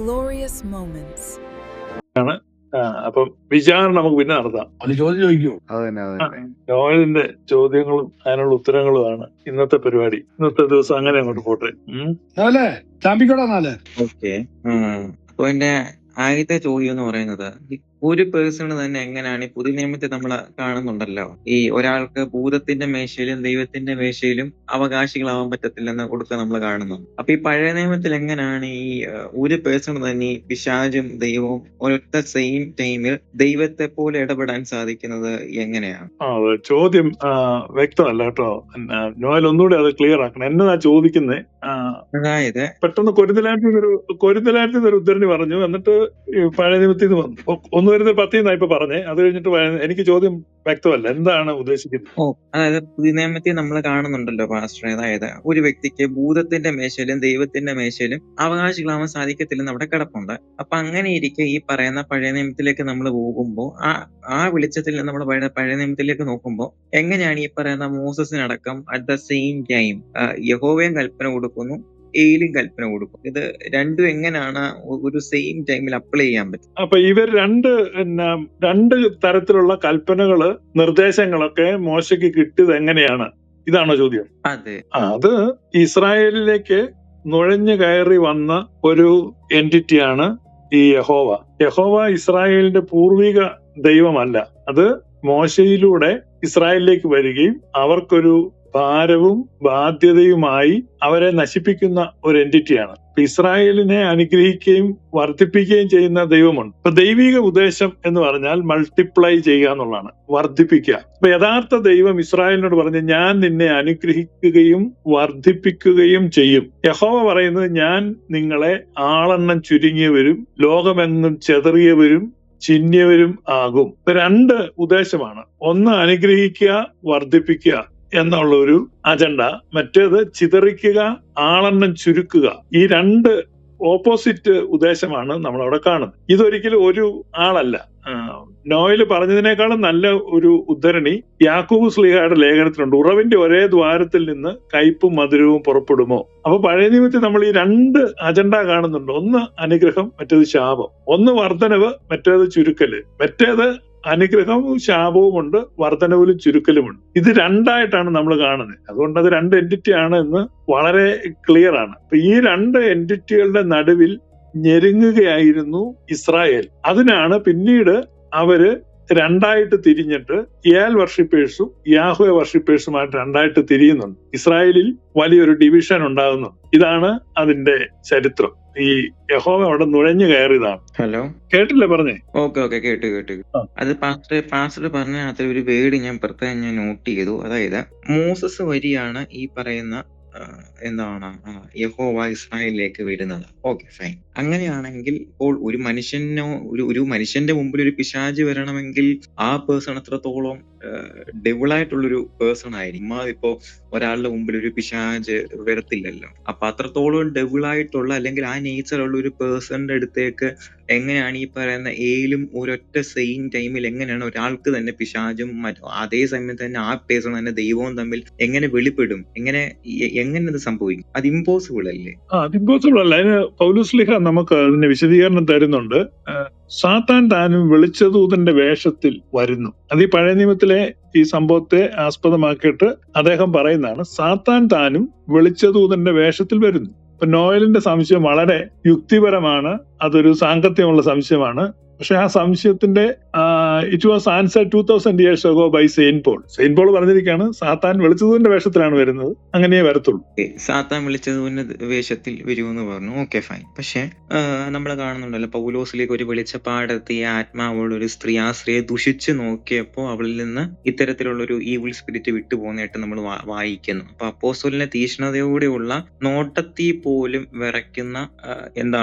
glorious moments. ആണ്. അപ്പം വിചാരണ നമുക്ക് പിന്നെ നടത്താം. അത് ചോദ്യം ചോദിക്കൂ. നോയലിന്റെ ചോദ്യങ്ങളും അതിനുള്ള ഉത്തരങ്ങളുമാണ് ഇന്നത്തെ പരിപാടി. ഇന്നത്തെ ദിവസം അങ്ങനെ അങ്ങോട്ട് പോട്ടെ. നാലേ ചാമ്പിക്കോടാ നാല്. ഓക്കെ. അപ്പൊ എന്റെ ആദ്യത്തെ ചോദ്യം എന്ന് പറയുന്നത്, ഒരു പേഴ്സണ് തന്നെ എങ്ങനെയാണ് ഈ പുതിയ നിയമത്തെ നമ്മൾ കാണുന്നുണ്ടല്ലോ, ഈ ഒരാൾക്ക് ഭൂതത്തിന്റെ മേശയിലും ദൈവത്തിന്റെ മേശയിലും അവകാശികളാവാൻ പറ്റത്തില്ലെന്ന് കൊടുക്കുക നമ്മൾ കാണുന്നു. അപ്പൊ ഈ പഴയ നിയമത്തിൽ എങ്ങനെയാണ് ഈ ഒരു പേഴ്സൺ തന്നെ ഈ പിശാചും ദൈവവും ഒരൊറ്റ സെയിം ടൈമിൽ ദൈവത്തെ പോലെ ഇടപെടാൻ സാധിക്കുന്നത് എങ്ങനെയാണ്? ചോദ്യം വ്യക്തമല്ല കേട്ടോ. നോയൽ ഒന്നുകൂടെ അത് ക്ലിയർ ആക്കണം. എന്നതാ ചോദിക്കുന്നേ? അതായത് പെട്ടെന്ന് കൊരിന്തലായത്തിൽ ഒരു ഉദ്ധരണി പറഞ്ഞു, എന്നിട്ട് പഴയ നിയമത്തിൽ നിന്ന് വന്നു. 1:10 ഇപ്പൊ പറഞ്ഞേ. അത് കഴിഞ്ഞിട്ട് എനിക്ക് ചോദ്യം വ്യക്തമല്ല, എന്താണ് ഉദ്ദേശിക്കുന്നത്? അതായത് പുതിയ നിയമത്തിൽ നമ്മൾ കാണുന്നുണ്ടല്ലോ പാസ്റ്റർ, അതായത് ഒരു വ്യക്തിക്ക് ഭൂതത്തിന്റെ മേശയിലും ദൈവത്തിന്റെ മേശയിലും അവകാശികളാവാൻ സാധിക്കത്തില്ലെന്ന് അവിടെ കിടപ്പുണ്ട്. അപ്പൊ അങ്ങനെ ഇരിക്കെ ഈ പറയുന്ന പഴയ നിയമത്തിലേക്ക് നമ്മൾ പോകുമ്പോൾ ആ വെളിച്ചത്തിൽ നമ്മൾ പഴയ നിയമത്തിലേക്ക് നോക്കുമ്പോൾ എങ്ങനെയാണ് ഈ പറയുന്ന മോസസിനടക്കം അറ്റ് ദ സെയിം ടൈം യഹോവയും കൽപ്പന കൊടുക്കുന്നു, ഏലും കൽപ്പന കൊടുക്കും? ഇത് രണ്ടും എങ്ങനെയാണ് ഒരു സെയിം ടൈമിൽ അപ്ലൈ ചെയ്യാൻ പറ്റും? അപ്പൊ ഇവർ രണ്ട് തരത്തിലുള്ള കൽപ്പനകള്, നിർദ്ദേശങ്ങളൊക്കെ മോശയ്ക്ക് കിട്ടിയത് എങ്ങനെയാണ്? ഇതാണോ ചോദ്യം? അതെ. അത് ഇസ്രായേലിലേക്ക് നുഴഞ്ഞു കയറി വന്ന ഒരു എൻറ്റിറ്റിയാണ് ഈ യഹോവ. യഹോവ ഇസ്രായേലിന്റെ പൂർവിക ദൈവമല്ല. അത് മോശയിലൂടെ ഇസ്രായേലിലേക്ക് വരികയും അവർക്കൊരു ഭാരവും ബാധ്യതയുമായി അവരെ നശിപ്പിക്കുന്ന ഒരു എൻറ്റിറ്റിയാണ്. ഇസ്രായേലിനെ അനുഗ്രഹിക്കുകയും വർദ്ധിപ്പിക്കുകയും ചെയ്യുന്ന ദൈവമുണ്ട്. ഇപ്പൊ ദൈവിക ഉദ്ദേശം എന്ന് പറഞ്ഞാൽ മൾട്ടിപ്ലൈ ചെയ്യുക എന്നുള്ളതാണ്, വർദ്ധിപ്പിക്കുക. അപ്പൊ യഥാർത്ഥ ദൈവം ഇസ്രായേലിനോട് പറഞ്ഞ്, ഞാൻ നിന്നെ അനുഗ്രഹിക്കുകയും വർദ്ധിപ്പിക്കുകയും ചെയ്യും. യഹോവ പറയുന്നത്, ഞാൻ നിങ്ങളെ ആളെണ്ണം ചുരുങ്ങിയവരും ലോകമെങ്ങും ചെതറിയവരും ചിഹ്നിയവരും ആകും. രണ്ട് ഉദ്ദേശമാണ്. ഒന്ന് അനുഗ്രഹിക്കുക, വർദ്ധിപ്പിക്കുക എന്നുള്ള ഒരു അജണ്ട. മറ്റേത് ചിതറിക്കുക, ആളെണ്ണം ചുരുക്കുക. ഈ രണ്ട് ഓപ്പോസിറ്റ് ഉദ്ദേശമാണ് നമ്മൾ അവിടെ കാണുന്നത്. ഇതൊരിക്കലും ഒരു ആളല്ല. നോയൽ പറഞ്ഞതിനേക്കാളും നല്ല ഒരു ഉദ്ധരണി യാക്കോബ് ശ്ലീഹായുടെ ലേഖനത്തിലുണ്ട്. ഉറവിന്റെ ഒരേ ദ്വാരത്തിൽ നിന്ന് കയ്പും മധുരവും പുറപ്പെടുമോ. അപ്പൊ പഴയ നിയമത്തിൽ നമ്മൾ ഈ രണ്ട് അജണ്ട കാണുന്നുണ്ട്. ഒന്ന് അനുഗ്രഹം, മറ്റേത് ശാപം. ഒന്ന് വർധനവ്, മറ്റേത് ചുരുക്കല്. മറ്റേത് അനുഗ്രഹവും ശാപവും ഉണ്ട്, വർധനവിലും ചുരുക്കലുമുണ്ട്. ഇത് രണ്ടായിട്ടാണ് നമ്മൾ കാണുന്നത്. അതുകൊണ്ട് അത് രണ്ട് എൻറ്റിറ്റി ആണ് എന്ന് വളരെ ക്ലിയർ ആണ്. അപ്പൊ ഈ രണ്ട് എൻറ്റിറ്റികളുടെ നടുവിൽ ഞെരുങ്ങുകയായിരുന്നു ഇസ്രായേൽ. അതിനാണ് പിന്നീട് അവര് രണ്ടായിട്ട് തിരിഞ്ഞിട്ട് ഏൽ വർഷിപ്പേഴ്സും യാഹ്വേ വർഷിപ്പേഴ്സുമായിട്ട് രണ്ടായിട്ട് തിരിയുന്നുണ്ട്. ഇസ്രായേലിൽ വലിയൊരു ഡിവിഷൻ ഉണ്ടാകുന്നുണ്ട്. ഇതാണ് അതിന്റെ ചരിത്രം. ഈ യഹോവ അവിടെ നുഴഞ്ഞു കയറിയതാണ്. ഹലോ, കേട്ടില്ലേ പറഞ്ഞേ? ഓക്കെ കേട്ടു. അത് പാസ്റ്റർ പറഞ്ഞ അതിൽ ഒരു വേർഡ് ഞാൻ പ്രത്യേകം നോട്ട് ചെയ്തു. അതായത് മോസസ് വഴിയാണ് ഈ പറയുന്ന എന്താണ് യഹോവ ഇസ്രായേലിലേക്ക് വരുന്നത്. Okay, fine. അങ്ങനെയാണെങ്കിൽ ഇപ്പോൾ ഒരു മനുഷ്യന്റെ മുമ്പിൽ ഒരു പിശാച് വരണമെങ്കിൽ ആ പേഴ്സൺ എത്രത്തോളം ഡെവിളായിട്ടുള്ളൊരു പേഴ്സൺ ആയിരിക്കും. ഇപ്പോ ഒരാളുടെ മുമ്പിൽ ഒരു പിശാച് വരത്തില്ലല്ലോ. അപ്പൊ അത്രത്തോളം ഡെവിളായിട്ടുള്ള അല്ലെങ്കിൽ ആ നേച്ചറുള്ള ഒരു പേഴ്സണിന്റെ അടുത്തേക്ക് എങ്ങനെയാണ് ഈ പറയുന്ന ഏലും ഒരൊറ്റ സെയിം ടൈമിൽ എങ്ങനെയാണ് ഒരാൾക്ക് തന്നെ പിശാചും അതേ സമയത്ത് തന്നെ ആ പേഴ്സൺ തന്നെ ദൈവവും തമ്മിൽ എങ്ങനെ വെളിപ്പെടും? എങ്ങനെ ഇത് സംഭവിക്കും? അത് ഇമ്പോസിബിൾ അല്ലേ? അത് ഇമ്പോസിബിൾ അല്ല. അതിന് പൗലോസ് നമുക്ക് അതിന്റെ വിശദീകരണം തരുന്നുണ്ട്. സാത്താൻ താനും വെളിച്ചദൂതന്റെ വേഷത്തിൽ വരുന്നു. അത് ഈ പഴയ നിയമത്തിലെ ഈ സംഭവത്തെ ആസ്പദമാക്കിയിട്ട് അദ്ദേഹം പറയുന്നതാണ്. സാത്താൻ താനും വെളിച്ചദൂതന്റെ വേഷത്തിൽ വരുന്നു. ഇപ്പൊ നോയലിന്റെ സംശയം വളരെ യുക്തിപരമാണ്. അതൊരു സാങ്കത്യമുള്ള സംശയമാണ്. പക്ഷെ ആ സംശയത്തിന്റെ it was answer 2000 years ago by Saint Paul. Saint Paul പറഞ്ഞിരിക്കുകയാണ്, സാത്താൻ വെളിച്ചദൂതന്റെ വേഷത്തിലാണ് വരുന്നത്, അങ്ങനെയേ വരത്തുള്ളൂ. സാത്താൻ വെളിച്ചദൂതന്റെ വേഷത്തിൽ വരുമെന്ന് പറഞ്ഞു. Okay, fine. പക്ഷെ നമ്മൾ കാണുന്നുണ്ടല്ലോ, പൗലോസിലേക്ക് ഒരു വെളിച്ചപ്പാടെത്തിയ ആത്മാവുള്ള ഒരു സ്ത്രീ, ആ സ്ത്രീയെ ദുഷിച്ചു നോക്കിയപ്പോൾ അവളിൽ നിന്ന് ഇത്തരത്തിലുള്ള ഒരു ഈവിൾ സ്പിരിറ്റ് വിട്ടുപോകുന്നതായിട്ട് നമ്മൾ വായിക്കുന്നു. അപ്പൊ അപ്പോസ്തലനെ തീക്ഷ്ണതയോടെയുള്ള നോട്ടത്തിൽ പോലും വിറയ്ക്കുന്ന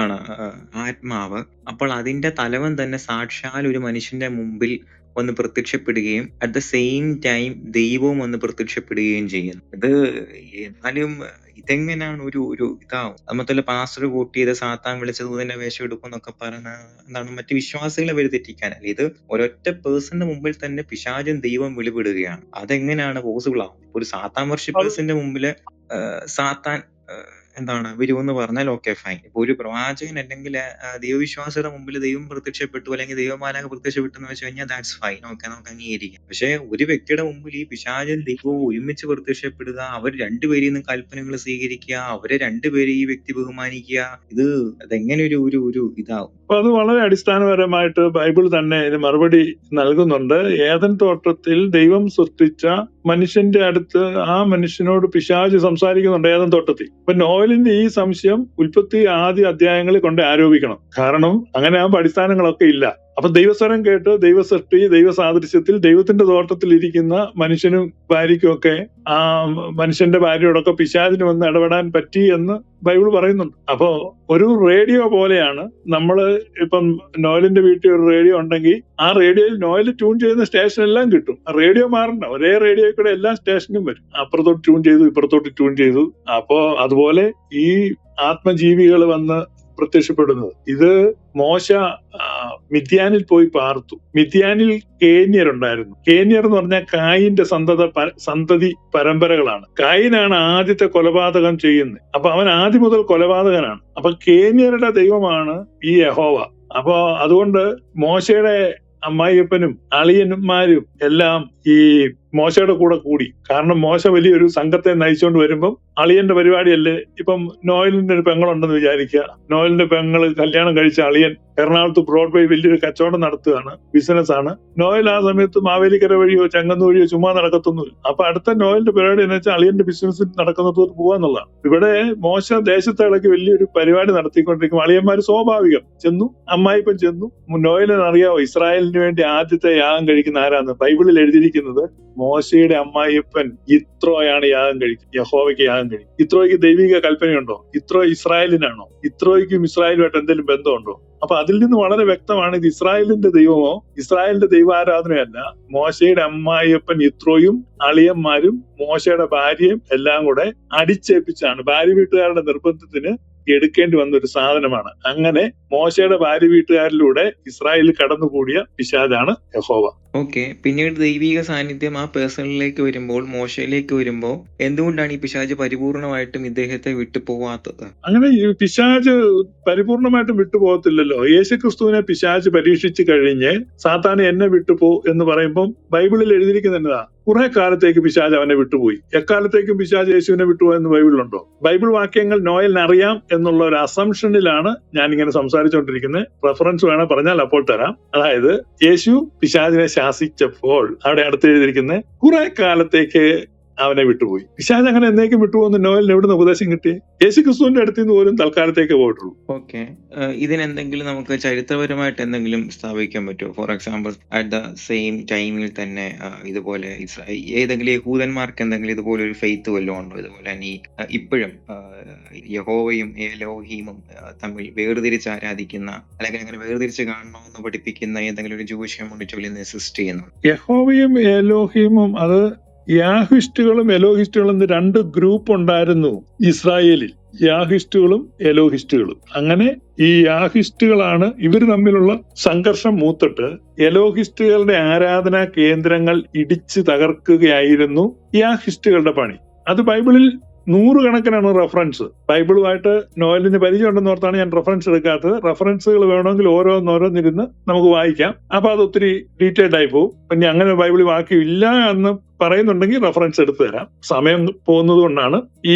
ആത്മാവ്, അപ്പോൾ അതിന്റെ തലവൻ തന്നെ സാക്ഷാൽ ഒരു മനുഷ്യന്റെ മുമ്പിൽ ഒന്ന് പ്രത്യക്ഷപ്പെടുകയും അറ്റ് ദ സെയിം ടൈം ദൈവവും ഒന്ന് പ്രത്യക്ഷപ്പെടുകയും ചെയ്യുന്നു. എന്നാലും ഇതെങ്ങനെയാണ് ഒരു ഇതാവും? അതുപോലെ പാസ്റ്റർ കൂട്ടി ചെയ്ത സാത്താൻ വിളിച്ചദൂതന്റെ വേഷം എടുക്കും എന്നൊക്കെ പറഞ്ഞ മറ്റു വിശ്വാസികളെ വഴിതെറ്റിക്കാനല്ല. ഇത് ഒരൊറ്റ പേഴ്സന്റെ മുമ്പിൽ തന്നെ പിശാചും ദൈവം വെളിപ്പെടുകയാണ്. അതെങ്ങനെയാണ് പോസിബിൾ ആവും? ഒരു സാത്താൻ വർഷിപ്പേഴ്സിന്റെ മുമ്പില് സാത്താൻ എന്താണ് വരുമെന്ന് പറഞ്ഞാൽ ഓക്കെ ഫൈൻ. ഇപ്പൊ ഒരു പ്രവാചകൻ അല്ലെങ്കിൽ ദൈവവിശ്വാസിയുടെ മുമ്പിൽ ദൈവം പ്രത്യക്ഷപ്പെട്ടു അല്ലെങ്കിൽ ദൈവമാലാഖ പ്രത്യക്ഷപ്പെട്ടു എന്ന് വെച്ച് കഴിഞ്ഞാൽ ദാറ്റ്സ് ഫൈൻ, ഓക്കെ, നമുക്ക് അംഗീകരിക്കാം. പക്ഷെ ഒരു വ്യക്തിയുടെ മുമ്പിൽ ഈ പിശാചും ദൈവവും ഒരുമിച്ച് പ്രത്യക്ഷപ്പെടുക, അവർ രണ്ടുപേരിൽ നിന്ന് കൽപ്പനകൾ സ്വീകരിക്കുക, അവരെ രണ്ടുപേരെ ഈ വ്യക്തി ബഹുമാനിക്കുക, അതെങ്ങനെ ഒരു ഇതാവും? അപ്പൊ അത് വളരെ അടിസ്ഥാനപരമായിട്ട് ബൈബിൾ തന്നെ ഇതിന് മറുപടി നൽകുന്നുണ്ട്. ഏദൻ തോട്ടത്തിൽ ദൈവം സൃഷ്ടിച്ച മനുഷ്യന്റെ അടുത്ത് ആ മനുഷ്യനോട് പിശാച് സംസാരിക്കുന്നുണ്ട് ഏദൻ തോട്ടത്തിൽ. അപ്പൊ നോവലിന്റെ ഈ സംശയം ഉൽപ്പത്തി ആദ്യ അധ്യായങ്ങളിൽ കൊണ്ട് ആരോപിക്കണം. കാരണം അങ്ങനെ ആകുമ്പോൾ അടിസ്ഥാനങ്ങളൊക്കെ ഇല്ല. അപ്പൊ ദൈവസ്വരം കേട്ട് ദൈവസൃഷ്ടി ദൈവസാദൃശ്യത്തിൽ ദൈവത്തിന്റെ തോട്ടത്തിൽ ഇരിക്കുന്ന മനുഷ്യനും ഭാര്യയ്ക്കും ഒക്കെ ആ മനുഷ്യന്റെ ഭാര്യയോടൊക്കെ പിശാചിന് വന്ന് ഇടപെടാൻ പറ്റി എന്ന് ബൈബിൾ പറയുന്നുണ്ട്. അപ്പോ ഒരു റേഡിയോ പോലെയാണ് നമ്മള് ഇപ്പം നോയലിന്റെ വീട്ടിൽ ഒരു റേഡിയോ ഉണ്ടെങ്കിൽ ആ റേഡിയോയിൽ നോയൽ ട്യൂൺ ചെയ്യുന്ന സ്റ്റേഷൻ എല്ലാം കിട്ടും. റേഡിയോ മാറണ്ട, ഒരേ റേഡിയോയിൽ കൂടെ എല്ലാ സ്റ്റേഷനും വരും. അപ്പുറത്തോട്ട് ട്യൂൺ ചെയ്തു ഇപ്പുറത്തോട്ട് ട്യൂൺ ചെയ്തു. അപ്പോ അതുപോലെ ഈ ആത്മജീവികൾ വന്ന് പ്രത്യക്ഷപ്പെടുന്നത്. ഇത് മോശ മിദ്യാനിൽ പോയി പാർത്തു. മിദ്യാനിൽ കേന്യരുണ്ടായിരുന്നു. കേന്യർ എന്ന് പറഞ്ഞാൽ കായിന്റെ സന്തതി പരമ്പരകളാണ്. കായിനാണ് ആദ്യത്തെ കൊലപാതകം ചെയ്യുന്നത്. അപ്പൊ അവൻ ആദ്യം മുതൽ കൊലപാതകനാണ്. അപ്പൊ കേന്യരുടെ ദൈവമാണ് ഈ യഹോവ. അപ്പൊ അതുകൊണ്ട് മോശയുടെ അമ്മായിയപ്പനും അളിയന്മാരും എല്ലാം ഈ മോശയുടെ കൂടെ കൂടി. കാരണം മോശ വലിയൊരു സംഘത്തെ നയിച്ചുകൊണ്ട് വരുമ്പം അളിയന്റെ പരിപാടിയല്ലേ. ഇപ്പം നോയലിന്റെ ഒരു പെങ്ങളുണ്ടെന്ന് വിചാരിക്കുക. നോയലിന്റെ പെങ്ങള് കല്യാണം കഴിച്ച അളിയൻ എറണാകുളത്ത് ബ്രോഡ്വേ വലിയൊരു കച്ചവടം നടത്തുകയാണ്, ബിസിനസ് ആണ്. നോയൽ ആ സമയത്ത് മാവേലിക്കര വഴിയോ ചെങ്ങന്നൂർ വഴിയോ ചുമ്മാ നടക്കത്തൊന്നുമില്ല. അപ്പൊ അടുത്ത നോയലിന്റെ പരിപാടി എന്ന് വെച്ചാൽ അളിയന്റെ ബിസിനസ് നടക്കുന്നതോട്ട് പോവാന്നുള്ളതാണ്. ഇവിടെ മോശ ദേശത്തെ ഇളക്കി വലിയൊരു പരിപാടി നടത്തിക്കൊണ്ടിരിക്കും. അളിയന്മാര് സ്വാഭാവികം ചെന്നു, അമ്മായിപ്പൻ ചെന്നു. നോയലിന് അറിയാവോ ഇസ്രായേലിന് വേണ്ടി ആദ്യത്തെ യാഗം കഴിക്കുന്ന ആരാന്ന്? ബൈബിളിൽ എഴുതിയിരിക്കുന്നത് മോശയുടെ അമ്മായിയപ്പൻ യിത്രോയാണ് യാഗം കഴിക്കുന്നത്, യഹോവയ്ക്ക് യാഗം കഴിക്കും. യിത്രോയ്ക്ക് ദൈവിക കൽപ്പനയുണ്ടോ? യിത്രോ ഇസ്രായേലിനാണോ? യിത്രോയ്ക്കും ഇസ്രായേലുമായിട്ട് എന്തെങ്കിലും ബന്ധമുണ്ടോ? അപ്പൊ അതിൽ നിന്ന് വളരെ വ്യക്തമാണ് ഇത് ഇസ്രായേലിന്റെ ദൈവമോ ഇസ്രായേലിന്റെ ദൈവാരാധനയല്ല. മോശയുടെ അമ്മായിയപ്പൻ യിത്രോയും അളിയന്മാരും മോശയുടെ ഭാര്യയും എല്ലാം കൂടെ അടിച്ചേൽപ്പിച്ചാണ്, ഭാര്യ വീട്ടുകാരുടെ നിർബന്ധത്തിന് എടുക്കേണ്ടി വന്ന ഒരു സാധനമാണ്. അങ്ങനെ മോശയുടെ ഭാര്യ വീട്ടുകാരിലൂടെ ഇസ്രായേലിൽ കടന്നുകൂടിയ പിശാചാണ് യഹോവ. ഓക്കെ, പിന്നീട് ദൈവിക സാന്നിധ്യം ആ പേഴ്സണിലേക്ക് വരുമ്പോൾ, മോശയിലേക്ക് വരുമ്പോൾ എന്തുകൊണ്ടാണ് ഈ പിശാച് പരിപൂർണമായിട്ടും ഇദ്ദേഹത്തെ വിട്ടുപോവാത്തത്? അങ്ങനെ ഈ പിശാച് പരിപൂർണമായിട്ടും വിട്ടുപോകത്തില്ലല്ലോ. യേശുക്രിസ്തുവിനെ പിശാച് പരീക്ഷിച്ചു കഴിഞ്ഞ് സാത്താനെ എന്നെ വിട്ടുപോ എന്ന് പറയുമ്പോൾ ബൈബിളിൽ എഴുതിയിരിക്കുന്നതാ കുറെ കാലത്തേക്ക് പിശാച് അവനെ വിട്ടുപോയി. എക്കാലത്തേക്കും പിശാച് യേശുവിനെ വിട്ടുപോയെന്ന് ബൈബിളിലുണ്ടോ? ബൈബിൾ വാക്യങ്ങൾ നോയലിന് അറിയാം എന്നുള്ള ഒരു അസംഷനിലാണ് ഞാൻ ഇങ്ങനെ സംസാരിച്ചുകൊണ്ടിരിക്കുന്നത്. റെഫറൻസ് വേണം പറഞ്ഞാൽ അപ്പോൾ തരാം. അതായത് യേശു പിശാചിനെ ശാസിച്ചപ്പോൾ അവിടെ അടുത്ത് എഴുതിയിരിക്കുന്നത് കുറെ കാലത്തേക്ക് അവനെ വിട്ടുപോയി. പിശാച് അങ്ങനെ എന്നേക്കും വിട്ടുപോകുന്ന നോയലിന് എവിടുന്ന് ഉപദേശം കിട്ടി? യേശുക്രിസ്തുവിന്റെ അടുത്ത് നിന്ന് പോലും തൽക്കാലത്തേക്ക് പോയിട്ടുള്ളൂ. ഓക്കെ, ഇതിനെന്തെങ്കിലും നമുക്ക് ചരിത്രപരമായിട്ട് എന്തെങ്കിലും സ്ഥാപിക്കാൻ പറ്റുമോ? For example at the same ടൈമിൽ തന്നെ ഇതുപോലെ ഏതെങ്കിലും യഹൂദന്മാർക്ക് എന്തെങ്കിലും ഇതുപോലെ ഒരു ഫെയ്ത്ത് വല്ലതും ഉണ്ടോ? ഇതുപോലെ തന്നെ ഇപ്പോഴും യഹോവയും എലോഹീമും തമ്മിൽ വേർതിരിച്ച് ആരാധിക്കുന്ന അല്ലെങ്കിൽ അങ്ങനെ വേർതിരിച്ച് കാണണമെന്ന് പഠിപ്പിക്കുന്ന ഏതെങ്കിലും ഒരു ജൂയിഷ് കമ്മ്യൂണിറ്റിയിൽ എക്സിസ്റ്റ് ചെയ്യുന്നു? യഹോവയും എലോഹീമും അത് യാഹിസ്റ്റുകളും എലോഹിസ്റ്റുകളും എന്ന് രണ്ട് ഗ്രൂപ്പ് ഉണ്ടായിരുന്നു ഇസ്രായേലിൽ. യാഹിസ്റ്റുകളും എലോഹിസ്റ്റുകളും. അങ്ങനെ ഈ യാഹിസ്റ്റുകളാണ് ഇവർ തമ്മിലുള്ള സംഘർഷം മൂത്തിട്ട് എലോഹിസ്റ്റുകളുടെ ആരാധനാ കേന്ദ്രങ്ങൾ ഇടിച്ചു തകർക്കുകയായിരുന്നു യാഹിസ്റ്റുകളുടെ പണി. അത് ബൈബിളിൽ നൂറുകണക്കിനാണ് റെഫറൻസ്. ബൈബിളുമായിട്ട് നോയലിന് പരിചയമുണ്ടെന്ന് ഓർത്താണ് ഞാൻ റെഫറൻസ് എടുക്കാത്തത്. റെഫറൻസുകൾ വേണമെങ്കിൽ ഓരോന്നോരോന്നിരുന്ന് നമുക്ക് വായിക്കാം. അപ്പൊ അത് ഒത്തിരി ഡീറ്റെയിൽഡ് ആയി പോകും. പിന്നെ അങ്ങനെ ബൈബിളിൽ വാക്യം ഇല്ല എന്ന് പറയുന്നുണ്ടെങ്കിൽ റെഫറൻസ് എടുത്തു തരാം. സമയം പോകുന്നത് കൊണ്ടാണ്. ഈ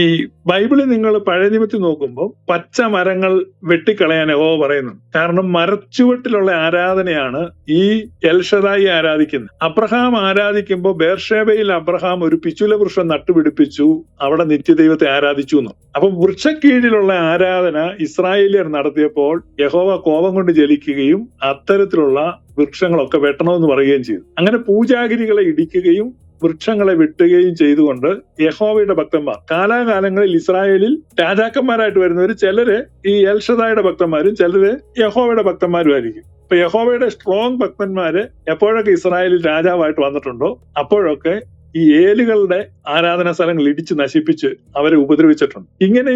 ബൈബിളിൽ നിങ്ങൾ പഴയ നിയമത്തിൽ നോക്കുമ്പോൾ പച്ച മരങ്ങൾ വെട്ടിക്കളയാൻ യഹോവ പറയുന്നു. കാരണം മരച്ചുവട്ടിലുള്ള ആരാധനയാണ് ഈ എൽഷദായി ആരാധിക്കുന്നത്. അബ്രഹാം ആരാധിക്കുമ്പോൾ ബേർഷേബയിൽ അബ്രഹാം ഒരു പിച്ചുല വൃക്ഷം നട്ടുപിടിപ്പിച്ചു, അവിടെ നിത്യദൈവത്തെ ആരാധിച്ചു എന്ന്. അപ്പൊ വൃക്ഷക്കീഴിലുള്ള ആരാധന ഇസ്രായേലിയർ നടത്തിയപ്പോൾ യഹോവ കോപം കൊണ്ട് ജ്വലിക്കുകയും അത്തരത്തിലുള്ള വൃക്ഷങ്ങളൊക്കെ വെട്ടണമെന്ന് പറയുകയും ചെയ്തു. അങ്ങനെ പൂജാഗിരികളെ ഇടിക്കുകയും വൃക്ഷങ്ങളെ വെട്ടുകയും ചെയ്തുകൊണ്ട് യഹോവയുടെ ഭക്തന്മാർ കാലാകാലങ്ങളിൽ ഇസ്രായേലിൽ രാജാക്കന്മാരായിട്ട് വരുന്നവർ ചിലര് ഈ എൽഷദായുടെ ഭക്തന്മാരും ചിലര് യഹോവയുടെ ഭക്തന്മാരും ആയിരിക്കും. ഇപ്പൊ യഹോവയുടെ സ്ട്രോങ് ഭക്തന്മാര് എപ്പോഴൊക്കെ ഇസ്രായേലിൽ രാജാവായിട്ട് വന്നിട്ടുണ്ടോ അപ്പോഴൊക്കെ ഈ ഏലുകളുടെ ആരാധനാ സ്ഥലങ്ങൾ ഇടിച്ച് നശിപ്പിച്ച് അവരെ ഉപദ്രവിച്ചിട്ടുണ്ട്. ഇങ്ങനെ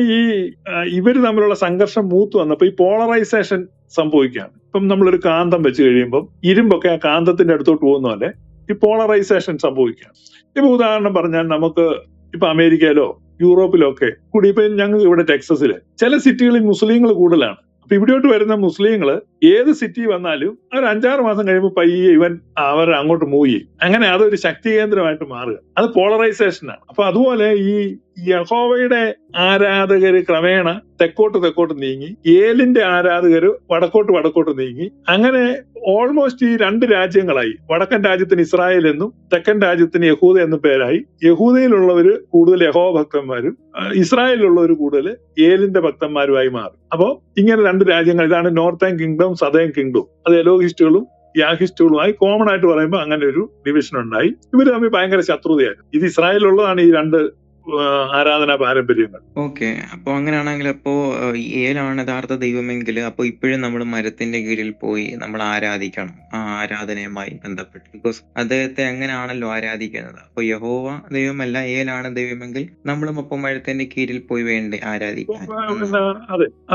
ഇവര് തമ്മിലുള്ള സംഘർഷം മൂത്തു വന്നപ്പോ ഈ പോളറൈസേഷൻ സംഭവിക്കുകയാണ്. ഇപ്പം നമ്മളൊരു കാന്തം വെച്ച് കഴിയുമ്പോൾ ഇരുമ്പൊക്കെ ആ കാന്തത്തിന്റെ അടുത്തോട്ട് പോകുന്ന പോലെ ഈ പോളറൈസേഷൻ സംഭവിക്കുകയാണ്. ഇപ്പൊ ഉദാഹരണം പറഞ്ഞാൽ നമുക്ക് ഇപ്പൊ അമേരിക്കയിലോ യൂറോപ്പിലൊക്കെ കൂടി ഇപ്പൊ ഞങ്ങൾ ഇവിടെ ടെക്സസില് ചില സിറ്റികളിൽ മുസ്ലിങ്ങൾ കൂടുതലാണ്. അപ്പൊ ഇവിടോട്ട് വരുന്ന മുസ്ലിങ്ങള് ഏത് സിറ്റി വന്നാലും ഒരു 5-6 മാസം കഴിയുമ്പോൾ പയ്യെ അവർ അങ്ങോട്ട് മൂവ് ചെയ്യും. അങ്ങനെ അതൊരു ശക്തി കേന്ദ്രമായിട്ട് മാറുക. അത് പോളറൈസേഷനാണ്. അപ്പൊ അതുപോലെ ഈ യഹോവയുടെ ആരാധകര് ക്രമേണ തെക്കോട്ട് നീങ്ങി, ഏലിന്റെ ആരാധകര് വടക്കോട്ട് നീങ്ങി. അങ്ങനെ ഓൾമോസ്റ്റ് ഈ 2 രാജ്യങ്ങളായി. വടക്കൻ രാജ്യത്തിന് ഇസ്രായേൽ എന്നും തെക്കൻ രാജ്യത്തിന് യഹൂദ എന്നും പേരായി. യഹൂദയിലുള്ളവര് കൂടുതൽ യഹോവ ഭക്തന്മാരും ഇസ്രായേലിലുള്ളവർ കൂടുതൽ ഏലിന്റെ ഭക്തന്മാരുമായി മാറി. അപ്പോ ഇങ്ങനെ 2 രാജ്യങ്ങൾ, ഇതാണ് നോർത്തേൺ കിങ്ഡം, സദേൺ കിങ്ഡം. അത് എലോഹിസ്റ്റുകളും യാഹിസ്റ്റുകളുമായി കോമൺ ആയിട്ട് പറയുമ്പോൾ അങ്ങനെ ഒരു ഡിവിഷൻ ഉണ്ടായി. ഇവര് തമ്മിൽ ഭയങ്കര ശത്രുതയായിരുന്നു. ഇത് ഇസ്രായേലിലുള്ളതാണ് ഈ 2 ആരാധനാ പാരമ്പര്യങ്ങൾ. ഓക്കെ, അപ്പൊ അങ്ങനെയാണെങ്കിൽ അപ്പോ ഏലാണ് യഥാർത്ഥ ദൈവമെങ്കിൽ അപ്പൊ ഇപ്പോഴും നമ്മൾ മരത്തിന്റെ കീഴിൽ പോയി നമ്മൾ ആരാധിക്കണം ആ ആരാധനയുമായി ബന്ധപ്പെട്ട്. ബിക്കോസ് അദ്ദേഹത്തെ അങ്ങനെയാണല്ലോ ആരാധിക്കുന്നത്. അപ്പൊ യഹോവ ദൈവമല്ല, ഏലാണ് ദൈവമെങ്കിൽ നമ്മളും അപ്പൊ മരത്തിന്റെ കീഴിൽ പോയി വേണ്ടേ ആരാധിക്കാൻ?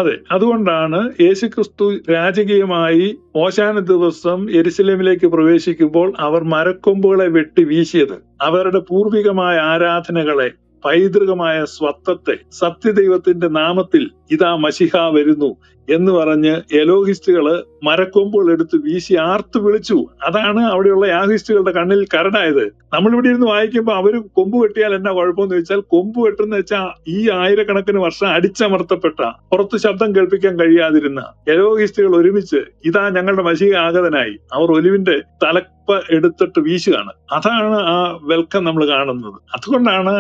അതെ, അതുകൊണ്ടാണ് യേശുക്രിസ്തു രാജകീയമായി ഓശാന ദിവസം യെരുശലേമിലേക്ക് പ്രവേശിക്കുമ്പോൾ അവർ മരക്കൊമ്പുകളെ വെട്ടി വീശിയത്. അവരുടെ പൂർവികമായ ആരാധനകളെ, പൈതൃകമായ സ്വത്വത്തെ, സത്യദൈവത്തിന്റെ നാമത്തിൽ ഇതാ മശിഹ വരുന്നു എന്ന് പറഞ്ഞ് എലോഹിസ്റ്റുകള് മരക്കൊമ്പുകൾ എടുത്ത് വീശി ആർത്തു വിളിച്ചു. അതാണ് അവിടെയുള്ള യാഹിസ്റ്റുകളുടെ കണ്ണിൽ കരടായത്. നമ്മളിവിടെ ഇരുന്ന് വായിക്കുമ്പോൾ അവര് കൊമ്പ് വെട്ടിയാൽ എന്നാ കുഴപ്പമെന്ന് ചോദിച്ചാൽ, കൊമ്പ് വെട്ടുന്ന വെച്ചാൽ ഈ ആയിരക്കണക്കിന് വർഷം അടിച്ചമർത്തപ്പെട്ട, പുറത്ത് ശബ്ദം കേൾപ്പിക്കാൻ കഴിയാതിരുന്ന എലോഹിസ്റ്റുകൾ ഒരുമിച്ച് ഇതാ ഞങ്ങളുടെ മശിഹ ആഗതനായി അവർ ഒലിവിന്റെ തലപ്പ എടുത്തിട്ട് വീശുകയാണ്. അതാണ് ആ വെൽക്കം നമ്മൾ കാണുന്നത്. അതുകൊണ്ടാണ്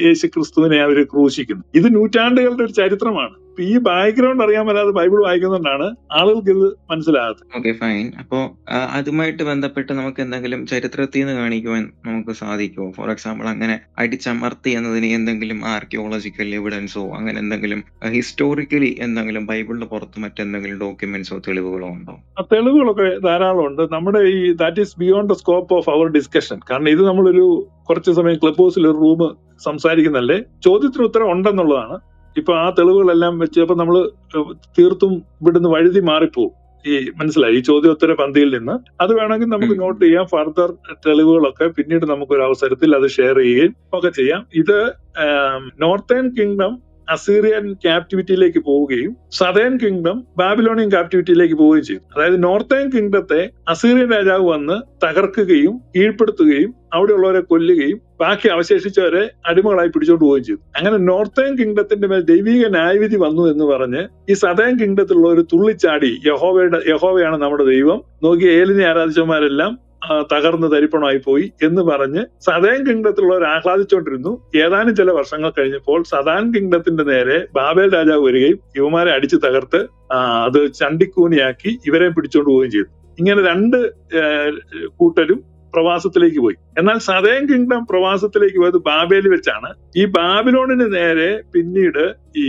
യേശു ക്രിസ്തുവിനെ അവർ ക്രൂശിക്കുന്നത്. ഇത് നൂറ്റാണ്ടുകളുടെ ഒരു ചരിത്രമാണ്. ഈ ബാക്ക്ഗ്രൗണ്ട് അറിയാൻ പറ്റാതെ ബൈബിൾ വായിക്കുന്നതുകൊണ്ടാണ് ആളുകൾക്ക് ഇത് മനസ്സിലാകാത്തത്. Okay, fine. അപ്പോ അതുമായിട്ട് ബന്ധപ്പെട്ട് നമുക്ക് എന്തെങ്കിലും ചരിത്രത്തിൽ നിന്ന് കാണിക്കുവാൻ നമുക്ക് സാധിക്കുമോ? ഫോർ എക്സാമ്പിൾ, അങ്ങനെ അടിച്ചമർത്തി എന്നതിന് എന്തെങ്കിലും ആർക്കിയോളജിക്കൽ എവിഡൻസോ അങ്ങനെ എന്തെങ്കിലും ഹിസ്റ്റോറിക്കലി എന്തെങ്കിലും ബൈബിളിന് പുറത്ത് മറ്റെന്തെങ്കിലും ഡോക്യുമെന്റ്സോ തെളിവുകളോ ഉണ്ടോ? ആ തെളിവുകളൊക്കെ ധാരാളം ഉണ്ട്. നമ്മുടെ ഈ that is beyond the scope of our discussion. കാരണം ഇത് നമ്മളൊരു കുറച്ച് സമയം ക്ലബ് ഹൗസിൽ ഒരു റൂം സംസാരിക്കുന്നല്ലേ, ചോദ്യത്തിന് ഉത്തരം ഉണ്ടെന്നുള്ളതാണ്. ഇപ്പൊ ആ തെളിവുകളെല്ലാം വെച്ച് അപ്പൊ നമ്മള് തീർത്തും ഇവിടുന്ന് വഴുതി മാറിപ്പോവും. മനസ്സിലായി, ഈ ചോദ്യോത്തര പന്തിയിൽ നിന്ന്. അത് വേണമെങ്കിൽ നമുക്ക് നോട്ട് ചെയ്യാം. ഫർദർ തെളിവുകളൊക്കെ പിന്നീട് നമുക്കൊരു അവസരത്തിൽ അത് ഷെയർ ചെയ്യുകയും ഒക്കെ ചെയ്യാം. ഇത് നോർത്തേൺ കിങ്ഡം അസീറിയൻ ക്യാപ്റ്റിവിറ്റിയിലേക്ക് പോവുകയും സദേൺ കിങ്ഡം ബാബിലോണിയൻ ക്യാപ്റ്റിവിറ്റിയിലേക്ക് പോവുകയും ചെയ്തു. അതായത് നോർത്തേൺ കിങ്ഡത്തെ അസീറിയൻ രാജാവ് വന്ന് തകർക്കുകയും കീഴ്പ്പെടുത്തുകയും അവിടെയുള്ളവരെ കൊല്ലുകയും ബാക്കി അവശേഷിച്ചവരെ അടിമകളായി പിടിച്ചോണ്ട് പോവുകയും ചെയ്തു. അങ്ങനെ നോർത്തേൺ കിങ്ഡത്തിന്റെ മേൽ ദൈവിക ന്യായവിധി വന്നു എന്ന് പറഞ്ഞ് ഈ സദേൺ കിങ്ഡത്തിലുള്ള ഒരു തുള്ളിച്ചാടി യഹോവയാണ് നമ്മുടെ ദൈവം, നോക്കി ഏലിനെ ആരാധിച്ചവന്മാരെല്ലാം തകർന്ന് തരിപ്പണമായി പോയി എന്ന് പറഞ്ഞ് സദേൺ കിങ്ഡത്തിലുള്ളവർ ആഹ്ലാദിച്ചുകൊണ്ടിരുന്നു. ഏതാനും ചില വർഷങ്ങൾ കഴിഞ്ഞപ്പോൾ സദേൺ കിങ്ഡത്തിന്റെ നേരെ ബാബേൽ രാജാവ് വരികയും ഇവന്മാരെ അടിച്ചു തകർത്ത് അത് ചണ്ടിക്കൂനിയാക്കി ഇവരെ പിടിച്ചോണ്ട് പോവുകയും ചെയ്തു. ഇങ്ങനെ 2 കൂട്ടരും പ്രവാസത്തിലേക്ക് പോയി. എന്നാൽ സദേൺ കിങ്ഡം പ്രവാസത്തിലേക്ക് പോയത് ബാബേലിൽ വെച്ചാണ്. ഈ ബാബിലോണിന് നേരെ പിന്നീട് ഈ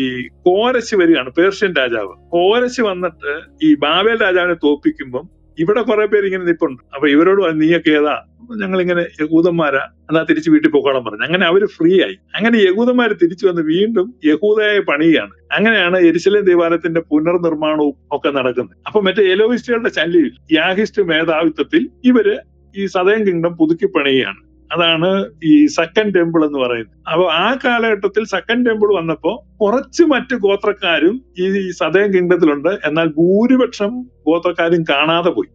കോരശ് വരികയാണ്, പേർഷ്യൻ രാജാവ്. കോരശ് വന്നിട്ട് ഈ ബാബേൽ രാജാവിനെ തോൽപ്പിക്കുമ്പം ഇവിടെ കുറെ പേര് ഇങ്ങനെ നിപ്പുണ്ട്. അപ്പൊ ഇവരോട് നീയൊക്കെ ഏതാ? ഞങ്ങളിങ്ങനെ യഹൂദന്മാരാ, എന്നാ തിരിച്ച് വീട്ടിൽ പോക്കോളം പറഞ്ഞു. അങ്ങനെ അവര് ഫ്രീ ആയി. അങ്ങനെ യഹൂദന്മാര് തിരിച്ചു വന്ന് വീണ്ടും യഹൂദയെ പണിയുകയാണ്. അങ്ങനെയാണ് യെരുശലേം ദേവാലയത്തിന്റെ പുനർനിർമ്മാണവും ഒക്കെ നടക്കുന്നത്. അപ്പൊ മറ്റേ എലോഹിസ്റ്റുകളുടെ ശല്യയിൽ, യാഹിസ്റ്റ് മേധാവിത്വത്തിൽ ഇവര് ഈ സദേൺ കിങ്ഡം പുതുക്കി പണിയുകയാണ്. അതാണ് ഈ സെക്കൻഡ് ടെമ്പിൾ എന്ന് പറയുന്നത്. അപ്പൊ ആ കാലഘട്ടത്തിൽ സെക്കൻഡ് ടെമ്പിൾ വന്നപ്പോ കുറച്ച് മറ്റു ഗോത്രക്കാരും ഈ സദേൺ കിങ്ഡത്തിലുണ്ട്. എന്നാൽ ഭൂരിപക്ഷം ഗോത്രക്കാരും കാണാതെ പോയി,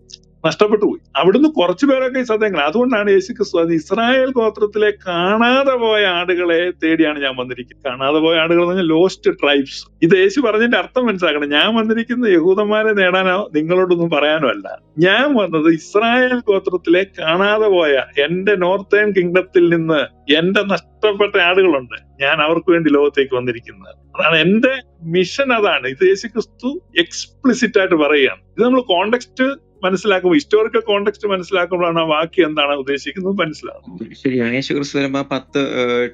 നഷ്ടപ്പെട്ടു പോയി. അവിടുന്ന് കുറച്ചു പേരൊക്കെ ഈ സദേങ്ങൾ. അതുകൊണ്ടാണ് യേശുക്രിസ്തു അത് ഇസ്രായേൽ ഗോത്രത്തിലെ കാണാതെ പോയ ആടുകളെ തേടിയാണ് ഞാൻ വന്നിരിക്കുന്നത്. കാണാതെ പോയ ആടുകൾ എന്ന് പറഞ്ഞാൽ ലോസ്റ്റ് ട്രൈബ്സ്. ഇത് യേശു പറഞ്ഞതിന്റെ അർത്ഥം മനസ്സിലാക്കണം. ഞാൻ വന്നിരിക്കുന്ന യഹൂദന്മാരെ നേടാനോ നിങ്ങളോടൊന്നും പറയാനോ അല്ല. ഞാൻ വന്നത് ഇസ്രായേൽ ഗോത്രത്തിലെ കാണാതെ പോയ എന്റെ നോർത്തേൺ കിങ്ഡത്തിൽ നിന്ന് എന്റെ നഷ്ടപ്പെട്ട ആടുകളുണ്ട്. ഞാൻ അവർക്ക് വേണ്ടി ലോകത്തേക്ക് വന്നിരിക്കുന്നത്. അതാണ് എന്റെ മിഷൻ. അതാണ് ഇത് യേശുക്രിസ്തു എക്സ്പ്ലിസിറ്റ് ആയിട്ട് പറയുകയാണ്. ഇത് നമ്മൾ കോണ്ടെക്സ്റ്റ് മനസ്സിലാക്കുമ്പോൾ, ഹിസ്റ്റോറിക്കൽ കോണ്ടെക്സ്റ്റ് മനസ്സിലാക്കുമ്പോഴാണ് ആ വാക്യം എന്താണ് ഉദ്ദേശിക്കുന്നത് മനസ്സിലാകും. ശരിയാണ്. യേശുക്രിസ്തു വരുമ്പോ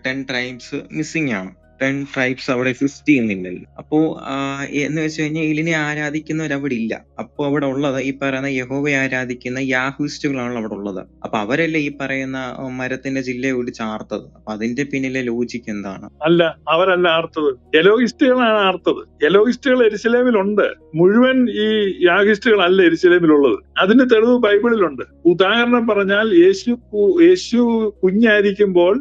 10 ട്രൈബ്സ് മിസ്സിംഗ് ആണ്. 10 ട്രൈബ്സ് അവിടെ എക്സിസ്റ്റ് ചെയ്യുന്നില്ലല്ലോ. അപ്പോ എന്ന് വെച്ച് കഴിഞ്ഞാൽ ഇതിനെ ആരാധിക്കുന്നവർ അവിടെ ഇല്ല. അപ്പൊ അവിടെ ഉള്ളത് ഈ പറയുന്ന യഹോവയെ ആരാധിക്കുന്ന യാഹൂസ്റ്റുകളാണ് അവിടെ ഉള്ളത്. അപ്പൊ അവരല്ലേ ഈ പറയുന്ന മരത്തിന്റെ ജില്ലയെ കൂടി ചാർത്തത്. അപ്പൊ അതിന്റെ പിന്നിലെ ലോജിക്ക് എന്താണ്? അല്ല, അവരല്ല ആർത്തത്, എലോഹിസ്റ്റുകളാണ് ആർത്തത്. എലോഹിസ്റ്റുകൾ യെരുശലേമിലുണ്ട്. മുഴുവൻ ഈ യാഗിസ്റ്റുകളല്ല യെരുശലേമിലുള്ളത്. അതിന് തെളിവ് ബൈബിളിലുണ്ട്. ഉദാഹരണം പറഞ്ഞാൽ യേശു കുഞ്ഞായിരിക്കുമ്പോൾ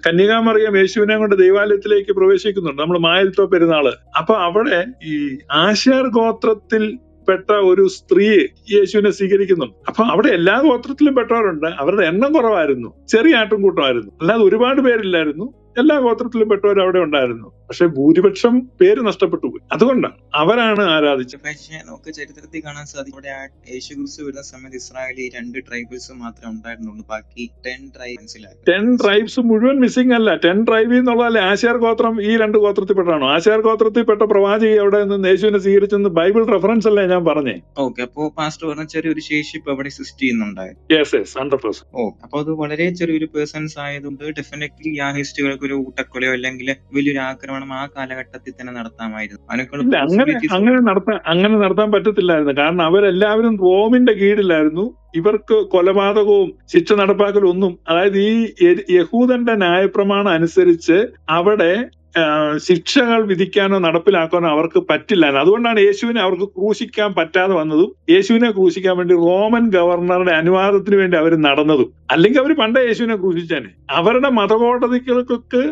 കന്യകാമറിയം യേശുവിനെ കൊണ്ട് ദൈവാലയത്തിലേക്ക് പ്രവേശിക്കുന്നുണ്ട്. നമ്മൾ മായൽത്തോ പെരുന്നാള്. അപ്പൊ അവിടെ ഈ ആശേർ ഗോത്രത്തിൽ പെട്ട ഒരു സ്ത്രീ യേശുവിനെ സ്വീകരിക്കുന്നുണ്ട്. അപ്പൊ അവിടെ എല്ലാ ഗോത്രത്തിലും പെട്ടവരുണ്ട്. അവരുടെ എണ്ണം കുറവായിരുന്നു, ചെറിയ ആട്ടുംകൂട്ടമായിരുന്നു, അല്ലാതെ ഒരുപാട് പേരില്ലായിരുന്നു. എല്ലാ ഗോത്രത്തിലും പെട്ടവരും അവിടെ ഉണ്ടായിരുന്നു. പക്ഷെ ഭൂരിപക്ഷം പേര് നഷ്ടപ്പെട്ടു പോയി. അതുകൊണ്ടാണ് അവരാണ് ആരാധിച്ചത്. പക്ഷേ നമുക്ക് ചരിത്രത്തിൽ കാണാൻ സാധിക്കും, ഇവിടെ യേശു ക്രിസ്തു വരുന്ന സമയത്ത് ഇസ്രായേലിൽ 2 ട്രൈബൽസ് മാത്രമേ ഉണ്ടായിരുന്നുള്ളൂ. ബാക്കി 10 ട്രൈബ്സിലായി. 10 ട്രൈബ്സ് മുഴുവൻ മിസ്സിംഗ് അല്ല. 10 ട്രൈബിൽ നിന്നുള്ളതല്ലേ ആശേർ ഗോത്രം ഈ 2 ഗോത്രത്തിൽപ്പെട്ടാണോ? ആശേർ ഗോത്രത്തിൽപ്പെട്ട പ്രവാചകി അവിടെ നിന്ന് യേശുവിനെ സ്വീകരിച്ചെന്ന് ബൈബിൾ റെഫറൻസ് അല്ലേ ഞാൻ പറഞ്ഞേ. ഓക്കെ, അപ്പോ പാസ്റ്റർ പറഞ്ഞ ചെറിയൊരു ശേഷിപ്പ് അവിടെ എക്സിസ്റ്റ് ചെയ്യുന്നുണ്ടായിരുന്നു. യെസ് 100%. അപ്പൊ അത് വളരെ ചെറിയൊരു പേഴ്സൺസ് ആയതുകൊണ്ട് ഡെഫിനറ്റ്ലി യാഹിസ്റ്റുകൾക്ക് ഒരു ഊട്ടക്കൊലയോ അല്ലെങ്കിൽ വലിയൊരു ആക്രമണം ആ കാലഘട്ടത്തിൽ തന്നെ നടത്താമായിരുന്നു. അങ്ങനെ നടത്താൻ പറ്റത്തില്ലായിരുന്നു. കാരണം അവരെല്ലാവരും റോമിന്റെ കീഴിലായിരുന്നു. ഇവർക്ക് കൊലപാതകവും ശിക്ഷ നടപ്പാക്കലും ഒന്നും, അതായത് ഈ യഹൂദന്റെ ന്യായപ്രമാണം അനുസരിച്ച് അവിടെ ശിക്ഷകൾ വിധിക്കാനോ നടപ്പിലാക്കാനോ അവർക്ക് പറ്റില്ലായിരുന്നു. അതുകൊണ്ടാണ് യേശുവിനെ അവർക്ക് ക്രൂശിക്കാൻ പറ്റാതെ വന്നതും യേശുവിനെ ക്രൂശിക്കാൻ വേണ്ടി റോമൻ ഗവർണറുടെ അനുവാദത്തിന് വേണ്ടി അവർ നടന്നതും. അല്ലെങ്കിൽ അവർ പണ്ടേ യേശുവിനെ ക്രൂശിച്ചാനെ. അവരുടെ മതകോടതികൾക്കൊക്കെ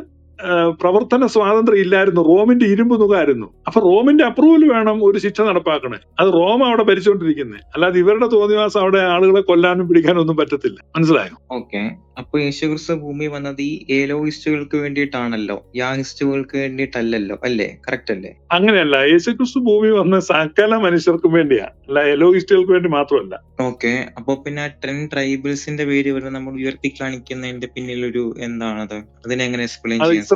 പ്രവർത്തന സ്വാതന്ത്ര്യം ഇല്ലായിരുന്നു. റോമിന്റെ ഇരുമ്പ് നുകായിരുന്നു. അപ്പൊ റോമിന്റെ അപ്രൂവൽ വേണം ഒരു ശിക്ഷ നടപ്പാക്കണേ. അത് റോം അവിടെ ഭരിച്ചുകൊണ്ടിരിക്കുന്നത്. അല്ലാതെ ഇവരുടെ തോന്നിവാസം അവിടെ ആളുകളെ കൊല്ലാനും പിടിക്കാനും ഒന്നും പറ്റത്തില്ല. മനസ്സിലായോ? ഓക്കെ, അപ്പൊ യേശുക്രിസ്തു ഭൂമി വന്നത് ഈ ഏലോയിസ്റ്റുകൾക്ക് വേണ്ടിയിട്ടാണല്ലോ, യാഹിസ്റ്റുകൾക്ക് വേണ്ടിയിട്ടല്ലല്ലോ, അല്ലേ? കറക്റ്റ് അല്ലേ? അങ്ങനെയല്ല. യേശുക്രിസ്തു ഭൂമി വന്ന സകല മനുഷ്യർക്കും വേണ്ടിയാ, അല്ല എലോയിസ്റ്റുകൾക്ക് വേണ്ടി മാത്രമല്ല. ഓക്കെ, അപ്പൊ പിന്നെ 10 ട്രൈബൽസിന്റെ പേര് വരുന്നത് നമ്മൾ ഉയർത്തി കാണിക്കുന്നതിന്റെ പിന്നിലൊരു എന്താണത്? അതിനെങ്ങനെ എക്സ്പ്ലെയിൻ ചെയ്യാൻ?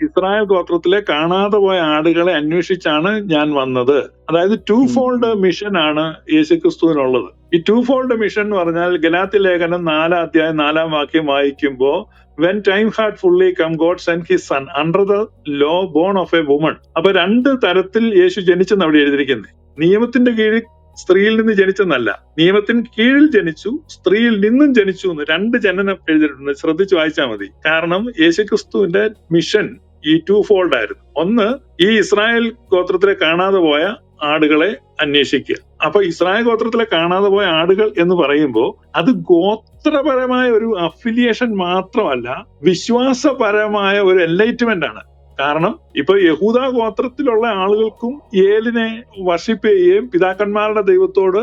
ഇസ്രായേൽ ഗോത്രത്തിലെ കാണാതെ പോയ ആടുകളെ അന്വേഷിച്ചാണ് ഞാൻ വന്നത്. അതായത് 2 ഫോൾഡ് മിഷൻ ആണ് യേശുക്രിസ്തുവിനുള്ളത്. ഈ 2 ഫോൾഡ് മിഷൻ എന്ന് പറഞ്ഞാൽ ഗലാത്യ ലേഖനം 4 അധ്യായം 4 വാക്യം വായിക്കുമ്പോ when time had fully come God sent his son under the law born of a woman. അപ്പൊ 2 തരത്തിൽ യേശു ജനിച്ചെന്ന് അവിടെ എഴുതിയിരിക്കുന്നത്. നിയമത്തിന്റെ കീഴിൽ സ്ത്രീയിൽ നിന്ന് ജനിച്ചെന്നല്ല, നിയമത്തിന് കീഴിൽ ജനിച്ചു, സ്ത്രീയിൽ നിന്നും ജനിച്ചു എന്ന് 2 ജനനം എഴുതിയിട്ടുണ്ട്. ശ്രദ്ധിച്ചു വായിച്ചാൽ മതി. കാരണം യേശുക്രിസ്തുവിന്റെ മിഷൻ ഈ 2 ഫോൾഡ് ആയിരുന്നു. ഒന്ന്, ഈ ഇസ്രായേൽ ഗോത്രത്തിലെ കാണാതെ പോയ ആടുകളെ അന്വേഷിക്കുക. അപ്പൊ ഇസ്രായേൽ ഗോത്രത്തിലെ കാണാതെ പോയ ആടുകൾ എന്ന് പറയുമ്പോൾ അത് ഗോത്രപരമായ ഒരു അഫിലിയേഷൻ മാത്രമല്ല, വിശ്വാസപരമായ ഒരു എൻലൈറ്റ്മെന്റ് ആണ്. കാരണം ഇപ്പൊ യഹൂദ ഗോത്രത്തിലുള്ള ആളുകൾക്കും ഏലിനെ വർഷിപ്പ് ചെയ്യുകയും പിതാക്കന്മാരുടെ ദൈവത്തോട്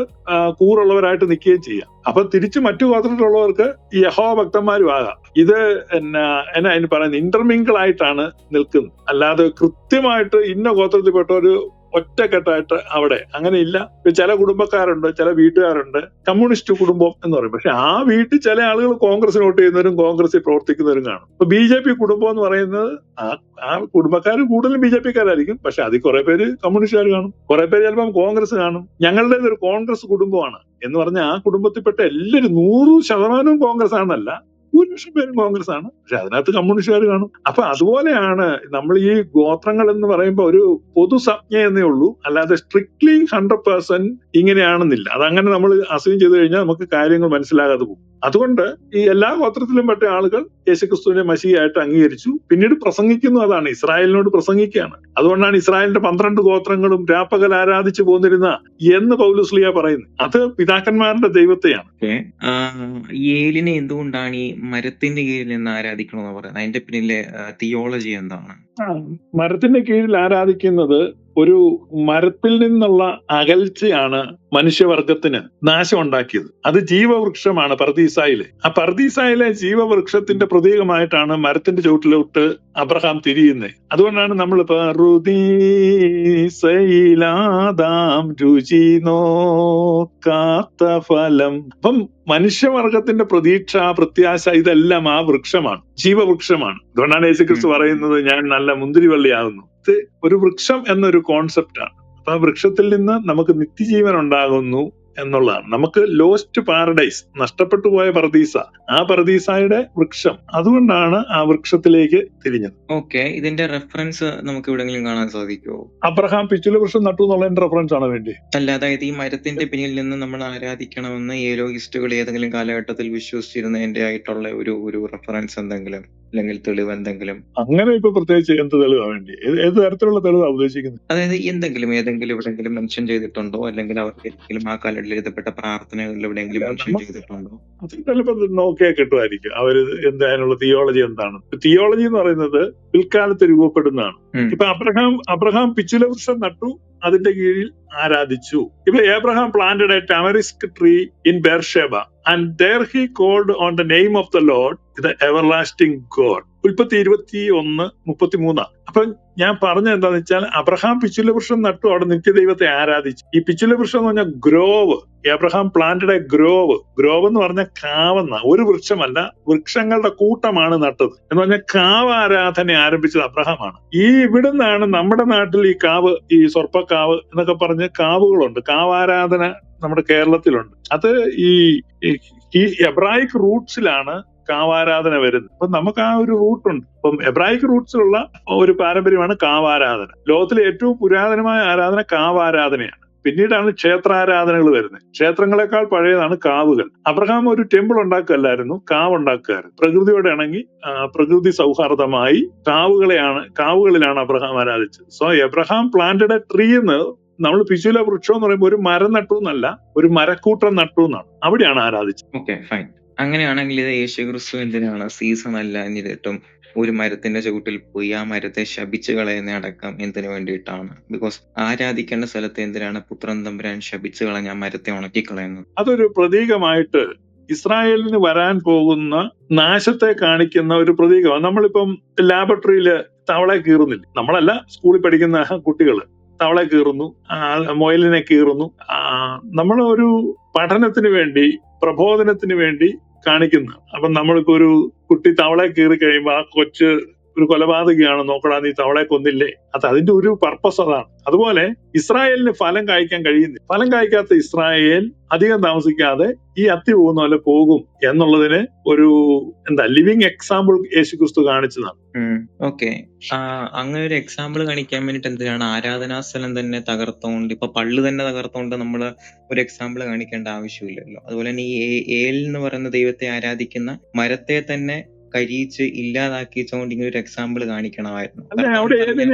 കൂറുള്ളവരായിട്ട് നിൽക്കുകയും ചെയ്യാം. അപ്പൊ തിരിച്ച് മറ്റു ഗോത്രത്തിലുള്ളവർക്ക് യഹോവ ഭക്തന്മാരും ആകാം. ഇത് എന്നാ അതിന് പറയുന്നത് ഇന്റർമിങ്കിൾ ആയിട്ടാണ് നിൽക്കുന്നത്. അല്ലാതെ കൃത്യമായിട്ട് ഇന്ന ഗോത്രത്തിൽപ്പെട്ട ഒരു ഒറ്റക്കെട്ടായിട്ട് അവിടെ അങ്ങനെ ഇല്ല. ചില കുടുംബക്കാരുണ്ട്, ചില വീട്ടുകാരുണ്ട്, കമ്മ്യൂണിസ്റ്റ് കുടുംബം എന്ന് പറയും. പക്ഷെ ആ വീട്ടിൽ ചില ആളുകൾ കോൺഗ്രസിന് വോട്ട് ചെയ്യുന്നവരും കോൺഗ്രസിൽ പ്രവർത്തിക്കുന്നവരും കാണും. ഇപ്പൊ BJP കുടുംബം എന്ന് പറയുന്നത് ആ കുടുംബക്കാർ കൂടുതലും BJPക്കാരായിരിക്കും. പക്ഷെ അതിൽ കുറെ പേര് കമ്മ്യൂണിസ്റ്റുകാർ കാണും, കുറെ പേര് ചിലപ്പം കോൺഗ്രസ് കാണും. ഞങ്ങളുടേത് ഒരു കോൺഗ്രസ് കുടുംബമാണ് എന്ന് പറഞ്ഞാൽ ആ കുടുംബത്തിൽപ്പെട്ട എല്ലാവരും 100% കോൺഗ്രസ് ആണെന്നല്ല, 100% പേരും കോൺഗ്രസ് ആണ്. പക്ഷെ അതിനകത്ത് കമ്മ്യൂണിസ്റ്റുകാർ കാണും. അപ്പൊ അതുപോലെയാണ് നമ്മൾ ഈ ഗോത്രങ്ങൾ എന്ന് പറയുമ്പോൾ ഒരു പൊതു സംജ്ഞ എന്നേ ഉള്ളൂ, അല്ലാതെ സ്ട്രിക്ട്ലി 100% ഇങ്ങനെയാണെന്നില്ല. അതങ്ങനെ നമ്മൾ അസ്യൂം ചെയ്ത് കഴിഞ്ഞാൽ നമുക്ക് കാര്യങ്ങൾ മനസ്സിലാകാതെ പോകും. അതുകൊണ്ട് ഈ എല്ലാ ഗോത്രത്തിലും പെട്ട ആളുകൾ യേശുക്രിസ്തുവിനെ മശിഹയായിട്ട് അംഗീകരിച്ചു. പിന്നീട് പ്രസംഗിക്കുന്നു, അതാണ് ഇസ്രായേലിനോട് പ്രസംഗിക്കുകയാണ്. അതുകൊണ്ടാണ് ഇസ്രായേലിന്റെ 12 ഗോത്രങ്ങളും രാപ്പകൽ ആരാധിച്ചു പോന്നിരുന്ന എന്ന് പൗലോസ്ലീഹ പറയുന്നത്. അത് പിതാക്കന്മാരുടെ ദൈവത്തെയാണ്. ഏലിനെ എന്തുകൊണ്ടാണ് ഈ മരത്തിന്റെ കീഴിൽ നിന്ന് ആരാധിക്കണമെന്ന് പറയുന്നത്? അതിന്റെ പിന്നിലെ തിയോളജി എന്താണ്? മരത്തിന്റെ കീഴിൽ ആരാധിക്കുന്നത് ഒരു മരത്തിൽ നിന്നുള്ള അകൽച്ചയാണ് മനുഷ്യവർഗത്തിന് നാശം ഉണ്ടാക്കിയത്. അത് ജീവവൃക്ഷമാണ് പർദീസായിലെ. ആ പർദീസായിലെ ജീവവൃക്ഷത്തിന്റെ പ്രതീകമായിട്ടാണ് മരത്തിന്റെ ചുവട്ടിലോട്ട് അബ്രഹാം തിരിയുന്നത്. അതുകൊണ്ടാണ് നമ്മൾ പർദീസയിലാദാം രുചി നോക്കാത്ത ഫലം. അപ്പം മനുഷ്യവർഗത്തിന്റെ പ്രതീക്ഷ, പ്രത്യാശ ഇതെല്ലാം ആ വൃക്ഷമാണ്, ജീവവൃക്ഷമാണ്. അതുകൊണ്ടാണ് യേശുക്രിസ്തു പറയുന്നത് ഞാൻ നല്ല മുന്തിരിവള്ളിയാകുന്നു. ഇത് ഒരു വൃക്ഷം എന്നൊരു കോൺസെപ്റ്റാണ്. അപ്പൊ ആ വൃക്ഷത്തിൽ നിന്ന് നമുക്ക് നിത്യജീവൻ ഉണ്ടാകുന്നു എന്നുള്ളതാണ്. നമുക്ക് ലോസ്റ്റ് പാരഡൈസ്, നഷ്ടപ്പെട്ടു പോയ പർദീസ, ആ പർദീസായുടെ വൃക്ഷം. അതുകൊണ്ടാണ് ആ വൃക്ഷത്തിലേക്ക് തിരിഞ്ഞത്. ഓക്കെ, ഇതിന്റെ റെഫറൻസ് നമുക്ക് എവിടെയെങ്കിലും കാണാൻ സാധിക്കുമോ? അബ്രഹാം പിച്ചുല വൃക്ഷം നട്ടു എന്നുള്ളതിന്റെ റെഫറൻസ് ആണ് വേണ്ടി. അല്ല, അതായത് ഈ മരത്തിന്റെ പിന്നിൽ നിന്ന് നമ്മൾ ആരാധിക്കണമെന്ന് ഏലോയിസ്റ്റുകൾ ഏതെങ്കിലും കാലഘട്ടത്തിൽ വിശ്വസിച്ചിരുന്നതിന്റെ ആയിട്ടുള്ള ഒരു റെഫറൻസ് എന്തെങ്കിലും? അല്ലെങ്കിൽ തെളിവ് എന്തെങ്കിലും? അങ്ങനെ ഇപ്പൊ പ്രത്യേകിച്ച് എന്ത് തെളിവാ വേണ്ടി? ഏത് തരത്തിലുള്ള തെളിവാ ഉദ്ദേശിക്കുന്നത്? അതായത് ഏതെങ്കിലും എവിടെയെങ്കിലും മെൻഷൻ ചെയ്തിട്ടുണ്ടോ? അല്ലെങ്കിൽ അവർക്ക് ഏതെങ്കിലും ആ കാലഘട്ടത്തിൽ എഴുതപ്പെട്ട പ്രാർത്ഥനകളിൽ എവിടെയെങ്കിലും മെൻഷൻ ചെയ്തിട്ടുണ്ടോ? അത് ചിലപ്പോൾ നോക്കിയാൽ കിട്ടുമായിരിക്കും അവര് അതിനുള്ള തിയോളജി എന്താണ്. തിയോളജി എന്ന് പറയുന്നത് പിൽക്കാലത്ത് രൂപപ്പെടുന്നതാണ്. ഇപ്പൊ അബ്രഹാം പിച്ചുല വൃക്ഷം നട്ടു, അതിന്റെ കീഴിൽ ആരാധിച്ചു. ഇപ്പൊ Abraham planted a tamarisk tree in Beersheba and there he called on the name of the Lord, the everlasting God. ഉൽപ്പത്തി 21:33. അപ്പൊ ഞാൻ പറഞ്ഞ എന്താന്ന് വെച്ചാൽ അബ്രഹാം പിച്ചുല വൃക്ഷം നട്ടു, അവിടെ നിത്യദൈവത്തെ ആരാധിച്ചു. ഈ പിച്ചുല വൃക്ഷം എന്ന് പറഞ്ഞാൽ grove. Abraham planted a grove എന്ന് പറഞ്ഞാൽ കാവെന്ന, ഒരു വൃക്ഷമല്ല, വൃക്ഷങ്ങളുടെ കൂട്ടമാണ് നട്ടത് എന്ന് പറഞ്ഞാൽ കാവ് ആരാധന ആരംഭിച്ചത് അബ്രഹാമാണ്. ഇവിടുന്നാണ് നമ്മുടെ നാട്ടിൽ ഈ കാവ്, ഈ സ്വർപ്പക്കാവ് എന്നൊക്കെ പറഞ്ഞ് കാവുകളുണ്ട്. കാവാരാധന നമ്മുടെ കേരളത്തിലുണ്ട്. അത് ഈ എബ്രായിക് റൂട്ട്സിലാണ് കാവാരാധന വരുന്നത്. അപ്പൊ നമുക്ക് ആ ഒരു റൂട്ടുണ്ട്. അപ്പം എബ്രായിക് റൂട്ട്സിലുള്ള ഒരു പാരമ്പര്യമാണ് കാവാരാധന. ലോകത്തിലെ ഏറ്റവും പുരാതനമായ ആരാധന കാവാരാധനയാണ്. പിന്നീടാണ് ക്ഷേത്രാരാധനകൾ വരുന്നത്. ക്ഷേത്രങ്ങളെക്കാൾ പഴയതാണ് കാവുകൾ. അബ്രഹാം ഒരു ടെമ്പിൾ ഉണ്ടാക്കുകയല്ലായിരുന്നു, കാവ് ഉണ്ടാക്കുകയായിരുന്നു. പ്രകൃതിയോട് ഇണങ്ങി പ്രകൃതി സൗഹാർദ്ദമായി കാവുകളിലാണ് അബ്രഹാം ആരാധിച്ചത്. So Abraham planted a tree എന്ന് നമ്മൾ പിച്ചുല വൃക്ഷം എന്ന് പറയുമ്പോൾ ഒരു മരം നട്ടു എന്നല്ല, ഒരു മരക്കൂട്ടം നട്ടു എന്നാണ്. അവിടെയാണ് ആരാധിച്ചത്. Okay, fine. അങ്ങനെയാണെങ്കിൽ ഇത് യേശുക്രിസ്തു എന്തിനാണ് സീസൺ അല്ല എന്നിട്ടും ഒരു മരത്തിന്റെ ചുവട്ടിൽ പോയി ആ മരത്തെ ശപിച്ചു കളയുന്ന അടക്കം എന്തിനു വേണ്ടിയിട്ടാണ്? ബിക്കോസ് ആരാധിക്കേണ്ട സ്ഥലത്ത് എന്തിനാണ് പുത്രൻ തമ്പുരാൻ ശപിച്ചു കളഞ്ഞ ആ മരത്തെ ഉണക്കിക്കളയുന്നത്? അതൊരു പ്രതീകമായിട്ട് ഇസ്രായേലിന് വരാൻ പോകുന്ന നാശത്തെ കാണിക്കുന്ന ഒരു പ്രതീകമാണ്. നമ്മളിപ്പം ലാബറട്ടറിയില് തവളെ കീറുന്നില്ല, നമ്മളല്ല, സ്കൂളിൽ പഠിക്കുന്ന കുട്ടികള് തവളെ കീറുന്നു, മൊയലിനെ കീറുന്നു. നമ്മൾ ഒരു പഠനത്തിന് വേണ്ടി, പ്രബോധനത്തിന് വേണ്ടി കാണിക്കുന്ന. അപ്പം നമ്മളിപ്പോ ഒരു കുട്ടി തവളെ കീറി കഴിയുമ്പോൾ ആ കൊച്ച് ഒരു കൊലപാതകയാണ്, നോക്കടാ നീ തവളെ കൊന്നില്ലേ, അതിന്റെ ഒരു പർപ്പസ് അതാണ്. അതുപോലെ ഇസ്രായേലിന് ഫലം കായ്ക്കാൻ കഴിയുന്നില്ല. ഫലം കായ്ക്കാത്ത ഇസ്രായേൽ അധികം താമസിക്കാതെ ഈ അത്തി പോകുന്ന പോലെ പോകും എന്നുള്ളതിന് ഒരു ലിവിങ് എക്സാമ്പിൾ യേശുക്രിസ്തു കാണിച്ചതാണ്. ഓക്കെ, അങ്ങനെ ഒരു എക്സാമ്പിൾ കാണിക്കാൻ വേണ്ടിട്ട് എന്തിനാണ് ആരാധനാ സ്ഥലം തന്നെ തകർത്തോണ്ട്, ഇപ്പൊ പള്ളി തന്നെ തകർത്തോണ്ട് നമ്മള് ഒരു എക്സാമ്പിൾ കാണിക്കേണ്ട ആവശ്യമില്ലല്ലോ. അതുപോലെ തന്നെ ഈ ഏൽ എന്ന് പറയുന്ന ദൈവത്തെ ആരാധിക്കുന്ന മരത്തെ തന്നെ കരിയിച്ച് ഇല്ലാതാക്കിച്ചുകൊണ്ട് ഇങ്ങനെ ഒരു എക്സാമ്പിൾ കാണിക്കണമായിരുന്നു. അവിടെ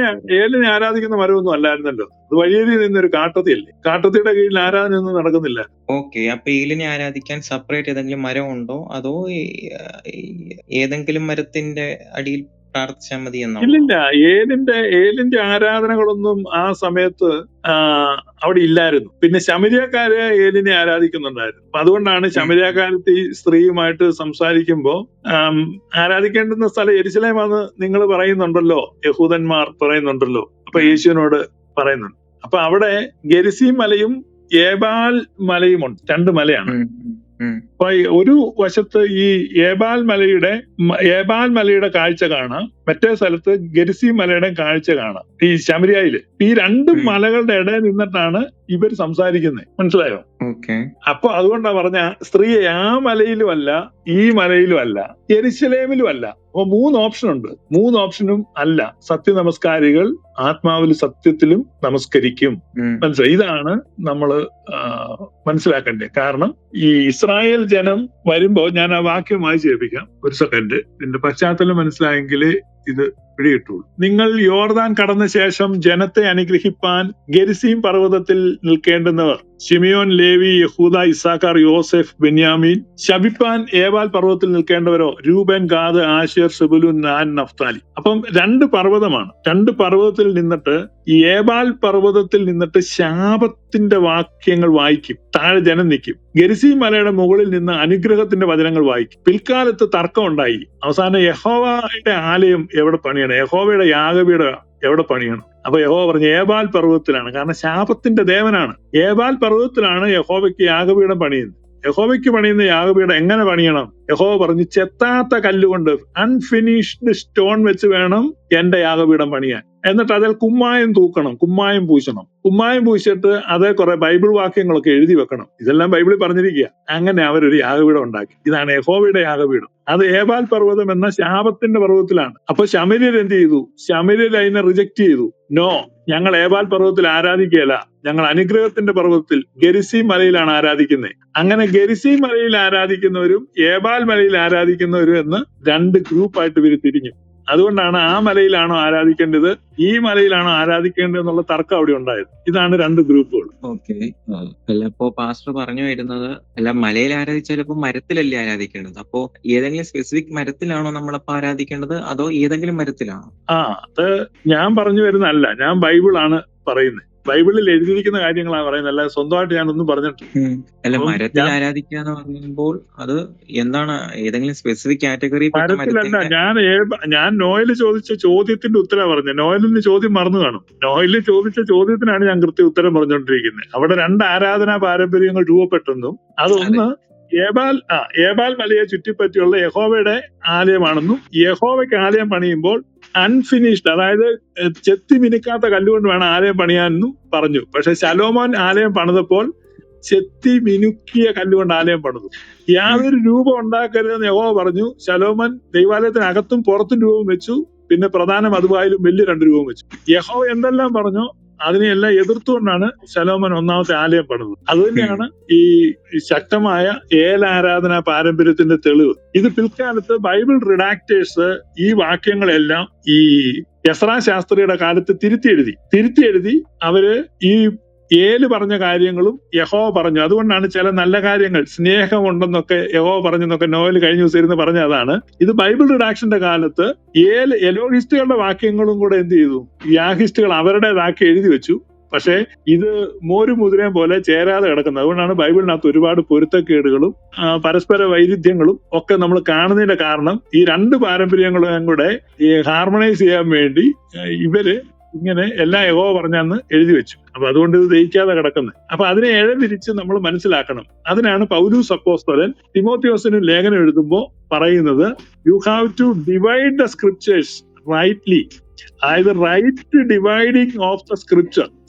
ഏലിനെ ആരാധിക്കുന്ന മരമൊന്നും അല്ലായിരുന്നല്ലോ, അത് വഴിയേരി നിന്നൊരു കാട്ടത്തിയല്ലേ. കാട്ടത്തിയുടെ കീഴിൽ ആരാധന ഒന്നും നടക്കുന്നില്ല. ഓക്കെ, അപ്പൊ ഏലിനെ ആരാധിക്കാൻ സെപ്പറേറ്റ് ഏതെങ്കിലും മരം ഉണ്ടോ, അതോ ഏതെങ്കിലും മരത്തിന്റെ അടിയിൽ പ്രാർത്ഥിച്ചാൽ മതി എന്നാണ്? ഇല്ലില്ല, ഏലിന്റെ ആരാധനകളൊന്നും ആ സമയത്ത് അവിടെ ഇല്ലായിരുന്നു. പിന്നെ ശമരിയക്കാര് ഏലിനെ ആരാധിക്കുന്നുണ്ടായിരുന്നു. അപ്പൊ അതുകൊണ്ടാണ് ശമരിയക്കാരത്ത് ഈ സ്ത്രീയുമായിട്ട് സംസാരിക്കുമ്പോ ആരാധിക്കേണ്ടുന്ന സ്ഥലം യെരുശലേമാണെന്ന് നിങ്ങൾ പറയുന്നുണ്ടല്ലോ, യഹൂദന്മാർ പറയുന്നുണ്ടല്ലോ. അപ്പൊ യേശുവിനോട് പറയുന്നുണ്ട്. അപ്പൊ അവിടെ ഗെരിസീം മലയും ഏബാൽ മലയുമുണ്ട്, 2 മലയാണ്. അപ്പൊ ഒരു വശത്ത് ഈ ഏബാൽ മലയുടെ കാഴ്ച കാണാം, മറ്റേ സ്ഥലത്ത് ഗെരിസീം മലയുടെ കാഴ്ച കാണാം, ഈ ശമരിയയില്. ഈ 2 മലകളുടെ ഇടയിൽ നിന്നിട്ടാണ് ഇവർ സംസാരിക്കുന്നത്. മനസ്സിലായോ? അപ്പൊ അതുകൊണ്ടാ പറഞ്ഞ സ്ത്രീയെ ആ മലയിലും അല്ല, ഈ മലയിലും അല്ല, യെരുശലേമിലും അല്ല. അപ്പൊ 3 ഓപ്ഷൻ ഉണ്ട്. 3 ഓപ്ഷനും അല്ല. സത്യ നമസ്കാരികൾ ആത്മാവിലും സത്യത്തിലും നമസ്കരിക്കും. മനസ്സിലായി? ഇതാണ് നമ്മള് മനസ്സിലാക്കേണ്ടത്. കാരണം ഈ ഇസ്രായേൽ ജനം വരുമ്പോ, ഞാൻ ആ വാക്യം വായിച്ചു കേൾപ്പിക്കാം, ഒരു സെക്കൻഡ്. ഇതിന്റെ പശ്ചാത്തലം മനസ്സിലായെങ്കിൽ ഇത് പിടികിട്ടുള്ളൂ. നിങ്ങൾ യോർദാൻ കടന്ന ശേഷം ജനത്തെ അനുഗ്രഹിപ്പാൻ ഗെരിസീം പർവ്വതത്തിൽ നിൽക്കേണ്ടുന്നവർ ശിമിയോൻ, ലേവി, യഹൂദ, ഇസ്സാഖാർ, യോസെഫ്, ബെന്യാമീൻ. ശപിപ്പാൻ ഏബാൽ പർവ്വതത്തിൽ നിൽക്കേണ്ടവരോ രൂബൻ, ഗാദ്, ആശേർ, സെബുലൂൻ, നാൻ, നഫ്താലി. അപ്പം 2 പർവ്വതമാണ്. 2 പർവ്വതത്തിൽ നിന്നിട്ട്, ഈ ഏബാൽ പർവ്വതത്തിൽ നിന്നിട്ട് ശാപത്തിന്റെ വാക്യങ്ങൾ വായിക്കും, താഴെ ജനം നിൽക്കും. ഗെരിസീം മലയുടെ മുകളിൽ നിന്ന് അനുഗ്രഹത്തിന്റെ വചനങ്ങൾ വായിക്കും. പിൽക്കാലത്ത് തർക്കം ഉണ്ടായി. അവസാനം യഹോവയുടെ ആലയം എവിടെ പണിയണം, യഹോവയുടെ യാഗപീഠം എവിടെ പണിയണം? അപ്പൊ യഹോവ പറഞ്ഞു ഏബാൽ പർവ്വതത്തിലാണ്. കാരണം ശാപത്തിന്റെ ദേവനാണ്. ഏബാൽ പർവ്വതത്തിലാണ് യഹോവയ്ക്ക് യാഗപീഠം പണിയുന്നത്. യഹോവയ്ക്ക് പണിയുന്ന യാഗപീഠം എങ്ങനെ പണിയണം? യഹോവ പറഞ്ഞു, ചെത്താത്ത കല്ലുകൊണ്ട്, അൺഫിനിഷ്ഡ് സ്റ്റോൺ വെച്ച് വേണം എന്റെ യാഗപീഠം പണിയാൻ. എന്നിട്ട് അതിൽ കുമ്മായം തൂക്കണം, കുമ്മായം പൂശണം. കുമ്മായം പൂശിട്ട് അതേ കുറെ ബൈബിൾ വാക്യങ്ങളൊക്കെ എഴുതി വെക്കണം. ഇതെല്ലാം ബൈബിളിൽ പറഞ്ഞിരിക്കുക. അങ്ങനെ അവരൊരു യാഗപീഠം ഉണ്ടാക്കി. ഇതാണ് യഹോവയുടെ യാഗപീഠം. അത് ഏബാൽ പർവ്വതം എന്ന ശാപത്തിന്റെ പർവ്വതത്തിലാണ്. അപ്പൊ ശമര്യർ എന്ത് ചെയ്തു? ശമര്യർ അതിനെ റിജക്ട് ചെയ്തു. നോ, ഞങ്ങൾ ഏബാൽ പർവ്വതത്തിൽ ആരാധിക്കുകയല്ല, ഞങ്ങൾ അനുഗ്രഹത്തിന്റെ പർവ്വതത്തിൽ ഗെരിസീം മലയിലാണ് ആരാധിക്കുന്നത്. അങ്ങനെ ഗെരിസീം മലയിൽ ആരാധിക്കുന്നവരും ഏബാൽ മലയിൽ ആരാധിക്കുന്നവരും എന്ന് രണ്ട് ഗ്രൂപ്പായിട്ട് ഇവർ തിരിഞ്ഞു. അതുകൊണ്ടാണ് ആ മലയിലാണോ ആരാധിക്കേണ്ടത്, ഈ മലയിലാണോ ആരാധിക്കേണ്ടത് എന്നുള്ള തർക്കം അവിടെ ഉണ്ടായത്. ഇതാണ് രണ്ട് ഗ്രൂപ്പുകൾ. ഓക്കെ. അല്ല, അപ്പോ പാസ്റ്റർ പറഞ്ഞു വരുന്നത്, അല്ല മലയിൽ ആരാധിച്ചാൽ ഇപ്പൊ മരത്തിലല്ലേ ആരാധിക്കേണ്ടത്? അപ്പോ ഏതെങ്കിലും സ്പെസിഫിക് മരത്തിലാണോ നമ്മളപ്പോ ആരാധിക്കേണ്ടത്, അതോ ഏതെങ്കിലും മരത്തിലാണോ? അത് ഞാൻ പറഞ്ഞു വരുന്നതല്ല, ഞാൻ ബൈബിളാണ് പറയുന്നത്. ബൈബിളിൽ എഴുതിയിരിക്കുന്ന കാര്യങ്ങളാണ് പറയുന്നത്, അല്ല സ്വന്തമായിട്ട് ഞാനൊന്നും പറഞ്ഞിട്ടില്ല. അല്ല, മരത്തിൽ ആരാധിക്കുക എന്ന് പറയുമ്പോൾ അത് എന്താണ്? ഏതെങ്കിലും സ്പെസിഫിക് കാറ്റഗറി? മരത്തിലല്ല. ഞാൻ നോയല് ചോദിച്ച ചോദ്യത്തിന്റെ ഉത്തരം പറഞ്ഞത്. നോയലിന് ചോദ്യം മറന്നു കാണും. നോയലിന് ചോദിച്ച ചോദ്യത്തിനാണ് ഞാൻ കൃത്യ ഉത്തരം പറഞ്ഞുകൊണ്ടിരിക്കുന്നത്. അവിടെ രണ്ട് ആരാധനാ പാരമ്പര്യങ്ങൾ രൂപപ്പെട്ടെന്നും അതൊന്ന് ഏബാൽ മലയെ ചുറ്റിപ്പറ്റിയുള്ള യഹോവയുടെ ആലയമാണെന്നും യഹോവയ്ക്ക് ആലയം പണിയുമ്പോൾ അൺഫിനിഷ്ഡ്, അതായത് ചെത്തി മിനുക്കാത്ത കല്ലുകൊണ്ട് വേണം ആലയം പണിയാനെന്നും പറഞ്ഞു. പക്ഷെ ശലോമോൻ ആലയം പണിതപ്പോൾ ചെത്തി മിനുക്കിയ കല്ലുകൊണ്ട് ആലയം പണിതു. യാതൊരു രൂപം ഉണ്ടാക്കരുതെന്ന് യഹോവ പറഞ്ഞു. ശലോമോൻ ദൈവാലയത്തിനകത്തും പുറത്തും രൂപം വെച്ചു. പിന്നെ പ്രധാന മധുവായാലും വലിയ 2 രൂപം വെച്ചു. യഹോവ എന്തെല്ലാം പറഞ്ഞോ അതിനെയെല്ലാം എതിർത്തുകൊണ്ടാണ് ശലോമോൻ ഒന്നാമത്തെ ആലയം പണിതത്. അതുതന്നെയാണ് ഈ ശക്തമായ ഏലാരാധന പാരമ്പര്യത്തിന്റെ തെളിവ്. ഇത് പിൽക്കാലത്ത് ബൈബിൾ റിഡാക്ടേഴ്സ് ഈ വാക്യങ്ങളെല്ലാം ഈ എസ്രാ ശാസ്ത്രിയുടെ കാലത്ത് തിരുത്തി എഴുതി അവര് ഈ ഏല് പറഞ്ഞ കാര്യങ്ങളും യഹോവ പറഞ്ഞു. അതുകൊണ്ടാണ് ചില നല്ല കാര്യങ്ങൾ, സ്നേഹമുണ്ടെന്നൊക്കെ യഹോവ പറഞ്ഞെന്നൊക്കെ നോവൽ കഴിഞ്ഞ ദിവസം ഇരുന്ന് പറഞ്ഞ അതാണ്. ഇത് ബൈബിൾ റിഡാക്ഷന്റെ കാലത്ത് എലോഹിസ്റ്റുകളുടെ വാക്യങ്ങളും കൂടെ എന്ത് ചെയ്തു, യാഹിസ്റ്റുകൾ അവരുടേതാക്കി എഴുതി വെച്ചു. പക്ഷെ ഇത് മോരും മുതിരയും പോലെ ചേരാതെ കിടക്കുന്നത്. അതുകൊണ്ടാണ് ബൈബിളിനകത്ത് ഒരുപാട് പൊരുത്തക്കേടുകളും പരസ്പര വൈരുദ്ധ്യങ്ങളും ഒക്കെ നമ്മൾ കാണുന്നതിന്റെ കാരണം ഈ രണ്ട് പാരമ്പര്യങ്ങളും കൂടെ ഹാർമണൈസ് ചെയ്യാൻ വേണ്ടി ഇവര് ഇങ്ങനെ എല്ലാ യഹോവ പറഞ്ഞാന്ന് എഴുതി വെച്ചു. അപ്പൊ അതുകൊണ്ട് ഇത് ദഹിക്കാതെ കിടക്കുന്നത്. അപ്പൊ അതിനെ ഇഴതിരിച്ച് നമ്മൾ മനസ്സിലാക്കണം. അതിനാണ് പൗലൂസ് അപ്പോസ്തലൻ തിമോത്തിയോസിന് ലേഖനം എഴുതുമ്പോൾ പറയുന്നത്, you have to divide the scriptures rightly. അതായത് റൈറ്റ് ഡിവൈഡിങ് ഓഫ് ദ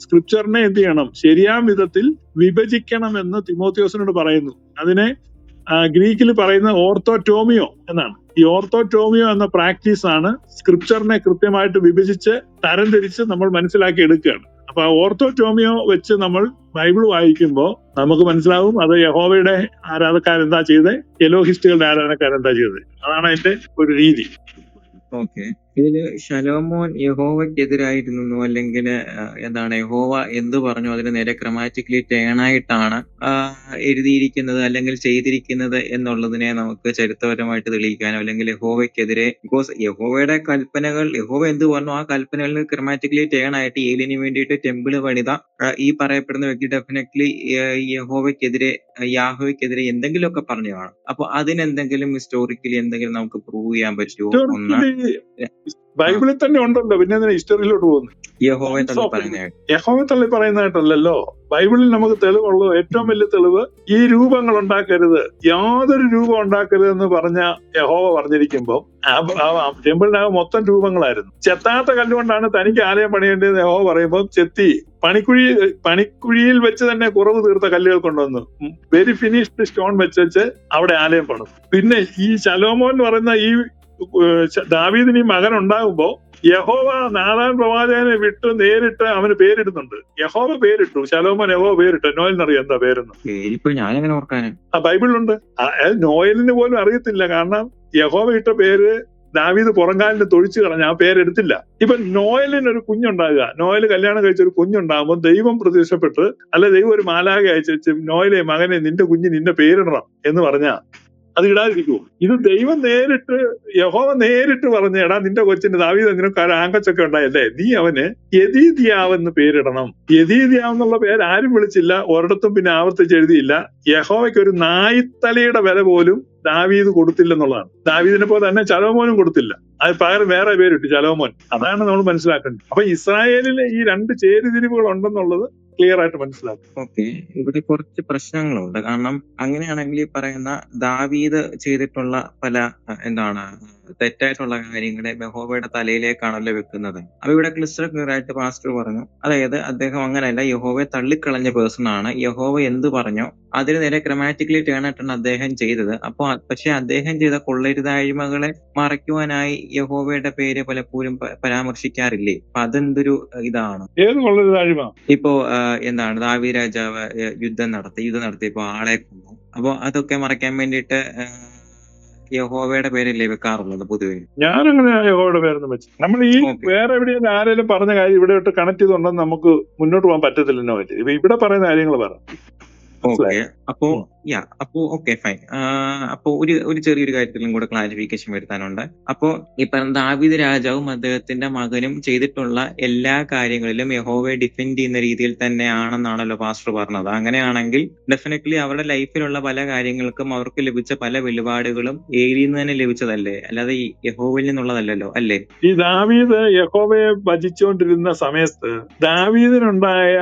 സ്ക്രിപ്ചറിനെ എന്ത് ചെയ്യണം, ശരിയാം വിധത്തിൽ വിഭജിക്കണം എന്ന് തിമോത്തിയോസിനോട് പറയുന്നു. അതിനെ ഗ്രീക്കിൽ പറയുന്ന ഓർത്തോറ്റോമിയോ എന്നാണ്. ഈ ഓർത്തോറ്റോമിയോ എന്ന പ്രാക്ടീസ് ആണ് സ്ക്രിപ്ചറിനെ കൃത്യമായിട്ട് വിഭജിച്ച് തരംതിരിച്ച് നമ്മൾ മനസ്സിലാക്കി എടുക്കുകയാണ്. അപ്പൊ ഓർത്തോറ്റോമിയോ വെച്ച് നമ്മൾ ബൈബിൾ വായിക്കുമ്പോൾ നമുക്ക് മനസ്സിലാവും അത് യഹോവയുടെ ആരാധക്കാരെന്താ ചെയ്തത്, എലോഹിസ്റ്റുകളുടെ ആരാധനക്കാരെന്താ ചെയ്തത്. അതാണ് അതിന്റെ ഒരു രീതി. ഓക്കെ. ഇതില് ശലോമോൻ യഹോവയ്ക്കെതിരായിരുന്നു, അല്ലെങ്കിൽ എന്താണ് യഹോവ എന്ത് പറഞ്ഞു അതിന് നേരെ ഗ്രമാറ്റിക്കലി ടേണായിട്ടാണ് എഴുതിയിരിക്കുന്നത് അല്ലെങ്കിൽ ചെയ്തിരിക്കുന്നത് എന്നുള്ളതിനെ നമുക്ക് ചരിത്രപരമായിട്ട് തെളിയിക്കാനോ, അല്ലെങ്കിൽ യഹോവയ്ക്കെതിരെ, ബിക്കോസ് യഹോവയുടെ കൽപ്പനകൾ, യഹോവ എന്ത് പറഞ്ഞു ആ കൽപ്പനകളിൽ ഗ്രമാറ്റിക്കലി ടേണായിട്ട് ഏലിന് വേണ്ടിയിട്ട് ടെമ്പിള് പണിത ഈ പറയപ്പെടുന്ന വ്യക്തി ഡെഫിനറ്റ്ലി യഹോവയ്ക്കെതിരെ, യാഹോവയ്ക്കെതിരെ എന്തെങ്കിലുമൊക്കെ പറഞ്ഞു കാണും. അപ്പൊ അതിനെന്തെങ്കിലും ഹിസ്റ്റോറിക്കലി എന്തെങ്കിലും നമുക്ക് പ്രൂവ് ചെയ്യാൻ പറ്റുമോ? ബൈബിളിൽ തന്നെ ഉണ്ടല്ലോ, പിന്നെ എന്തിനാ ഹിസ്റ്ററിയിലോട്ട് പോകുന്നത്? യഹോവയെ തള്ളി പറയുന്നതായിട്ടല്ലോ. ബൈബിളിൽ നമുക്ക് തെളിവുള്ളത്, ഏറ്റവും വലിയ തെളിവ്, ഈ രൂപങ്ങൾ ഉണ്ടാക്കരുത്, യാതൊരു രൂപം ഉണ്ടാക്കരുത് എന്ന് പറഞ്ഞ യഹോവ പറഞ്ഞിരിക്കുമ്പോൾ ടെമ്പിളിനകം മൊത്തം രൂപങ്ങളായിരുന്നു. ചെത്താത്ത കല്ലുകൊണ്ടാണ് തനിക്ക് ആലയം പണിയേണ്ടതെന്ന് യഹോവ പറയുമ്പോൾ ചെത്തി പണിക്കുഴിയിൽ വെച്ച് തന്നെ കുറവ് തീർത്ത കല്ലുകൾ കൊണ്ടുവന്നു വെരി ഫിനിഷ്ഡ് സ്റ്റോൺ വെച്ച് അവിടെ ആലയം പണിതു. പിന്നെ ഈ ശലോമോൻ എന്ന് പറയുന്ന ഈ ദാവീദിന് ഈ മകൻ ഉണ്ടാകുമ്പോ യഹോവ നാഥാൻ പ്രവാചകനെ വിട്ട് നേരിട്ട് അവന് പേരിടുന്നുണ്ട്. യഹോവ പേരിട്ടു, ശലോമോൻ യഹോവ പേരിട്ടു. നോയലിനറിയാം എന്താ പേരെന്ന്? ഞാനെങ്ങനെ ഓർക്കാന്? ബൈബിളിലുണ്ട്. നോയലിന് പോലും അറിയത്തില്ല. കാരണം യഹോവ ഇട്ട പേര് ദാവീദ് പുറംകാലിന് തൊഴിച്ചു കളഞ്ഞ ആ പേരെടുത്തില്ല. ഇപ്പൊ നോയലിനൊരു കുഞ്ഞുണ്ടാകുക, നോയൽ കല്യാണം കഴിച്ചൊരു കുഞ്ഞുണ്ടാകുമ്പോൾ ദൈവം പ്രത്യക്ഷപ്പെട്ട്, അല്ലെ ദൈവം ഒരു മാലാഖ അയച്ചു, നോയലെ മകനെ നിന്റെ കുഞ്ഞിന് നിന്റെ പേരിടണം എന്ന് പറഞ്ഞാ അത് ഇടാതിരിക്കുമോ? ഇത് ദൈവം നേരിട്ട്, യഹോവ നേരിട്ട് പറഞ്ഞ, എടാ നിന്റെ കൊച്ചിന് ദാവീദ് നിനക്ക് ആങ്കച്ചൊക്കെ ഉണ്ടായല്ലേ, നീ അവന് യെദീദ്യാവെന്ന് പേരിടണം. യെദീദ്യാവെന്നുള്ള പേര് ആരും വിളിച്ചില്ല, ഒരിടത്തും പിന്നെ ആവർത്തിച്ച് എഴുതിയില്ല. യഹോവയ്ക്ക് ഒരു നായിത്തലയുടെ വില പോലും ദാവീദ് കൊടുത്തില്ലെന്നുള്ളതാണ്. ദാവീദിനെ പോലെ തന്നെ ശലോമോനും കൊടുത്തില്ല. അത് പകരം വേറെ പേരിട്ടു, ശലോമോൻ. അതാണ് നമ്മൾ മനസ്സിലാക്കേണ്ടത്. അപ്പൊ ഇസ്രായേലിലെ ഈ രണ്ട് ചേരിതിരിവുകൾ ഉണ്ടെന്നുള്ളത് ക്ലിയർ ആയിട്ട് മനസ്സിലാക്കും. ഓക്കെ. ഇവിടെ കുറച്ച് പ്രശ്നങ്ങളുണ്ട്. കാരണം അങ്ങനെയാണെങ്കിൽ ഈ പറയുന്ന ദാവീദ് ചെയ്തിട്ടുള്ള പല തെറ്റായിട്ടുള്ള കാര്യങ്ങളെ യഹോവയുടെ തലയിലേക്കാണല്ലോ വെക്കുന്നത്. അപ്പൊ ഇവിടെ ക്ലിസ്റ്റർ ക്ലിയർ ആയിട്ട് പാസ്റ്റർ പറഞ്ഞു, അതായത് അദ്ദേഹം അങ്ങനെയല്ല, യഹോവയെ തള്ളിക്കളഞ്ഞ പേഴ്സൺ ആണ്. യഹോവ എന്ത് പറഞ്ഞോ അതിന് നേരെ ക്രമാറ്റിക്കലി ടേൺ ആയിട്ടാണ് അദ്ദേഹം ചെയ്തത്. അപ്പൊ പക്ഷെ അദ്ദേഹം ചെയ്ത കൊള്ളരുതായ്മകളെ മറയ്ക്കുവാനായി യഹോവയുടെ പേര് പലപ്പോഴും പരാമർശിക്കാറില്ലേ? അപ്പൊ അതെന്തൊരു ഇതാണ്? ഏത് കൊള്ളൊരു താഴ്മ? ഇപ്പോ എന്താണ് ദാവീദ് രാജാവ് യുദ്ധം നടത്തിയപ്പോ ആളെ കൊന്നു. അപ്പൊ അതൊക്കെ മറയ്ക്കാൻ വേണ്ടിയിട്ട് യഹോവയുടെ പേരല്ലേ വെക്കാറുള്ളത് പൊതുവെ? ഞാനങ്ങനെ യഹോവയുടെ പേരൊന്നും വെച്ചു. നമ്മൾ ഈ ഓക്കെ വേറെ എവിടെയും ആരെങ്കിലും പറഞ്ഞ കാര്യം ഇവിടെ ഇട്ട് കണക്ട് ചെയ്തുകൊണ്ടെന്ന് നമുക്ക് മുന്നോട്ട് പോകാൻ പറ്റത്തില്ലെന്നോ പറ്റി. ഇപ്പൊ ഇവിടെ പറയുന്ന കാര്യങ്ങൾ പറ. ഓക്കെ മനസ്സിലായോ? അപ്പോ അപ്പോ ഓക്കെ ഫൈൻ. അപ്പോ ഒരു ചെറിയൊരു കാര്യത്തിലും കൂടെ ക്ലാരിഫിക്കേഷൻ വരുത്താനുണ്ട്. അപ്പോ ഈ പറഞ്ഞ ദാവീദ് രാജാവും അദ്ദേഹത്തിന്റെ മകനും ചെയ്തിട്ടുള്ള എല്ലാ കാര്യങ്ങളിലും യഹോവയെ ഡിഫെൻഡ് ചെയ്യുന്ന രീതിയിൽ തന്നെയാണെന്നാണല്ലോ പാസ്റ്റർ പറഞ്ഞത്. അങ്ങനെയാണെങ്കിൽ ഡെഫിനറ്റ്ലി അവരുടെ ലൈഫിലുള്ള പല കാര്യങ്ങൾക്കും അവർക്ക് ലഭിച്ച പല വെളിപാടുകളും ഏലിയിൽ നിന്ന് തന്നെ ലഭിച്ചതല്ലേ, അല്ലാതെ ഈ യഹോവയിൽ നിന്നുള്ളതല്ലല്ലോ, അല്ലേ? ഈ ദാവീദ് യഹോവയെ ഭജിച്ചുകൊണ്ടിരുന്ന സമയത്ത് ദാവീദിനുണ്ടായ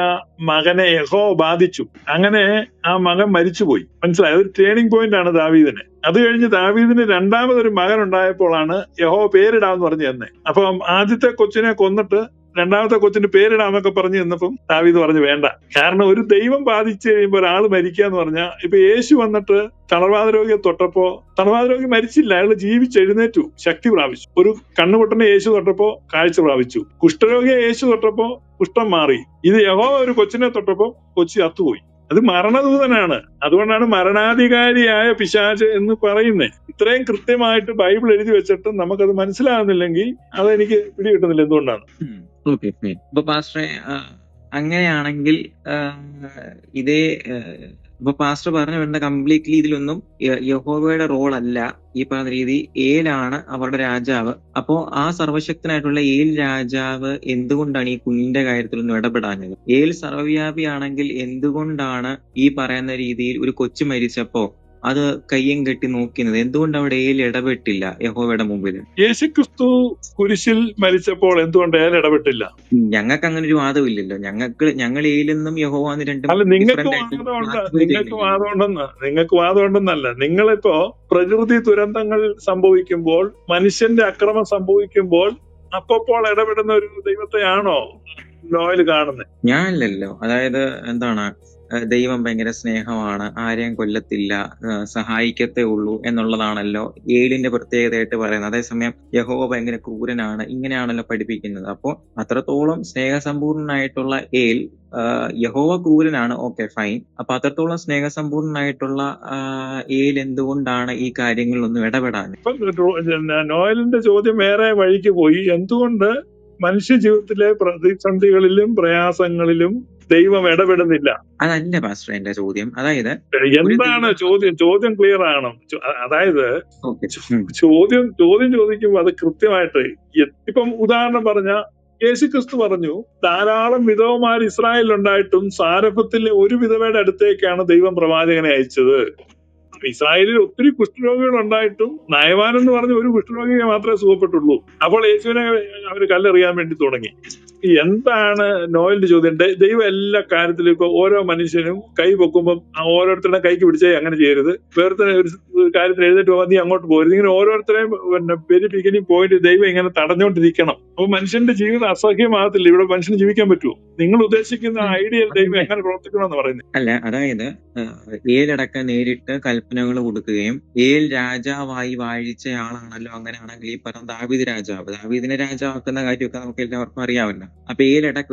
മകനെ യഹോവ ബാധിച്ചു. അങ്ങനെ ആ മകൻ മരിച്ചുപോയി. മനസ്സിലായി? ഒരു ടേണിംഗ് പോയിന്റ് ആണ് ദാവീദിന്. അത് കഴിഞ്ഞ് ദാവീദിന് രണ്ടാമതൊരു മകൻ ഉണ്ടായപ്പോഴാണ് യഹോവ പേരിടാമെന്ന് പറഞ്ഞു തന്നെ. അപ്പം ആദ്യത്തെ കൊച്ചിനെ കൊന്നിട്ട് രണ്ടാമത്തെ കൊച്ചിന് പേരിടാന്നൊക്കെ പറഞ്ഞു ചെന്നപ്പം ദാവീദ് പറഞ്ഞു വേണ്ട. കാരണം ഒരു ദൈവം ബാധിച്ചു കഴിയുമ്പോൾ ഒരാൾ മരിക്കുക എന്ന് പറഞ്ഞാൽ, ഇപ്പൊ യേശു വന്നിട്ട് തളർവാദ രോഗിയെ തൊട്ടപ്പോ തളർവാദ രോഗി മരിച്ചില്ല, അയാൾ ജീവിച്ചെഴുന്നേറ്റു, ശക്തി പ്രാപിച്ചു. ഒരു കണ്ണുപൊട്ടനെ യേശു തൊട്ടപ്പോ കാഴ്ച പ്രാപിച്ചു. കുഷ്ഠരോഗിയെ യേശു തൊട്ടപ്പോ കുഷ്ഠം മാറി. ഇത് യഹോവ ഒരു കൊച്ചിനെ തൊട്ടപ്പോ കൊച്ചി അത്തുപോയി. അത് മരണദൂതനാണ്. അതുകൊണ്ടാണ് മരണാധികാരിയായ പിശാച് എന്ന് പറയുന്നത്. ഇത്രയും കൃത്യമായിട്ട് ബൈബിൾ എഴുതി വെച്ചിട്ടും നമുക്കത് മനസ്സിലാകുന്നില്ലെങ്കിൽ അതെനിക്ക് പിടികിട്ടുന്നില്ല എന്തുകൊണ്ടാണ്. ഓക്കെ അപ്പൊ പാസ്റ്ററെ അങ്ങനെയാണെങ്കിൽ ഇതേ ഇപ്പൊ പാസ്റ്റർ പറഞ്ഞു വേണ്ട കംപ്ലീറ്റ്ലി ഇതിലൊന്നും യഹോവയുടെ റോൾ അല്ല ഈ പറഞ്ഞ രീതി. ഏലാണ് അവരുടെ രാജാവ്. അപ്പോ ആ സർവശക്തനായിട്ടുള്ള ഏൽ രാജാവ് എന്തുകൊണ്ടാണ് ഈ കുഞ്ഞിന്റെ കാര്യത്തിലൊന്നും ഇടപെടാഞ്ഞത്? ഏൽ സർവ്വവ്യാപിയാണെങ്കിൽ എന്തുകൊണ്ടാണ് ഈ പറയുന്ന രീതിയിൽ ഒരു കൊച്ചു മരിച്ചപ്പോ അത് കയ്യും കെട്ടി നോക്കുന്നത്? എന്തുകൊണ്ട് അവിടെ ഏൽ ഇടപെട്ടില്ല യഹോവയുടെ മുമ്പിൽ? യേശുക്രിസ്തു കുരിശിൽ മരിച്ചപ്പോൾ എന്തുകൊണ്ട് ഏൽ ഇടപെട്ടില്ല? ഞങ്ങൾക്ക് അങ്ങനെ ഒരു വാദമില്ലല്ലോ. ഞങ്ങൾ ഏലെന്നും യഹോവ രണ്ടും അല്ല, നിങ്ങൾക്ക് ഡിഫറെന്റ് വാദമുണ്ടെന്നല്ല. നിങ്ങളിപ്പോ പ്രകൃതി ദുരന്തങ്ങൾ സംഭവിക്കുമ്പോൾ, മനുഷ്യന്റെ അക്രമം സംഭവിക്കുമ്പോൾ അപ്പോൾ ഇടപെടുന്ന ഒരു ദൈവത്തെയാണോ നോയൽ കാണുന്നത്? ഞാനല്ലല്ലോ. അതായത് എന്താണ്, ദൈവം ഭയങ്കര സ്നേഹമാണ്, ആരെയും കൊല്ലത്തില്ല, സഹായിക്കത്തേ ഉള്ളൂ എന്നുള്ളതാണല്ലോ ഏലിന്റെ പ്രത്യേകതയായിട്ട് പറയുന്നത്. അതേസമയം യഹോവ ഭയങ്കര ക്രൂരനാണ്, ഇങ്ങനെയാണല്ലോ പഠിപ്പിക്കുന്നത്. അപ്പോൾ അത്രത്തോളം സ്നേഹസമ്പൂർണനായിട്ടുള്ള ഏൽ, യഹോവ ക്രൂരനാണ്, ഓക്കെ ഫൈൻ. അപ്പൊ അത്രത്തോളം സ്നേഹസമ്പൂർണനായിട്ടുള്ള ഏൽ എന്തുകൊണ്ടാണ് ഈ കാര്യങ്ങളിലൊന്നും ഇടപെടാൻ? ഇപ്പം നോയലിന്റെ ചോദ്യം വേറെ വഴിക്ക് പോയി. എന്തുകൊണ്ട് മനുഷ്യ ജീവിതത്തിലെ പ്രതിസന്ധികളിലും പ്രയാസങ്ങളിലും ദൈവം ഇടപെടുന്നില്ല? അതല്ല പാസ്റ്റർ എന്റെ ചോദ്യം. അതായത് എന്താണ് ചോദ്യം? ചോദ്യം ക്ലിയർ ആകണം. അതായത് ചോദ്യം ചോദിക്കുമ്പോൾ അത് കൃത്യമായിട്ട്, ഇപ്പം ഉദാഹരണം പറഞ്ഞ യേശുക്രിസ്തു പറഞ്ഞു ധാരാളം വിധവമാർ ഇസ്രായേലിലുണ്ടായിട്ടും സാരഫത്തിലെ ഒരു വിധവയുടെ അടുത്തേക്കാണ് ദൈവം പ്രവാചകനെ അയച്ചത്. ഇസ്രായേലിൽ ഒത്തിരി കുഷ്ഠരോഗികൾ ഉണ്ടായിട്ടും നയവാൻ എന്ന് പറഞ്ഞ ഒരു കുഷ്ഠരോഗിയെ മാത്രമേ സുഖപ്പെട്ടുള്ളൂ. അപ്പോൾ യേശുവിനെ അവർ കല്ലെറിയാൻ വേണ്ടി തുടങ്ങി. എന്താണ് നോയലിന്റെ ചോദ്യം? ദൈവം എല്ലാ കാര്യത്തിലും ഇപ്പൊ ഓരോ മനുഷ്യനും കൈ പൊക്കുമ്പോൾ ഓരോരുത്തരുടെ കൈക്ക് പിടിച്ചേ അങ്ങനെ ചെയ്യരുത്, വേറെ ഒരു കാര്യത്തിൽ എഴുന്നേറ്റ് പോകാൻ നീ അങ്ങോട്ട് പോകരുത്, ഇങ്ങനെ ഓരോരുത്തരെയും വെരിഫിക്കനിങ് പോയിന്റ് ദൈവം ഇങ്ങനെ തടഞ്ഞുകൊണ്ടിരിക്കണം. അപ്പൊ മനുഷ്യന്റെ ജീവിതം അസഹ്യമാകത്തില്ല. ഇവിടെ മനുഷ്യന് ജീവിക്കാൻ പറ്റുമോ? നിങ്ങൾ ഉദ്ദേശിക്കുന്ന ഐഡിയൽ ദൈവം എങ്ങനെ പ്രവർത്തിക്കണമെന്ന് പറയുന്നത് അല്ല. അതായത് ഏലടക്കം നേരിട്ട് കൽപ്പനകൾ കൊടുക്കുകയും ഏൽ രാജാവായി വാഴിച്ചയാളാണല്ലോ. അങ്ങനെയാണെങ്കിൽ ഈ പറഞ്ഞ ദാവീദ് രാജാവ്, ദാവീദിനെ രാജാവാക്കുന്ന കാര്യമൊക്കെ നമുക്ക് എല്ലാവർക്കും അറിയാമല്ലോ. അപ്പൊ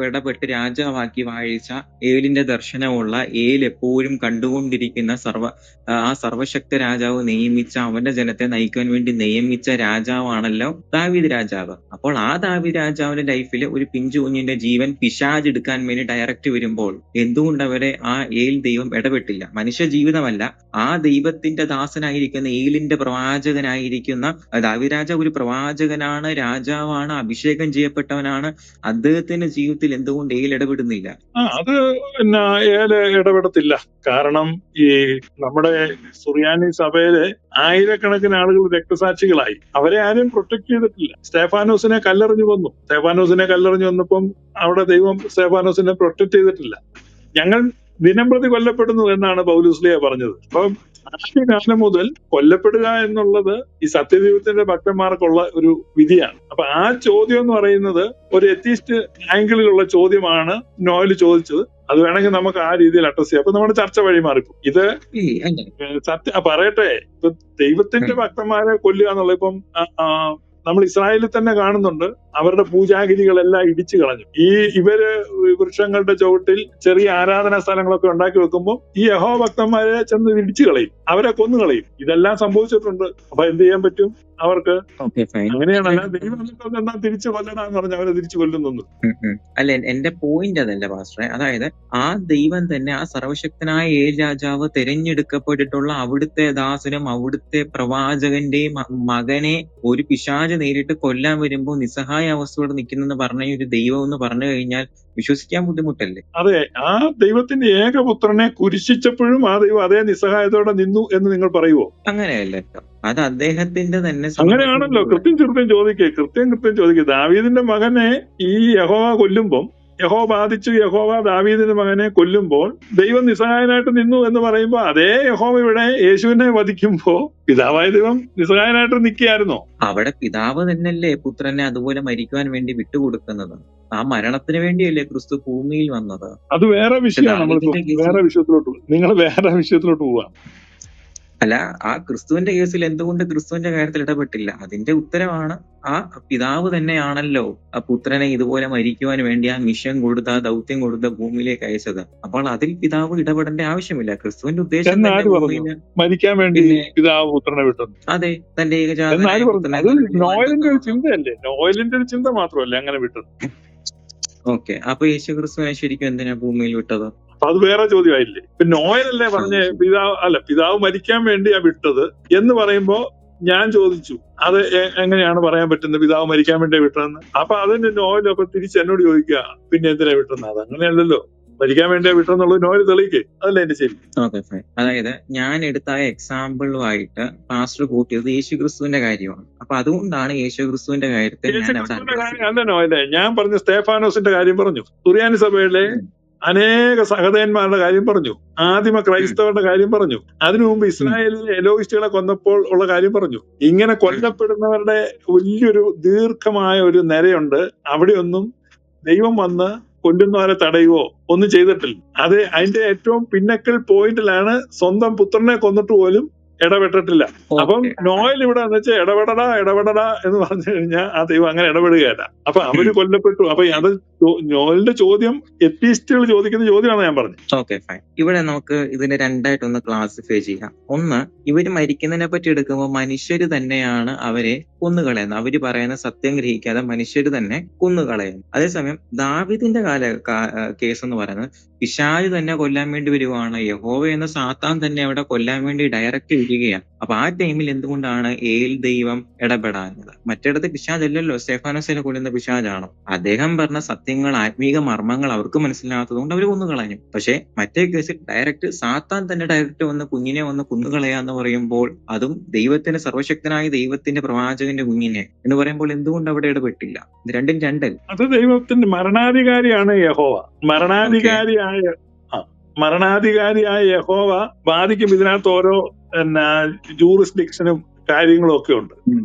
ഇടപെട്ട് രാജാവാക്കി വാഴിച്ച ഏലിന്റെ ദർശനമുള്ള ഏൽ എപ്പോഴും കണ്ടുകൊണ്ടിരിക്കുന്ന ആ സർവശക്ത രാജാവ് നിയമിച്ച, അവന്റെ ജനത്തെ നയിക്കാൻ വേണ്ടി നിയമിച്ച രാജാവാണല്ലോ ദാവീദ് രാജാവ്. അപ്പോൾ ആ ദാവീദ് രാജാവിന്റെ ലൈഫിൽ ഒരു പിഞ്ചു കുഞ്ഞിന്റെ ജീവൻ പിശാച് എടുക്കാൻ വേണ്ടി ഡയറക്റ്റ് വരുമ്പോൾ എന്തുകൊണ്ട് അവരെ ആ ഏൽ ദൈവം ഇടപെട്ടില്ല? മനുഷ്യ ജീവിതമല്ല, ആ ദൈവത്തിന്റെ ദാസനായിരിക്കുന്ന ഏലിന്റെ പ്രവാചകനായിരിക്കുന്ന ദാവീദ് രാജാവ് ഒരു പ്രവാചകനാണ്, രാജാവാണ്, അഭിഷേകം ചെയ്യപ്പെട്ടവനാണ്. അദ്ദേഹത്തിന്റെ ജീവിതത്തിൽ എന്തുകൊണ്ട് ഏൽ ഇടപെടുന്നില്ല? അത് പിന്നെ ഏല് ഇടപെടത്തില്ല. കാരണം ഈ നമ്മുടെ സുറിയാനി സഭയിലെ ആയിരക്കണക്കിന് ആളുകൾ രക്തസാക്ഷികളായി. അവരെ ആരും പ്രൊട്ടക്ട് ചെയ്തിട്ടില്ല. സ്തേഫാനോസിനെ കല്ലെറിഞ്ഞു വന്നപ്പം അവിടെ ദൈവം സ്തേഫാനോസിനെ പ്രൊട്ടക്ട് ചെയ്തിട്ടില്ല. ഞങ്ങൾ ദിനംപ്രതി കൊല്ലപ്പെടുന്നു എന്നാണ് പൗലോസ്ലീഹ പറഞ്ഞത്. അപ്പം ആദ്യകാലം മുതൽ കൊല്ലപ്പെടുക എന്നുള്ളത് ഈ സത്യദൈവത്തിന്റെ ഭക്തന്മാർക്കുള്ള ഒരു വിധിയാണ്. അപ്പൊ ആ ചോദ്യം എന്ന് പറയുന്നത് ഒരു എത്തീസ്റ്റ് ആംഗിളിലുള്ള ചോദ്യമാണ് നോയൽ ചോദിച്ചത്. അത് വേണമെങ്കിൽ നമുക്ക് ആ രീതിയിൽ അഡ്രസ് ചെയ്യാം. അപ്പൊ നമ്മുടെ ചർച്ച വഴി മാറിപ്പോ ഇത് പറയട്ടെ. ഇപ്പൊ ദൈവത്തിന്റെ ഭക്തന്മാരെ കൊല്ലുക എന്നുള്ള ഇപ്പം നമ്മൾ ഇസ്രായേലിൽ തന്നെ കാണുന്നുണ്ട്. അവരുടെ പൂജാഗിരികളെല്ലാം ഇടിച്ചു കളഞ്ഞു. ഇവര് വൃക്ഷങ്ങളുടെ ചുവട്ടിൽ ചെറിയ ആരാധനാ സ്ഥലങ്ങളൊക്കെ ഉണ്ടാക്കി വെക്കുമ്പോൾ ഈ യഹോവ ഭക്തന്മാരെ ചെന്ന് ഇടിച്ചു കളയും, അവരെ കൊന്നു കളയും. ഇതെല്ലാം സംഭവിച്ചിട്ടുണ്ട്. അപ്പൊ എന്ത് ചെയ്യാൻ പറ്റും അവർക്ക്? അങ്ങനെയാണ്. അല്ല ദൈവം എന്നാ തിരിച്ചു കൊല്ലണമെന്ന് പറഞ്ഞ് അവരെ തിരിച്ചു കൊല്ലുന്നു. അല്ല, എന്റെ പോയിന്റ് അതല്ല പാസ്റ്ററെ. അതായത് ആ ദൈവം തന്നെ, ആ സർവശക്തനായ ഏൽ രാജാവ് തിരഞ്ഞെടുക്കപ്പെട്ടിട്ടുള്ള അവിടുത്തെ ദാസനും അവിടുത്തെ പ്രവാചകന്റെയും മകനെ ഒരു പിശാച് നേരിട്ട് കൊല്ലാൻ വരുമ്പോൾ നിസ്സഹായ അവസ്ഥയോടെ നിൽക്കുന്നെന്ന് പറഞ്ഞ ഒരു ദൈവം എന്ന് പറഞ്ഞു കഴിഞ്ഞാൽ വിശ്വസിക്കാൻ ബുദ്ധിമുട്ടല്ലേ? അതെ, ആ ദൈവത്തിന്റെ ഏകപുത്രനെ കുരിശിച്ചപ്പോഴും ആ ദൈവം അതേ നിസ്സഹായത്തോടെ നിന്നു എന്ന് നിങ്ങൾ പറയുവോ? അങ്ങനെയല്ലോ, അത് അദ്ദേഹത്തിന്റെ തന്നെ. അങ്ങനെയാണല്ലോ. കൃത്യം ചോദിക്കുക. ദാവീദിന്റെ മകനെ ഈ യഹോവ കൊല്ലുമ്പം, യഹോവ ബാധിച്ചു, യഹോവ ദാവീദിന്റെ മകനെ കൊല്ലുമ്പോൾ ദൈവം നിസ്സഹായനായിട്ട് നിന്നു എന്ന് പറയുമ്പോൾ അതേ യഹോവ ഇവിടെ യേശുവിനെ വധിക്കുമ്പോ പിതാവായ ദൈവം നിസ്സഹായനായിട്ട് നിൽക്കുകയായിരുന്നോ? അവിടെ പിതാവ് തന്നെയല്ലേ പുത്രനെ അതുപോലെ മരിക്കുവാൻ വേണ്ടി വിട്ടുകൊടുക്കുന്നത്. ആ മരണത്തിന് വേണ്ടിയല്ലേ ക്രിസ്തു ഭൂമിയിൽ വന്നത്. അത് വേറെ വിഷയമാണ്. നിങ്ങൾ വേറെ വിഷയത്തിലോട്ട് പോവാം. അല്ല, ആ ക്രിസ്തുവിന്റെ കേസിൽ എന്തുകൊണ്ട് ക്രിസ്തുവിന്റെ കാര്യത്തിൽ ഇടപെട്ടില്ല? അതിന്റെ ഉത്തരവാണ് ആ പിതാവ് തന്നെയാണല്ലോ ആ പുത്രനെ ഇതുപോലെ മരിക്കുവാൻ വേണ്ടി ആ മിഷൻ കൊടുത്ത, ആ ദൗത്യം കൊടുത്ത ഭൂമിയിലേക്ക് അയച്ചത്. അപ്പോൾ അതിൽ പിതാവ് ഇടപെടേണ്ട ആവശ്യമില്ല. ക്രിസ്തുവിന്റെ ഉദ്ദേശം മരിക്കാൻ വേണ്ടി പിതാവ് പുത്രനെ വിട്ടു. അതെ, തന്റെ ഏകജാതനായ നോയലിന്റെ ഒരു ചിന്തയല്ലേ, നോയലിന്റെ ഒരു ചിന്ത മാത്രമല്ല അങ്ങനെ വിട്ടത്. ഓക്കെ, അപ്പൊ യേശു ക്രിസ്തുവിനെ ശരിക്കും എന്തിനാ ഭൂമിയിൽ വിട്ടത്? അത് വേറെ ചോദ്യമായില്ലേ? ഇപ്പൊ നോയലല്ലേ പറഞ്ഞ പിതാവ് മരിക്കാൻ വേണ്ടിയാ വിട്ടത് എന്ന് പറയുമ്പോ ഞാൻ ചോദിച്ചു, അത് എങ്ങനെയാണ് പറയാൻ പറ്റുന്നത് പിതാവ് മരിക്കാൻ വേണ്ടിയാ വിട്ടതെന്ന്? അപ്പൊ അതിന് നോയൽ അപ്പൊ തിരിച്ച് എന്നോട് ചോദിക്കുക, പിന്നെ എന്തിനാ വിട്ടെന്ന്? അത് അങ്ങനെയല്ലല്ലോ, മരിക്കാൻ വേണ്ടിയാ വിട്ടെന്നുള്ളത് നോയൽ തെളിയിക്കേ. അതല്ലേ എന്റെ ശരി? Okay, fine. അതായത് ഞാൻ എടുത്ത എക്സാമ്പിളുമായിട്ട് പാസ്റ്റർ കൂട്ടിയത് യേശു ക്രിസ്തുവിന്റെ കാര്യമാണ്. അപ്പൊ അതുകൊണ്ടാണ് യേശു ക്രിസ്തുവിന്റെ കാര്യത്തിൽ അല്ല നോയലെ, ഞാൻ പറഞ്ഞു സ്തേഫാനോസിന്റെ കാര്യം പറഞ്ഞു, തുറിയാനി സഭയിലെ അനേക സഹോദരന്മാരുടെ കാര്യം പറഞ്ഞു, ആദിമ ക്രൈസ്തവരുടെ കാര്യം പറഞ്ഞു, അതിനു മുമ്പ് ഇസ്രായേലിലെ എലോയിസ്റ്റുകളെ കൊന്നപ്പോൾ ഉള്ള കാര്യം പറഞ്ഞു. ഇങ്ങനെ കൊല്ലപ്പെടുന്നവരുടെ വലിയൊരു ദീർഘമായ ഒരു നിരയുണ്ട്. അവിടെയൊന്നും ദൈവം വന്ന് കൊല്ലുന്നവരെ തടയുവോ ഒന്നും ചെയ്തിട്ടില്ല. അത് അതിന്റെ ഏറ്റവും പിന്നക്കൽ പോയിന്റിലാണ് സ്വന്തം പുത്രനെ കൊന്നിട്ട് പോലും ഇടപെട്ടിട്ടില്ല. അപ്പം നോയൽ ഇവിടെ എന്ന് വെച്ചാൽ ഇടപെടടാ എന്ന് പറഞ്ഞു കഴിഞ്ഞാൽ ആ ദൈവം അങ്ങനെ ഇടപെടുകയല്ല. അപ്പൊ അവര് കൊല്ലപ്പെട്ടു. അപ്പൊ അത് നോയലിന്റെ ചോദ്യം എത്തീസ്റ്റുകൾ ചോദിക്കുന്ന ചോദ്യമാണ് ഞാൻ പറഞ്ഞത്. Okay, fine. ഇവിടെ നമുക്ക് ഇതിനെ രണ്ടായിട്ടൊന്ന് ക്ലാസിഫൈ ചെയ്യാം. ഒന്ന്, ഇവര് മരിക്കുന്നതിനെ പറ്റി എടുക്കുമ്പോൾ മനുഷ്യര് തന്നെയാണ് അവരെ കൊന്നുകളയുന്നത്. അവര് പറയുന്ന സത്യം ഗ്രഹിക്കാതെ മനുഷ്യര് തന്നെ കൊന്നുകളയുന്നു. അതേസമയം ദാവീദിന്റെ കേസ് എന്ന് പറയുന്നത് പിശാച് തന്നെ കൊല്ലാൻ വേണ്ടി വരുവാണ്. യഹോവ എന്ന സാത്താൻ തന്നെ അവിടെ കൊല്ലാൻ വേണ്ടി ഡയറക്റ്റ് വരികയാണ്. അപ്പൊ ആ ടൈമിൽ എന്തുകൊണ്ടാണ് ഏൽ ദൈവം ഇടപെടാഞ്ഞത്? മറ്റിടത്ത് പിശാചല്ലല്ലോ, സ്തേഫാനോസിനെ കൊല്ലുന്ന പിശാചാണോ? അദ്ദേഹം പറഞ്ഞ സത്യങ്ങൾ, ആത്മീക മർമ്മങ്ങൾ അവർക്ക് മനസ്സിലാകാത്തത് കൊണ്ട് അവർ കൊന്നുകളഞ്ഞു. പക്ഷെ മറ്റേ കേസിൽ ഡയറക്റ്റ് സാത്താൻ തന്നെ ഡയറക്റ്റ് വന്ന് കുഞ്ഞിനെ വന്ന് കൊന്നുകളയാന്ന് പറയുമ്പോൾ, അതും ദൈവത്തിന്റെ സർവശക്തനായ ദൈവത്തിന്റെ പ്രവാചകന്റെ കുഞ്ഞിനെ എന്ന് പറയുമ്പോൾ എന്തുകൊണ്ട് അവിടെ ഇടപെട്ടില്ല? ഇത് രണ്ടും രണ്ടല്ല. അത് ദൈവത്തിന്റെ മരണാധികാരിയാണ് യഹോവ. മരണാധികാരിയായ യഹോവ ബാധിക്കും. ഇതിനകത്ത് ഓരോ ജൂറിസ്ഡിക്ഷനും കാര്യങ്ങളും ഒക്കെ ഉണ്ട്.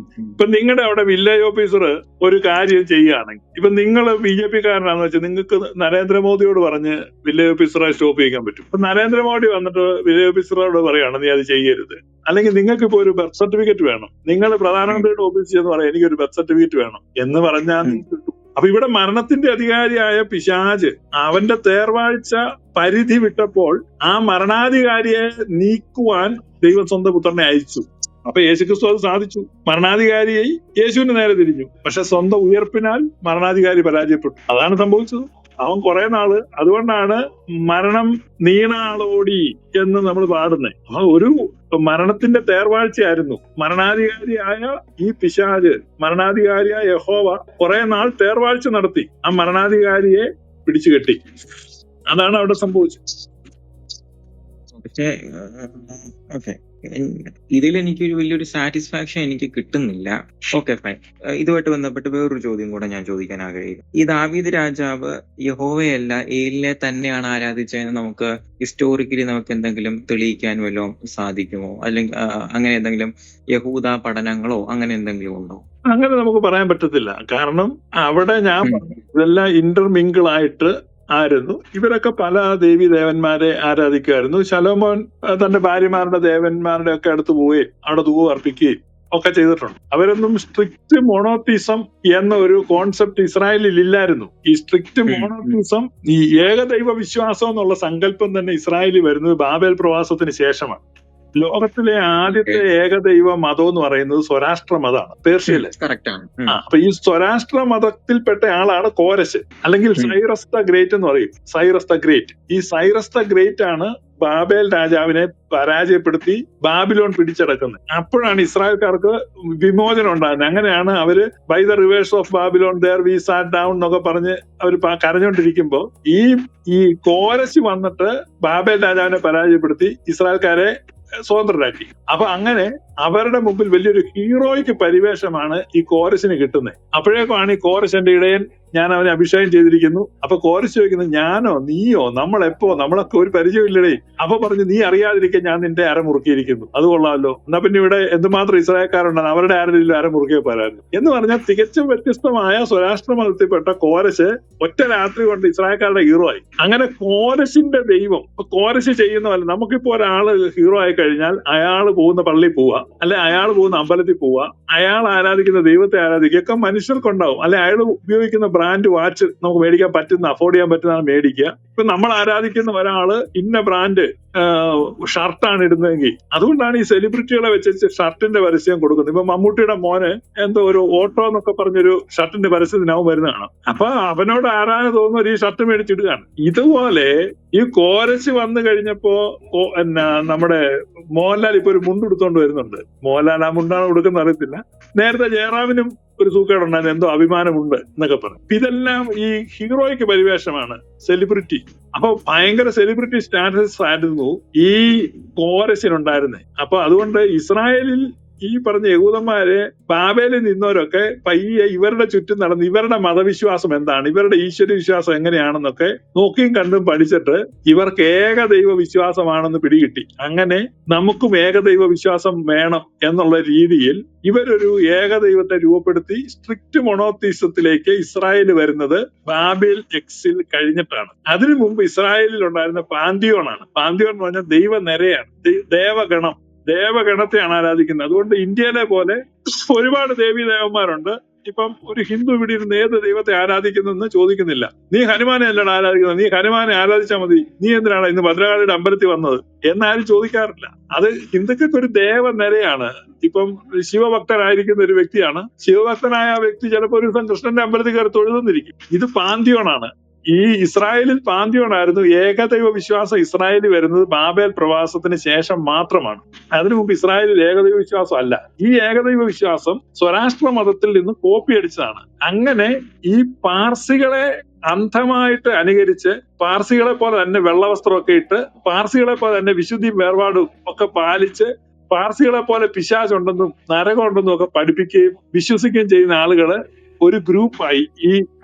ഇപ്പൊ നിങ്ങളുടെ അവിടെ വില്ലേജ് ഓഫീസർ ഒരു കാര്യം ചെയ്യുകയാണെങ്കിൽ, ഇപ്പൊ നിങ്ങൾ BJP കാരനാണെന്ന് വെച്ചാൽ നിങ്ങൾക്ക് നരേന്ദ്രമോദിയോട് പറഞ്ഞ് വില്ലേജ് ഓഫീസറെ സ്റ്റോപ്പ് ചെയ്യിക്കാൻ പറ്റും. ഇപ്പൊ നരേന്ദ്രമോദി വന്നിട്ട് വില്ലേജ് ഓഫീസറോട് പറയാണ് നീ അത് ചെയ്യരുത്. അല്ലെങ്കിൽ നിങ്ങൾക്ക് ഇപ്പൊ ഒരു ബർത്ത് സർട്ടിഫിക്കറ്റ് വേണം, നിങ്ങൾ പ്രധാനമന്ത്രിയുടെ ഓഫീസിൽ എന്ന് പറയാം എനിക്കൊരു ബർത്ത് സർട്ടിഫിക്കറ്റ് വേണം എന്ന് പറഞ്ഞാൽ നിങ്ങൾക്ക് കിട്ടും. അപ്പൊ ഇവിടെ മരണത്തിന്റെ അധികാരിയായ പിശാച് അവന്റെ തേർവാഴ്ച പരിധി വിട്ടപ്പോൾ ആ മരണാധികാരിയെ നീക്കുവാൻ ദൈവം സ്വന്തം പുത്രനെ അയച്ചു. അപ്പൊ യേശുക്രിസ്തു അത് സാധിച്ചു. മരണാധികാരിയായി യേശുവിന് നേരെ തിരിഞ്ഞു. പക്ഷെ സ്വന്തം ഉയർപ്പിനാൽ മരണാധികാരി പരാജയപ്പെട്ടു. അതാണ് സംഭവിച്ചത്. അവൻ കുറെ നാള്, അതുകൊണ്ടാണ് മരണം നീണാളോടി എന്ന് നമ്മൾ പാടുന്നത്. ആ ഒരു മരണത്തിന്റെ തേർവാഴ്ചയായിരുന്നു. മരണാധികാരിയായ ഈ പിശാച്, മരണാധികാരിയായ യഹോവ കുറെ നാൾ തേർവാഴ്ച നടത്തി. ആ മരണാധികാരിയെ പിടിച്ചു കെട്ടി. അതാണ് അവിടെ സംഭവിച്ചത്. പക്ഷെ ഓക്കെ, ഇതിൽ എനിക്കൊരു വലിയൊരു സാറ്റിസ്ഫാക്ഷൻ എനിക്ക് കിട്ടുന്നില്ല. Okay fine. ഇതുമായിട്ട് ബന്ധപ്പെട്ട് വേറൊരു ചോദ്യം കൂടെ ഞാൻ ചോദിക്കാൻ ആഗ്രഹിക്കുന്നു. ഈ ദാവീദ് രാജാവ് യഹോവയല്ല ഏലിനെ തന്നെയാണ് ആരാധിച്ചതെന്ന് നമുക്ക് ഹിസ്റ്റോറിക്കലി നമുക്ക് എന്തെങ്കിലും തെളിയിക്കാൻ വല്ലതും സാധിക്കുമോ? അല്ലെങ്കിൽ അങ്ങനെ എന്തെങ്കിലും യഹൂദ പഠനങ്ങളോ അങ്ങനെ എന്തെങ്കിലും ഉണ്ടോ? അങ്ങനെ നമുക്ക് പറയാൻ പറ്റത്തില്ല. കാരണം അവിടെ ഞാൻ പറഞ്ഞു ഇതെല്ലാം ഇന്റർമിങ്കിൾ ആയിട്ട് ആയിരുന്നു. ഇവരൊക്കെ പല ദേവി ദേവന്മാരെ ആരാധിക്കുമായിരുന്നു. ശലോമോൻ തന്റെ ഭാര്യമാരുടെ ദേവന്മാരുടെ ഒക്കെ അടുത്ത് പോവുകയും അവിടെ ധൂപം അർപ്പിക്കുകയും ഒക്കെ ചെയ്തിട്ടുണ്ട്. അവരൊന്നും സ്ട്രിക്റ്റ് മോണോത്തിസം എന്ന ഒരു കോൺസെപ്റ്റ് ഇസ്രായേലിൽ ഇല്ലായിരുന്നു. ഈ സ്ട്രിക്റ്റ് മോണോത്തിസം, ഈ ഏകദൈവ വിശ്വാസം എന്നുള്ള സങ്കല്പം തന്നെ ഇസ്രായേലിൽ വരുന്നത് ബാബേൽ പ്രവാസത്തിന് ശേഷമാണ്. ലോകത്തിലെ ആദ്യത്തെ ഏകദൈവ മതം എന്ന് പറയുന്നത് സ്വരാഷ്ട്ര മതമാണ്, പേർഷ്യയിലെ. അപ്പൊ ഈ സ്വരാഷ്ട്ര മതത്തിൽപ്പെട്ട ആളാണ് കോരശ്, അല്ലെങ്കിൽ സൈറസ് ദ ഗ്രേറ്റ് എന്ന് പറയും. Cyrus the great. ഈ സൈറസ് ദ ഗ്രേറ്റ് ആണ് ബാബേൽ രാജാവിനെ പരാജയപ്പെടുത്തി ബാബിലോൺ പിടിച്ചടക്കുന്നത്. അപ്പോഴാണ് ഇസ്രായേൽക്കാർക്ക് വിമോചനം ഉണ്ടാകുന്നത്. അങ്ങനെയാണ് അവര് by the rivers of Babylon there we sat down എന്നൊക്കെ പറഞ്ഞ് അവർ കരഞ്ഞോണ്ടിരിക്കുമ്പോ ഈ കോരശ് വന്നിട്ട് ബാബേൽ രാജാവിനെ പരാജയപ്പെടുത്തി ഇസ്രായേൽക്കാരെ സ്വതന്ത്രരാക്കി. അപ്പൊ അങ്ങനെ അവരുടെ മുമ്പിൽ വലിയൊരു ഹീറോയ്ക്ക് പരിവേഷമാണ് ഈ കോരശിന് കിട്ടുന്നത്. അപ്പോഴേക്കുമാണ് ഈ കോരശന്റെ ഇടയൻ ഞാൻ അവനെ അഭിഷേകം ചെയ്തിരിക്കുന്നു. അപ്പൊ കോരശ് ചോദിക്കുന്നത്, ഞാനോ നീയോ, നമ്മളെപ്പോ, നമ്മളൊക്കെ ഒരു പരിചയമില്ലടേ. അപ്പൊ പറഞ്ഞു, നീ അറിയാതിരിക്കാൻ ഞാൻ നിന്റെ അര മുറുക്കിയിരിക്കുന്നു. അത് കൊള്ളാമല്ലോ, എന്നാ പിന്നെ ഇവിടെ എന്തുമാത്രം ഇസ്രായേൽക്കാരുണ്ടാണ്, അവരുടെ ആരെങ്കിലും അര മുറുക്കിയ പോരായിരുന്നു എന്ന് പറഞ്ഞാൽ തികച്ചും വ്യത്യസ്തമായ സ്വരാഷ്ട്ര മതത്തിൽപ്പെട്ട കോരശ് ഒറ്റ രാത്രി കൊണ്ട് ഇസ്രായേൽക്കാരുടെ ഹീറോ ആയി. അങ്ങനെ കോരശിന്റെ ദൈവം, കോരശ് ചെയ്യുന്ന പോലെ നമുക്കിപ്പോ ഒരാള് ഹീറോ ആയി കഴിഞ്ഞാൽ അയാൾ പോകുന്ന പള്ളിയിൽ പോവുക, അല്ലെ അയാൾ പോകുന്ന അമ്പലത്തിൽ പോവുക, അയാൾ ആരാധിക്കുന്ന ദൈവത്തെ ആരാധിക്കുക ഒക്കെ മനുഷ്യർക്കുണ്ടാവും. അല്ലെ അയാൾ ഉപയോഗിക്കുന്ന ബ്രാൻഡ് വാച്ച് നമുക്ക് മേടിക്കാൻ പറ്റുന്ന, അഫോർഡ് ചെയ്യാൻ പറ്റുന്നതാണ് മേടിക്കുക. ഇപ്പൊ നമ്മൾ ആരാധിക്കുന്ന ഒരാള് ഇന്ന ബ്രാൻഡ് ഷർട്ടാണ് ഇടുന്നതെങ്കിൽ അതുകൊണ്ടാണ് ഈ സെലിബ്രിറ്റികളെ വെച്ച് ഷർട്ടിന്റെ പരസ്യം കൊടുക്കുന്നത്. ഇപ്പൊ മമ്മൂട്ടിയുടെ മോന് എന്തോ ഒരു ഓട്ടോ എന്നൊക്കെ പറഞ്ഞൊരു ഷർട്ടിന്റെ പരസ്യത്തിനാവും വരുന്നതാണ്. അപ്പൊ അവനോട് ആരാധന തോന്നുന്ന ഈ ഷർട്ട് മേടിച്ചിടുകയാണ്. ഇതുപോലെ ഈ കോരശ് വന്നു കഴിഞ്ഞപ്പോ നമ്മുടെ മോഹൻലാൽ ഇപ്പൊ ഒരു മുണ്ടെടുത്തോണ്ട് വരുന്നുണ്ട്. മോഹൻലാൽ ആ മുണ്ടാണ് കൊടുക്കുന്ന അറിയത്തില്ല. നേരത്തെ ജയറാമിനും ഒരു സൂക്കേടുണ്ടായിരുന്നു, എന്തോ അഭിമാനമുണ്ട് എന്നൊക്കെ പറഞ്ഞു. ഇതെല്ലാം ഈ ഹീറോയ്ക്ക് പരിവേഷമാണ്, സെലിബ്രിറ്റി. അപ്പൊ ഭയങ്കര സെലിബ്രിറ്റി സ്റ്റാറ്റസ് ആയിരുന്നു ഈ കോരശിനുണ്ടായിരുന്നത്. അപ്പൊ അതുകൊണ്ട് ഇസ്രായേലിൽ ഈ പറഞ്ഞ യഹൂദന്മാര് ബാബേലിൽ നിന്നവരൊക്കെ പയ്യെ ഇവരുടെ ചുറ്റും നടന്ന് ഇവരുടെ മതവിശ്വാസം എന്താണ്, ഇവരുടെ ഈശ്വര വിശ്വാസം എങ്ങനെയാണെന്നൊക്കെ നോക്കിയും കണ്ടും പഠിച്ചിട്ട് ഇവർക്ക് ഏകദൈവ വിശ്വാസമാണെന്ന് പിടികിട്ടി. അങ്ങനെ നമുക്കും ഏകദൈവ വിശ്വാസം വേണം എന്നുള്ള രീതിയിൽ ഇവരൊരു ഏകദൈവത്തെ രൂപപ്പെടുത്തി സ്ട്രിക്റ്റ് മൊണോത്തീസത്തിലേക്ക് ഇസ്രായേൽ വരുന്നത് ബാബേൽ എക്സിൽ കഴിഞ്ഞിട്ടാണ്. അതിനു മുമ്പ് ഇസ്രായേലിൽ ഉണ്ടായിരുന്ന പാന്തിയോൺ ആണ്. പാന്തിയോൺ എന്ന് പറഞ്ഞാൽ ദൈവനിരയാണ്, ദേവഗണം, ദേവഗണത്തെയാണ് ആരാധിക്കുന്നത്. അതുകൊണ്ട് ഇന്ത്യയിലെ പോലെ ഒരുപാട് ദേവീ ദേവന്മാരുണ്ട്. ഇപ്പം ഒരു ഹിന്ദു ഇവിടെ ഇരുന്ന് ഏത് ദൈവത്തെ ആരാധിക്കുന്നെന്ന് ചോദിക്കുന്നില്ല. നീ ഹനുമാനെ അല്ലടാ ആരാധിക്കുന്നത്, നീ ഹനുമാനെ ആരാധിച്ചാൽ മതി, നീ എന്തിനാണ് ഇന്ന് ഭദ്രകാളിയുടെ അമ്പലത്തിൽ വന്നത് എന്നാരും ചോദിക്കാറില്ല. അത് ഹിന്ദുക്കൾക്ക് ഒരു ദേവനിരയാണ്. ഇപ്പം ശിവഭക്തനായിരിക്കുന്ന ഒരു വ്യക്തിയാണ്, ശിവഭക്തനായ ആ വ്യക്തി ചിലപ്പോൾ ഒരു ദിവസം കൃഷ്ണന്റെ അമ്പലത്തിൽ കയറി തൊഴുതെന്നിരിക്കും. ഇത് പാന്തിയോണാണ്. ഈ ഇസ്രായേലിൽ പാന്തിയോണായിരുന്നു. ഏകദൈവ വിശ്വാസം ഇസ്രായേലിൽ വരുന്നത് ബാബേൽ പ്രവാസത്തിന് ശേഷം മാത്രമാണ്. അതിനു മുമ്പ് ഇസ്രായേലിൽ ഏകദൈവ വിശ്വാസം അല്ല. ഈ ഏകദൈവ വിശ്വാസം സ്വരാഷ്ട്ര മതത്തിൽ നിന്ന് കോപ്പി അടിച്ചതാണ്. അങ്ങനെ ഈ പാർസികളെ അന്ധമായിട്ട് അനുകരിച്ച്, പാർസികളെ പോലെ തന്നെ വെള്ളവസ്ത്രമൊക്കെ ഇട്ട്, പാർസികളെ പോലെ തന്നെ വിശുദ്ധി വേർപാടും ഒക്കെ പാലിച്ച്, പാർസികളെ പോലെ പിശാചുണ്ടെന്നും നരകമുണ്ടെന്നും ഒക്കെ പഠിപ്പിക്കുകയും വിശ്വസിക്കുകയും ചെയ്യുന്ന ആളുകള് ഒരു ഗ്രൂപ്പായി.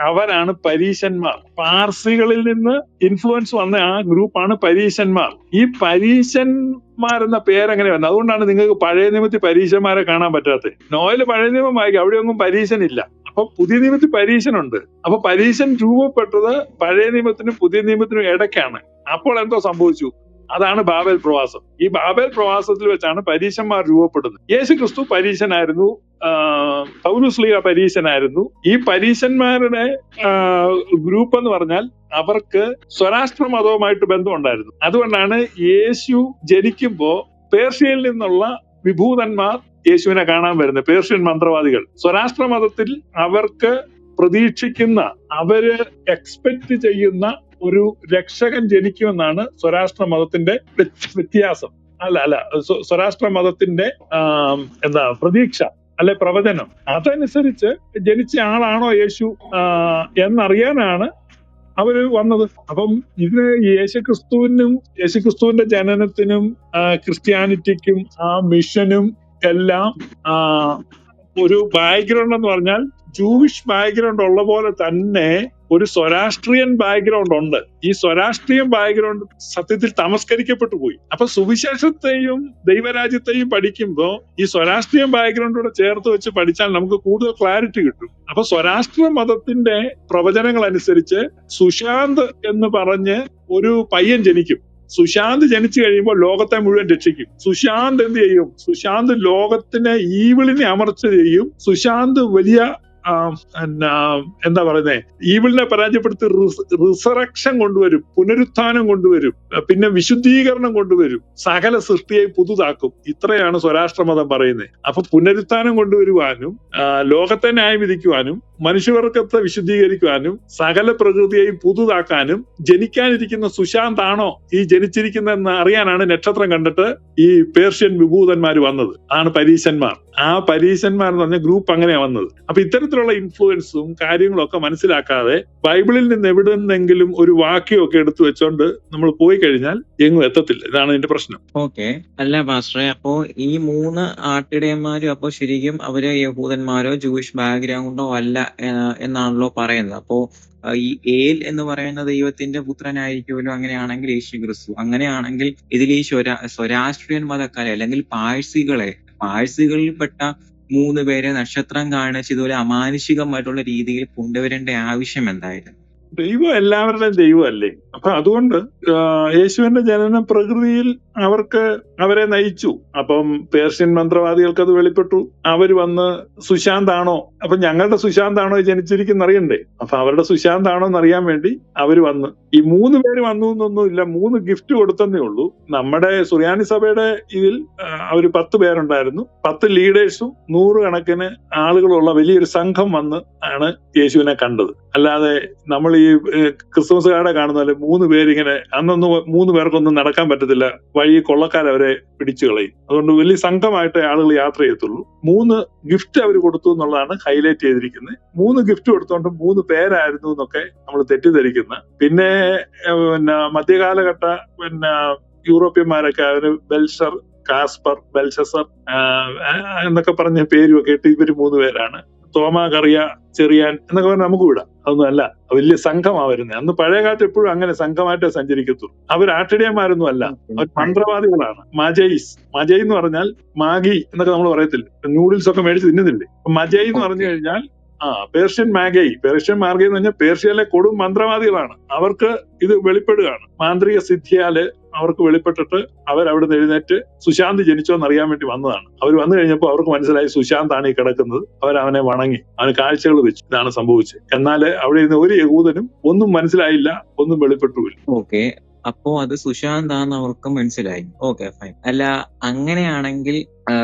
അവരാണ് പരീശന്മാർ. പാർസികളിൽ നിന്ന് ഇൻഫ്ലുവൻസ് വന്ന ആ ഗ്രൂപ്പാണ് പരീശന്മാർ. ഈ പരീശന്മാരെന്ന പേരെങ്ങനെ വന്നത്? അതുകൊണ്ടാണ് നിങ്ങൾക്ക് പഴയ നിയമത്തിൽ പരീശന്മാരെ കാണാൻ പറ്റാത്തത്. നോയല് പഴയ നിയമം വായിക്കും, അവിടെയൊന്നും പരീശനില്ല. അപ്പൊ പുതിയ നിയമത്തിൽ പരീശനുണ്ട്. അപ്പൊ പരീശൻ രൂപപ്പെട്ടത് പഴയ നിയമത്തിനും പുതിയ നിയമത്തിനും ഇടയ്ക്കാണ്. അപ്പോൾ എന്തോ സംഭവിച്ചു? അതാണ് ബാബേൽ പ്രവാസം. ഈ ബാബേൽ പ്രവാസത്തിൽ വെച്ചാണ് പരീശന്മാർ രൂപപ്പെടുന്നത്. യേശു ക്രിസ്തു പരീശനായിരുന്നു, പൗലോസ്ലീഹ പരീശനായിരുന്നു. ഈ പരീശന്മാരുടെ ഗ്രൂപ്പ് എന്ന് പറഞ്ഞാൽ അവർക്ക് സ്വരാഷ്ട്ര മതവുമായിട്ട് ബന്ധമുണ്ടായിരുന്നു. അതുകൊണ്ടാണ് യേശു ജനിക്കുമ്പോ പേർഷ്യയിൽ നിന്നുള്ള വിഭൂതന്മാർ യേശുവിനെ കാണാൻ വരുന്നത്. പേർഷ്യൻ മന്ത്രവാദികൾ സ്വരാഷ്ട്ര മതത്തിൽ അവർക്ക് പ്രതീക്ഷിക്കുന്ന, അവര് എക്സ്പെക്ട് ചെയ്യുന്ന ഒരു രക്ഷകൻ ജനിക്കുമെന്നാണ് സ്വരാഷ്ട്ര മതത്തിന്റെ വ്യത്യാസം. അല്ല സ്വരാഷ്ട്ര മതത്തിന്റെ പ്രതീക്ഷ അല്ലെ പ്രവചനം. അതനുസരിച്ച് ജനിച്ച ആളാണോ യേശു എന്നറിയാനാണ് അവര് വന്നത്. അപ്പം ഇത് യേശുക്രിസ്തുവിന്റെ ജനനത്തിനും ക്രിസ്ത്യാനിറ്റിക്കും ആ മിഷനും എല്ലാം ഒരു ബാക്ക്ഗ്രൗണ്ട് എന്ന് പറഞ്ഞാൽ ജൂവിഷ് ബാക്ക്ഗ്രൗണ്ട് ഉള്ള പോലെ തന്നെ ഒരു സ്വരാഷ്ട്രീയൻ ബാക്ക്ഗ്രൗണ്ട് ഉണ്ട്. ഈ സ്വരാഷ്ട്രീയൻ ബാക്ക്ഗ്രൗണ്ട് സത്യത്തിൽ തമസ്കരിക്കപ്പെട്ടു പോയി. അപ്പൊ സുവിശേഷത്തെയും ദൈവരാജ്യത്തെയും പഠിക്കുമ്പോൾ ഈ സ്വരാഷ്ട്രീയൻ ബാക്ക്ഗ്രൗണ്ടോടെ ചേർത്ത് വെച്ച് പഠിച്ചാൽ നമുക്ക് കൂടുതൽ ക്ലാരിറ്റി കിട്ടും. അപ്പൊ സ്വരാഷ്ട്രീയ മതത്തിന്റെ പ്രവചനങ്ങൾ അനുസരിച്ച് സുശാന്ത് എന്ന് പറഞ്ഞ് ഒരു പയ്യൻ ജനിക്കും. സുശാന്ത് ജനിച്ചു കഴിയുമ്പോൾ ലോകത്തെ മുഴുവൻ രക്ഷിക്കും. സുശാന്ത് എന്ത് ചെയ്യും? സുശാന്ത് ലോകത്തിനെ ഈവിളിനെ അമർച്ച ചെയ്യും. സുശാന്ത് വലിയ എന്താ പറയുന്നേ, ഈവിളിനെ പരാജയപ്പെടുത്തി റിസറക്ഷൻ കൊണ്ടുവരും, പുനരുത്ഥാനം കൊണ്ടുവരും, പിന്നെ വിശുദ്ധീകരണം കൊണ്ടുവരും, സകല സൃഷ്ടിയെ പുതുതാക്കും. ഇത്രയാണ് സ്വരാഷ്ട്രമതം പറയുന്നത്. അപ്പൊ പുനരുത്ഥാനം കൊണ്ടുവരുവാനും ലോകത്തെ ന്യായം വിധിക്കുവാനും മനുഷ്യവർഗത്തെ വിശുദ്ധീകരിക്കുവാനും സകല പ്രകൃതിയെയും പുതുതാക്കാനും ജനിക്കാനിരിക്കുന്ന സുശാന്താണോ ഈ ജനിച്ചിരിക്കുന്നതെന്ന് അറിയാനാണ് നക്ഷത്രം കണ്ടിട്ട് ഈ പേർഷ്യൻ വിഭൂതന്മാർ വന്നത്, ആണ് പരീശന്മാർ. ആ പരീശന്മാർ എന്ന് പറഞ്ഞ ഗ്രൂപ്പ് അങ്ങനെയാ വന്നത്. അപ്പൊ ഇത്തരത്തിലുള്ള ഇൻഫ്ലുവൻസും കാര്യങ്ങളും ഒക്കെ മനസ്സിലാക്കാതെ ബൈബിളിൽ നിന്ന് എവിടെ നിന്നെങ്കിലും ഒരു വാക്യമൊക്കെ എടുത്തു വെച്ചോണ്ട് നമ്മൾ പോയി കഴിഞ്ഞാൽ എങ്ങും എത്തത്തില്ല. ഇതാണ് ഇതിന്റെ പ്രശ്നം. ഓക്കെ. അല്ല പാസ്റ്ററെ, അപ്പോ ഈ 3 ആട്ടിടയന്മാരും അപ്പോ ശരിക്കും അവര് യഹൂദന്മാരോ ജൂയിഷ് ബാക്ക്ഗ്രൗണ്ടോ അല്ല എന്നാണല്ലോ പറയുന്നത്. അപ്പോ ഈ ഏൽ എന്ന് പറയുന്ന ദൈവത്തിന്റെ പുത്രനായിരിക്കുമല്ലോ അങ്ങനെയാണെങ്കിൽ യേശുക്രിസ്തു. അങ്ങനെയാണെങ്കിൽ ഇതിൽ ഈ സ്വരാഷ്ട്രീയൻ മതക്കാരെ അല്ലെങ്കിൽ പാഴ്സികളിൽപ്പെട്ട 3 പേരെ നക്ഷത്രം കാണിച്ച് ഇതുപോലെ അമാനുഷികമായിട്ടുള്ള രീതിയിൽ കൊണ്ടുവരേണ്ട ആവശ്യം എന്തായിരുന്നു? ദൈവം എല്ലാവരുടെയും ദൈവമല്ലേ? അപ്പൊ അതുകൊണ്ട് യേശുവിന്റെ ജനന പ്രകൃതിയിൽ അവരെ നയിച്ചു. അപ്പം പേർഷ്യൻ മന്ത്രവാദികൾക്ക് അത് വെളിപ്പെട്ടു. അവര് വന്ന് സുശാന്താണോ, അപ്പൊ ഞങ്ങളുടെ സുശാന്താണോ ജനിച്ചിരിക്കുന്ന അറിയണ്ടേ? അപ്പൊ അവരുടെ സുശാന്താണോ എന്നറിയാൻ വേണ്ടി അവര് വന്ന് ഈ 3 പേര് വന്നു എന്നൊന്നുമില്ല, 3 ഗിഫ്റ്റ് കൊടുത്തന്നേ ഉള്ളൂ. നമ്മുടെ സുറിയാനി സഭയുടെ ഇതിൽ അവര് 10 പേരുണ്ടായിരുന്നു. 10 ലീഡേഴ്സും 100 കണക്കിന് ആളുകളുള്ള വലിയൊരു സംഘം വന്ന് ആണ് യേശുവിനെ കണ്ടത്. അല്ലാതെ നമ്മൾ ഈ ക്രിസ്മസുകാരെ കാണുന്ന പോലെ 3 പേരിങ്ങനെ, അന്നൊന്നും 3 പേർക്കൊന്നും നടക്കാൻ പറ്റത്തില്ല, വഴി കൊള്ളക്കാരവരെ പിടിച്ചു കളയും. അതുകൊണ്ട് വലിയ സംഘമായിട്ട് ആളുകൾ യാത്ര ചെയ്യത്തുള്ളൂ. 3 ഗിഫ്റ്റ് അവർ കൊടുത്തു എന്നുള്ളതാണ് ഹൈലൈറ്റ് ചെയ്തിരിക്കുന്നത്. 3 ഗിഫ്റ്റ് കൊടുത്തോണ്ട് 3 പേരായിരുന്നു എന്നൊക്കെ നമ്മൾ തെറ്റിദ്ധരിക്കുന്ന. പിന്നെ മധ്യകാലഘട്ട യൂറോപ്യന്മാരൊക്കെ അവര് ബെൽഷർ, കാസ്പർ, ബെൽഷസർ എന്നൊക്കെ പറഞ്ഞ പേരുമൊക്കെ ഇട്ട് ഇവര് 3 പേരാണ്. തോമ, കറിയ, ചെറിയാൻ എന്നൊക്കെ പറഞ്ഞാൽ നമുക്ക് വിടാം. അതൊന്നും അല്ല, വലിയ സംഘമാ വരുന്നത്. അന്ന് പഴയ കാലത്ത് എപ്പോഴും അങ്ങനെ സംഘമായിട്ടേ സഞ്ചരിക്കത്തുള്ളൂ. അവർ ആട്ടിടയന്മാരൊന്നും അല്ല, അവർ മന്ത്രവാദികളാണ്. മജയ് എന്ന് പറഞ്ഞാൽ മാഗി എന്നൊക്കെ നമ്മൾ പറയത്തില്ല, നൂഡിൽസ് ഒക്കെ മേടിച്ച് തിന്നുന്നില്ലേ? മജയ് എന്ന് പറഞ്ഞു കഴിഞ്ഞാൽ പേർഷ്യൻ മാഗൈ എന്ന് പറഞ്ഞാൽ പേർഷ്യയിലെ കൊടും മന്ത്രവാദികളാണ്. അവർക്ക് ഇത് വെളിപ്പെടുകയാണ്. മാന്ത്രിക സിദ്ധിയാല് അവർക്ക് വെളിപ്പെട്ടിട്ട് അവരവിടെ നിന്ന് എഴുന്നേറ്റ് സുശാന്ത് ജനിച്ചോന്ന് അറിയാൻ വേണ്ടി വന്നതാണ്. അവർ വന്നു കഴിഞ്ഞപ്പോൾ അവർക്ക് മനസ്സിലായി സുശാന്താണ് ഈ കിടക്കുന്നത്. അവരവനെ വണങ്ങി, അവന് കാഴ്ചകൾ വെച്ചു. ഇതാണ് സംഭവിച്ചത്. എന്നാൽ അവിടെ ഇരുന്ന് ഒരു യഹൂദനും ഒന്നും മനസ്സിലായില്ല, ഒന്നും വെളിപ്പെട്ടുമില്ല. ഓക്കെ, അപ്പോ അത് സുശാന്താന്ന് അവർക്ക് മനസ്സിലായി. Okay, fine. അല്ല, അങ്ങനെയാണെങ്കിൽ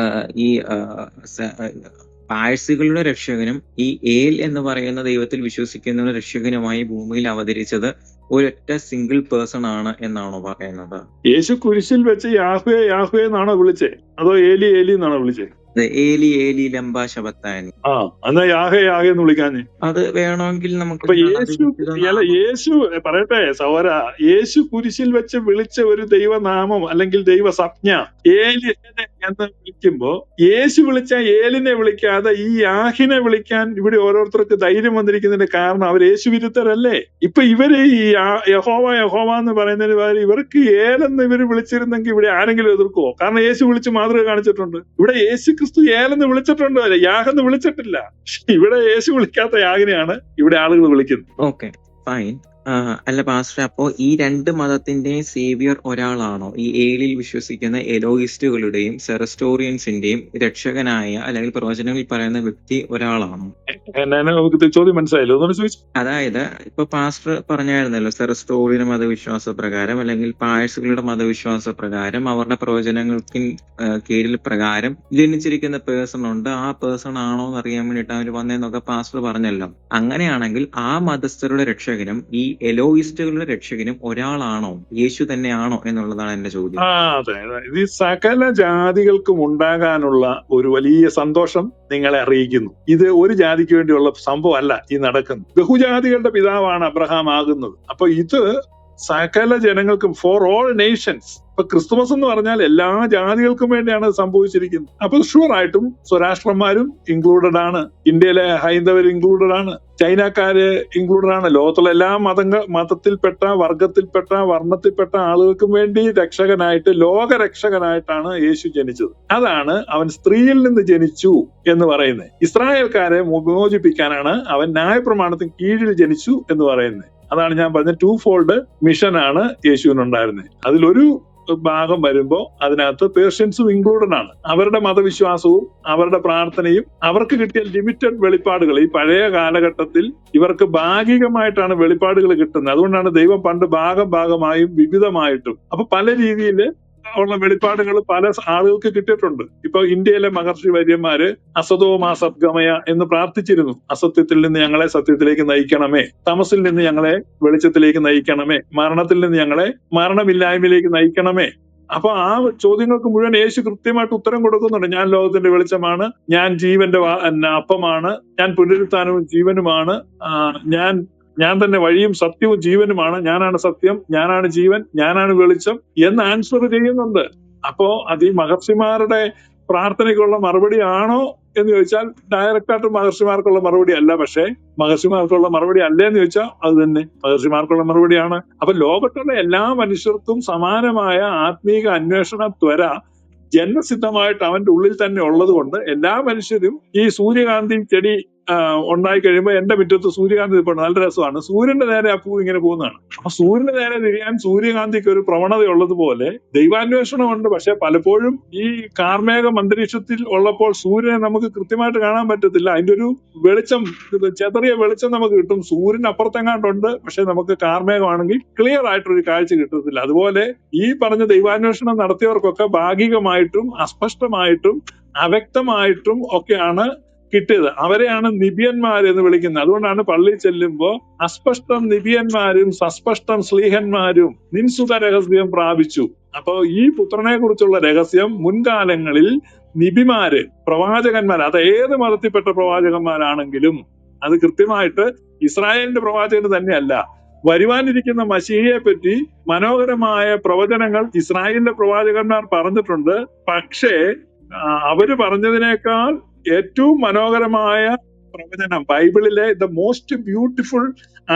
ഈ പാഴ്സികളുടെ രക്ഷകനും ഈ ഏൽ എന്ന് പറയുന്ന ദൈവത്തിൽ വിശ്വസിക്കുന്ന രക്ഷകനുമായി ഭൂമിയിൽ അവതരിച്ചത് ഒരൊറ്റ സിംഗിൾ പേഴ്സൺ ആണ് എന്നാണോ പറയുന്നത്? യേശു കുരിശിൽ വെച്ച് യാഹ്വേ എന്നാണോ വിളിച്ചേ, അതോ ഏലി എന്നാണോ വിളിച്ചേ? ഏലി ലംബ ശബത്താനി. എന്നാ യാഹേ എന്ന് വിളിക്കാഞ്ഞേ? അത് വേണമെങ്കിൽ നമുക്ക് യേശു പറയട്ടെ സഹോദര, യേശു കുരിശിൽ വെച്ച് വിളിച്ച ഒരു ദൈവനാമം അല്ലെങ്കിൽ ദൈവസംജ്ഞ ഏലി എന്ന് വിളിക്കുമ്പോ യേശു വിളിച്ച ഏലിനെ വിളിക്കാതെ ഈ യാഹിനെ വിളിക്കാൻ ഇവിടെ ഓരോരുത്തർക്ക് ധൈര്യം വന്നിരിക്കുന്നതിന്റെ കാരണം അവർ യേശു വിരുദ്ധരല്ലേ? ഇപ്പൊ ഇവര് ഈ യഹോവ എന്ന് പറയുന്നതിന് പകരം ഇവർക്ക് ഏലെന്ന് ഇവര് വിളിച്ചിരുന്നെങ്കിൽ ഇവിടെ ആരെങ്കിലും എതിർക്കുവോ? കാരണം യേശു വിളിച്ച് മാതൃക കാണിച്ചിട്ടുണ്ട്. ഇവിടെ യേശു ക്രിസ്തു ഏലെന്ന് വിളിച്ചിട്ടുണ്ടോ? യാഹെന്ന് വിളിച്ചിട്ടില്ല. ഇവിടെ യേശു വിളിക്കാത്ത യാഗിനെയാണ് ഇവിടെ ആളുകൾ വിളിക്കുന്നത്. Okay, fine. അല്ല പാസ്റ്റർ, അപ്പോ ഈ 2 മതത്തിന്റെയും സേവിയർ ഒരാളാണോ? ഈ ഏലിൽ വിശ്വസിക്കുന്ന എലോയിസ്റ്റുകളുടെയും സെറസ്റ്റോറിയൻസിന്റെയും രക്ഷകനായ അല്ലെങ്കിൽ പ്രവചനങ്ങളിൽ പറയുന്ന വ്യക്തി ഒരാളാണോ? ചോദ്യം മനസ്സിലായല്ലോ, ചോദിച്ചു. അതായത് ഇപ്പൊ പാസ്റ്റർ പറഞ്ഞായിരുന്നല്ലോ, സെറസ്റ്റോറിയൻ മതവിശ്വാസ പ്രകാരം അല്ലെങ്കിൽ പാഴ്സുകളുടെ മതവിശ്വാസ പ്രകാരം അവരുടെ പ്രവചനങ്ങൾക്ക് കീഴിൽ പ്രകാരം ജനിച്ചിരിക്കുന്ന പേഴ്സൺ ഉണ്ട്. ആ പേഴ്സൺ ആണോ എന്ന് അറിയാൻ വേണ്ടിയിട്ട് അവർ വന്നേന്നൊക്കെ പാസ്റ്റർ പറഞ്ഞല്ലോ. അങ്ങനെയാണെങ്കിൽ ആ മതസ്ഥരുടെ രക്ഷകനും ഈ എലോയിസ്റ്റുകളുടെ രക്ഷകനും ഒരാളാണോ, യേശു തന്നെയാണോ എന്നുള്ളതാണ് എന്റെ ചോദ്യം. അതെ. ഇത് ഈ സകല ജാതികൾക്കും ഉണ്ടാകാനുള്ള ഒരു വലിയ സന്തോഷം നിങ്ങളെ അറിയിക്കുന്നു. ഇത് ഒരു ജാതിക്ക് വേണ്ടിയുള്ള സംഭവം അല്ല ഈ നടക്കുന്നത്. ബഹുജാതികളുടെ പിതാവാണ് അബ്രഹാം ആകുന്നത്. അപ്പൊ ഇത് സകല ജനങ്ങൾക്കും, ഫോർ ഓൾ നേഷൻസ്. ഇപ്പൊ ക്രിസ്തുമസ് എന്ന് പറഞ്ഞാൽ എല്ലാ ജാതികൾക്കും വേണ്ടിയാണ് സംഭവിച്ചിരിക്കുന്നത്. അപ്പൊ ഷുവർ ആയിട്ടും സ്വരാഷ്ട്രന്മാരും ഇൻക്ലൂഡഡ് ആണ്, ഇന്ത്യയിലെ ഹൈന്ദവർ ഇൻക്ലൂഡഡ് ആണ്, ചൈനക്കാര് ഇൻക്ലൂഡഡ് ആണ്. ലോകത്തുള്ള എല്ലാ മതത്തിൽപ്പെട്ട, വർഗത്തിൽപ്പെട്ട, വർണ്ണത്തിൽപ്പെട്ട ആളുകൾക്കും വേണ്ടി രക്ഷകനായിട്ട്, ലോകരക്ഷകനായിട്ടാണ് യേശു ജനിച്ചത്. അതാണ് അവൻ സ്ത്രീയിൽ നിന്ന് ജനിച്ചു എന്ന് പറയുന്നത്. ഇസ്രായേൽക്കാരെ വിമോചിപ്പിക്കാനാണ് അവൻ ന്യായപ്രമാണത്തിന് കീഴിൽ ജനിച്ചു എന്ന് പറയുന്നത്. അതാണ് ഞാൻ പറഞ്ഞ 2-fold മിഷനാണ് യേശുവിനുണ്ടായിരുന്നത്. അതിലൊരു ഭാഗം വരുമ്പോ അതിനകത്ത് പേർഷ്യൻസും ഇൻക്ലൂഡഡ് ആണ്. അവരുടെ മതവിശ്വാസവും അവരുടെ പ്രാർത്ഥനയും അവർക്ക് കിട്ടിയ ലിമിറ്റഡ് വെളിപ്പാടുകൾ. ഈ പഴയ കാലഘട്ടത്തിൽ ഇവർക്ക് ഭാഗികമായിട്ടാണ് വെളിപ്പാടുകൾ കിട്ടുന്നത്. അതുകൊണ്ടാണ് ദൈവം പണ്ട് ഭാഗമായും വിവിധമായിട്ടും, അപ്പൊ പല രീതിയിൽ ഉള്ള വെളിപ്പാടുകൾ പല ആളുകൾക്ക് കിട്ടിയിട്ടുണ്ട്. ഇപ്പൊ ഇന്ത്യയിലെ മഹർഷി വര്യന്മാര് അസതോമാ സദ്ഗമയ എന്ന് പ്രാർത്ഥിച്ചിരുന്നു. അസത്യത്തിൽ നിന്ന് ഞങ്ങളെ സത്യത്തിലേക്ക് നയിക്കണമേ, തമസിൽ നിന്ന് ഞങ്ങളെ വെളിച്ചത്തിലേക്ക് നയിക്കണമേ, മരണത്തിൽ നിന്ന് ഞങ്ങളെ മരണമില്ലായ്മയിലേക്ക് നയിക്കണമേ. അപ്പൊ ആ ചോദ്യങ്ങൾക്ക് മുഴുവൻ യേശു കൃത്യമായിട്ട് ഉത്തരം കൊടുക്കുന്നുണ്ട്. ഞാൻ ലോകത്തിന്റെ വെളിച്ചമാണ്, ഞാൻ ജീവന്റെ അപ്പമാണ്, ഞാൻ പുനരുത്ഥാനവും ജീവനുമാണ്, ഞാൻ തന്നെ വഴിയും സത്യവും ജീവനുമാണ്, ഞാനാണ് സത്യം, ഞാനാണ് ജീവൻ, ഞാനാണ് വെളിച്ചം എന്ന് ആൻസർ ചെയ്യുന്നുണ്ട്. അപ്പോ അത് ഈ മഹർഷിമാരുടെ പ്രാർത്ഥനയ്ക്കുള്ള മറുപടി ആണോ എന്ന് ചോദിച്ചാൽ ഡയറക്റ്റായിട്ട് മഹർഷിമാർക്കുള്ള മറുപടി അല്ല. പക്ഷേ മഹർഷിമാർക്കുള്ള മറുപടി അല്ലേന്ന് ചോദിച്ചാൽ അത് തന്നെ മഹർഷിമാർക്കുള്ള മറുപടിയാണ്. അപ്പൊ ലോകത്തുള്ള എല്ലാ മനുഷ്യർക്കും സമാനമായ ആത്മീക അന്വേഷണ ത്വര ജന്മസിദ്ധമായിട്ട് അവന്റെ ഉള്ളിൽ തന്നെ ഉള്ളത് കൊണ്ട് എല്ലാ മനുഷ്യരും ഈ സൂര്യകാന്തി ചെടി ഉണ്ടായി കഴിയുമ്പോൾ എന്റെ മുറ്റത്ത് സൂര്യകാന്തി ഇപ്പോൾ നല്ല രസമാണ്, സൂര്യന്റെ നേരെ ആ പൂ ഇങ്ങനെ പോകുന്നതാണ്. അപ്പൊ സൂര്യന്റെ നേരെ തിരിയാൻ സൂര്യകാന്തിക്ക് ഒരു പ്രവണത ഉള്ളതുപോലെ ദൈവാന്വേഷണമുണ്ട്. പക്ഷെ പലപ്പോഴും ഈ കാർമേഘം അന്തരീക്ഷത്തിൽ ഉള്ളപ്പോൾ സൂര്യനെ നമുക്ക് കൃത്യമായിട്ട് കാണാൻ പറ്റത്തില്ല. അതിന്റെ ഒരു വെളിച്ചം, ചെറിയ വെളിച്ചം നമുക്ക് കിട്ടും. സൂര്യൻ അപ്പുറത്തെങ്ങാണ്ടുണ്ട്, പക്ഷെ നമുക്ക് കാർമേഘമാണെങ്കിൽ ക്ലിയർ ആയിട്ടൊരു കാഴ്ച കിട്ടത്തില്ല. അതുപോലെ ഈ പറഞ്ഞ ദൈവാന്വേഷണം നടത്തിയവർക്കൊക്കെ ഭാഗികമായിട്ടും അസ്പഷ്ടമായിട്ടും അവ്യക്തമായിട്ടും ഒക്കെയാണ് കിട്ടിയത്. അവരെയാണ് നിബിയന്മാർ എന്ന് വിളിക്കുന്നത്. അതുകൊണ്ടാണ് പള്ളിയിൽ ചെല്ലുമ്പോ അസ്പഷ്ടം നിബിയന്മാരും സസ്പഷ്ടം സ്ലീഹന്മാരും നിൻസുത രഹസ്യം പ്രാപിച്ചു. അപ്പൊ ഈ പുത്രനെ കുറിച്ചുള്ള രഹസ്യം മുൻകാലങ്ങളിൽ നിബിമാര്, പ്രവാചകന്മാർ, അത് ഏത് മതത്തിൽപ്പെട്ട പ്രവാചകന്മാരാണെങ്കിലും അത് കൃത്യമായിട്ട് ഇസ്രായേലിന്റെ പ്രവാചകന് തന്നെയല്ല, വരുവാനിരിക്കുന്ന മശീഹയെ പറ്റി മനോഹരമായ പ്രവചനങ്ങൾ ഇസ്രായേലിന്റെ പ്രവാചകന്മാർ പറഞ്ഞിട്ടുണ്ട്. പക്ഷേ അവര് പറഞ്ഞതിനേക്കാൾ ഏറ്റവും മനോഹരമായ പ്രവചനം ബൈബിളിലെ the most beautiful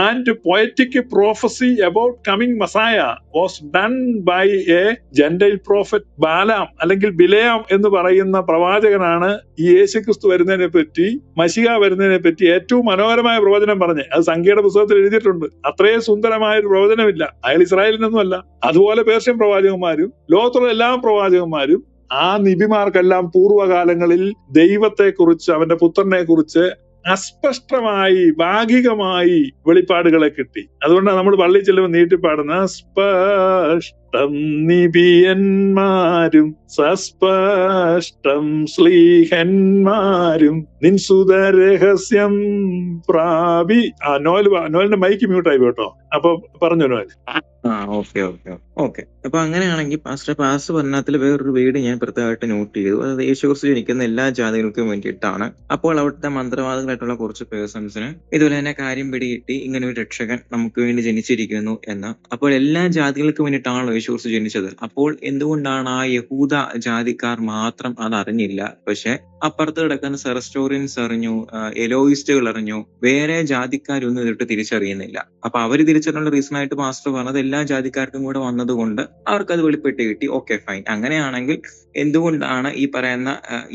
and poetic prophecy about coming Messiah was done by a Gentile prophet ബാലാം അല്ലെങ്കിൽ ബിലയാം എന്ന് പറയുന്ന പ്രവാചകനാണ് ഈ യേശുക്രിസ്തു വരുന്നതിനെ പറ്റി, മശിഹ വരുന്നതിനെ പറ്റി ഏറ്റവും മനോഹരമായ പ്രവചനം പറഞ്ഞ്. അത് സംഖ്യയുടെ പുസ്തകത്തിൽ എഴുതിയിട്ടുണ്ട്. അത്രയും സുന്ദരമായ ഒരു പ്രവചനമില്ല. അയാൾ ഇസ്രായേലിനൊന്നുമല്ല. അതുപോലെ പേർഷ്യൻ പ്രവാചകന്മാരും ലോകത്തുള്ള എല്ലാ പ്രവാചകന്മാരും ആ നിബിമാർക്കെല്ലാം പൂർവ്വകാലങ്ങളിൽ ദൈവത്തെക്കുറിച്ച്, അവന്റെ പുത്രനെ കുറിച്ച് അസ്പഷ്ടമായി ഭാഗികമായി വെളിപ്പാടുകളെ കിട്ടി. അതുകൊണ്ടാണ് നമ്മൾ പള്ളിയിൽ ചെല്ലുമ്പോൾ നീട്ടിപ്പാടുന്ന സ്പഷ്ടം നിബിയന്മാരും സസ്പഷ്ടം സ്ലീഹന്മാരും നിൻസുത രഹസ്യം പ്രാപി. നോലിന്റെ മൈക്ക് മ്യൂട്ടായി കേട്ടോ. അപ്പൊ പറഞ്ഞു നോൽ. ഓക്കെ. അപ്പൊ അങ്ങനെയാണെങ്കിൽ പാസ്റ്റർ പറഞ്ഞതിൽ വേറൊരു വീട് ഞാൻ പ്രത്യേകമായിട്ട് നോട്ട് ചെയ്തു. അത് യേശുക്രിസ്തു ജനിക്കുന്ന എല്ലാ ജാതികൾക്കും വേണ്ടിയിട്ടാണ്. അപ്പോൾ അവിടുത്തെ മന്ത്രവാദികളായിട്ടുള്ള കുറച്ച് പേഴ്സൺസിന് ഇതുപോലെ തന്നെ കാര്യം പിടികിട്ടി, ഇങ്ങനെ ഒരു രക്ഷകൻ നമുക്ക് വേണ്ടി ജനിച്ചിരിക്കുന്നു എന്ന്. അപ്പോൾ എല്ലാ ജാതികൾക്കും വേണ്ടിയിട്ടാണല്ലോ യേശുക്രിസ്തു ജനിച്ചത്. അപ്പോൾ എന്തുകൊണ്ടാണ് ആ യഹൂദ ജാതിക്കാർ മാത്രം അത് അറിഞ്ഞില്ല? പക്ഷെ അപ്പുറത്ത് കിടക്കുന്ന സെറസ്റ്റോറിയൻസ് അറിഞ്ഞു, എലോയിസ്റ്റുകൾ അറിഞ്ഞു, വേറെ ജാതിക്കാരൊന്നും ഇതിട്ട് തിരിച്ചറിയുന്നില്ല. അപ്പൊ അവര് തിരിച്ചറിയാനുള്ള റീസൺ ആയിട്ട് പാസ്റ്റർ പറഞ്ഞത് എല്ലാ ജാതിക്കാർക്കും കൂടെ വന്നതുകൊണ്ട് അവർക്കത് വെളിപ്പെട്ട് കിട്ടി. Okay, fine. അങ്ങനെയാണെങ്കിൽ എന്തുകൊണ്ടാണ് ഈ പറയുന്ന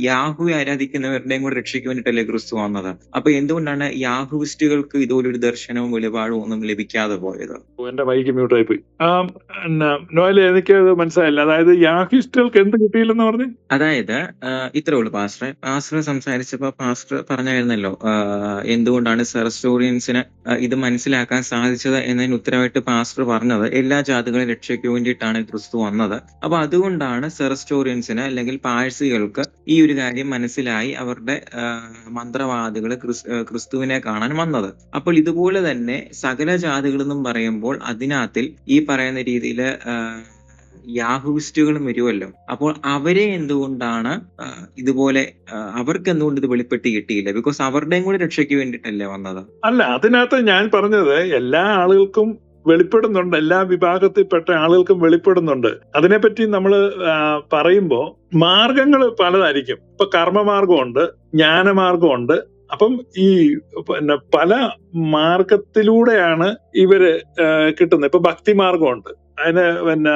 യാഹുവെ ആരാധിക്കുന്നവരുടെയും കൂടെ രക്ഷയ്ക്ക് വേണ്ടിയിട്ടല്ലേ ക്രിസ്തു വന്നത്? അപ്പൊ എന്തുകൊണ്ടാണ് യാഹുവിസ്റ്റുകൾക്ക് ഇതുപോലൊരു ദർശനവും വെളിപാടും ഒന്നും ലഭിക്കാതെ പോയത്? എന്റെ മൈക്ക് മ്യൂട്ടായി പോയി. നോയൽ, എനിക്ക് മനസ്സിലായില്ല. അതായത് യാഹുവിസ്റ്റുകൾക്ക് എന്ത് കിട്ടിയില്ലെന്ന് പറഞ്ഞു? അതായത് ഇത്രേ ഉള്ളൂ. പാസ്റ്റർ സംസാരിച്ചപ്പോ പാസ്റ്റർ പറഞ്ഞായിരുന്നല്ലോ എന്തുകൊണ്ടാണ് സെറസ്റ്റോറിയൻസിന് ഇത് മനസ്സിലാക്കാൻ സാധിച്ചത് എന്നതിന് ഉത്തരവായിട്ട് പാസ്റ്റർ പറഞ്ഞത് എല്ലാ ജാതികളും രക്ഷയ്ക്ക് വേണ്ടിയിട്ടാണ് ക്രിസ്തു വന്നത്. അപ്പൊ അതുകൊണ്ടാണ് സെറസ്റ്റോറിയൻസിന് അല്ലെങ്കിൽ പാഴ്സികൾക്ക് ഈ ഒരു കാര്യം മനസ്സിലായി അവരുടെ മന്ത്രവാദികൾ ക്രിസ്തുവിനെ കാണാൻ വന്നത്. അപ്പോൾ ഇതുപോലെ തന്നെ സകല ജാതികളെന്നും പറയുമ്പോൾ അതിനകത്തിൽ ഈ പറയുന്ന രീതിയിൽ യാഹൂവിസ്റ്റുകളും വരുമല്ലോ. അപ്പോൾ അവരെ എന്തുകൊണ്ടാണ് ഇതുപോലെ അവർക്ക് എന്തുകൊണ്ട് ഇത് വെളിപ്പെട്ട് കിട്ടിയില്ല? ബിക്കോസ് അവരുടെയും കൂടെ രക്ഷയ്ക്ക് വേണ്ടിയിട്ടല്ലേ വന്നത്. അല്ല, അതിനകത്ത് ഞാൻ പറഞ്ഞത് എല്ലാ ആളുകൾക്കും വെളിപ്പെടുന്നുണ്ട്, എല്ലാ വിഭാഗത്തിൽപ്പെട്ട ആളുകൾക്കും വെളിപ്പെടുന്നുണ്ട്. അതിനെപ്പറ്റി നമ്മൾ പറയുമ്പോ മാർഗങ്ങൾ പലതായിരിക്കും. ഇപ്പൊ കർമ്മമാർഗമുണ്ട്, ജ്ഞാനമാർഗമുണ്ട്. അപ്പം ഈ പിന്നെ പല മാർഗത്തിലൂടെയാണ് ഇവര് കിട്ടുന്നത്. ഇപ്പൊ ഭക്തിമാർഗമുണ്ട്. അതിന് പിന്നെ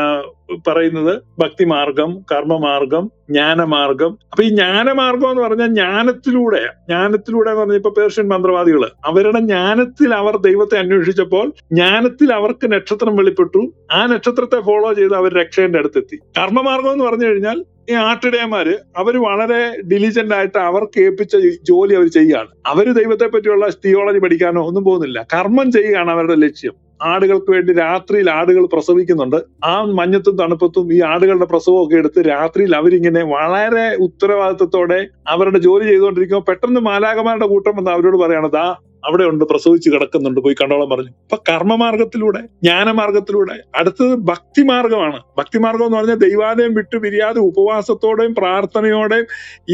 പറയുന്നത് ഭക്തിമാർഗം, കർമ്മമാർഗം, ജ്ഞാനമാർഗം. അപ്പൊ ഈ ജ്ഞാനമാർഗം എന്ന് പറഞ്ഞാൽ ജ്ഞാനത്തിലൂടെ എന്ന് പറഞ്ഞാൽ ഇപ്പൊ പേർഷ്യൻ മന്ത്രവാദികള് അവരുടെ ജ്ഞാനത്തിൽ അവർ ദൈവത്തെ അന്വേഷിച്ചപ്പോൾ ജ്ഞാനത്തിൽ അവർക്ക് നക്ഷത്രം വെളിപ്പെട്ടു. ആ നക്ഷത്രത്തെ ഫോളോ ചെയ്ത് അവർ രക്ഷയുടെ അടുത്തെത്തി. കർമ്മമാർഗം എന്ന് പറഞ്ഞു കഴിഞ്ഞാൽ ഈ ആട്ടിടയന്മാര് അവര് വളരെ ഡിലിജന്റ് ആയിട്ട് അവർക്ക് ഏൽപ്പിച്ച ജോലി അവർ ചെയ്യുകയാണ്. അവര് ദൈവത്തെ പറ്റിയുള്ള തിയോളജി പഠിക്കാനോ ഒന്നും പോകുന്നില്ല. കർമ്മം ചെയ്യുകയാണ് അവരുടെ ലക്ഷ്യം. ആടുകൾക്ക് വേണ്ടി രാത്രിയിൽ ആടുകൾ പ്രസവിക്കുന്നുണ്ട്. ആ മഞ്ഞത്തും തണുപ്പത്തും ഈ ആടുകളുടെ പ്രസവമൊക്കെ എടുത്ത് രാത്രിയിൽ അവരിങ്ങനെ വളരെ ഉത്തരവാദിത്വത്തോടെ അവരുടെ ജോലി ചെയ്തുകൊണ്ടിരിക്കുമ്പോൾ പെട്ടെന്ന് മാലാഖമാരുടെ കൂട്ടം വന്ന് അവരോട് പറയാണ്, ദാ അവിടെ ഉണ്ട്, പ്രസവിച്ച് കിടക്കുന്നുണ്ട്, പോയി കണ്ടോളം പറഞ്ഞു. അപ്പൊ കർമ്മമാർഗത്തിലൂടെ, ജ്ഞാനമാർഗത്തിലൂടെ. അടുത്തത് ഭക്തിമാർഗമാണ്. ഭക്തിമാർഗം എന്ന് പറഞ്ഞാൽ ദൈവാലയം വിട്ടു പിരിയാതെ ഉപവാസത്തോടെയും പ്രാർത്ഥനയോടെയും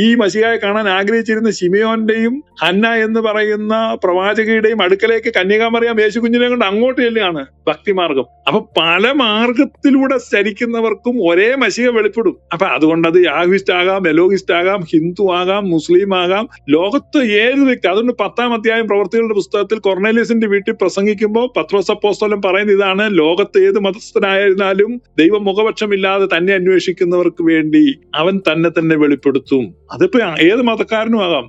ഈ മശിഹായെ കാണാൻ ആഗ്രഹിച്ചിരുന്ന ശിമയോന്റെയും ഹന്ന എന്ന് പറയുന്ന പ്രവാചകയുടെയും അടുക്കലേക്ക് കന്യകാമറിയാം യേശു കുഞ്ഞിനെ കൊണ്ട് അങ്ങോട്ട് ചെല്ലുകയാണ് ഭക്തിമാർഗം. അപ്പൊ പല മാർഗത്തിലൂടെ ചരിക്കുന്നവർക്കും ഒരേ മശിഹ വെളിപ്പെടും. അപ്പൊ അതുകൊണ്ട് അത് യാഹ്വിസ്റ്റ് ആകാം, എലോഹിസ്റ്റ് ആകാം, ഹിന്ദു ആകാം, മുസ്ലിം ആകാം, ലോകത്ത് ഏത് വ്യക്തി. അതുകൊണ്ട് 10-ാം അധ്യായം പ്രവർത്തികളുടെ പുസ്തകത്തിൽ കൊർണേലിയസിന്റെ വീട്ടിൽ പ്രസംഗിക്കുമ്പോൾ പത്രോസ് അപ്പോസ്തലൻ പറയുന്ന ഇതാണ്: ലോകത്ത് ഏത് മതസ്ഥനായിരുന്നാലും ദൈവം മുഖപക്ഷമില്ലാതെ തന്നെ അന്വേഷിക്കുന്നവർക്ക് വേണ്ടി അവൻ തന്നെ വെളിപ്പെടുത്തും. അതിപ്പോ ഏത് മതക്കാരനും ആകാം.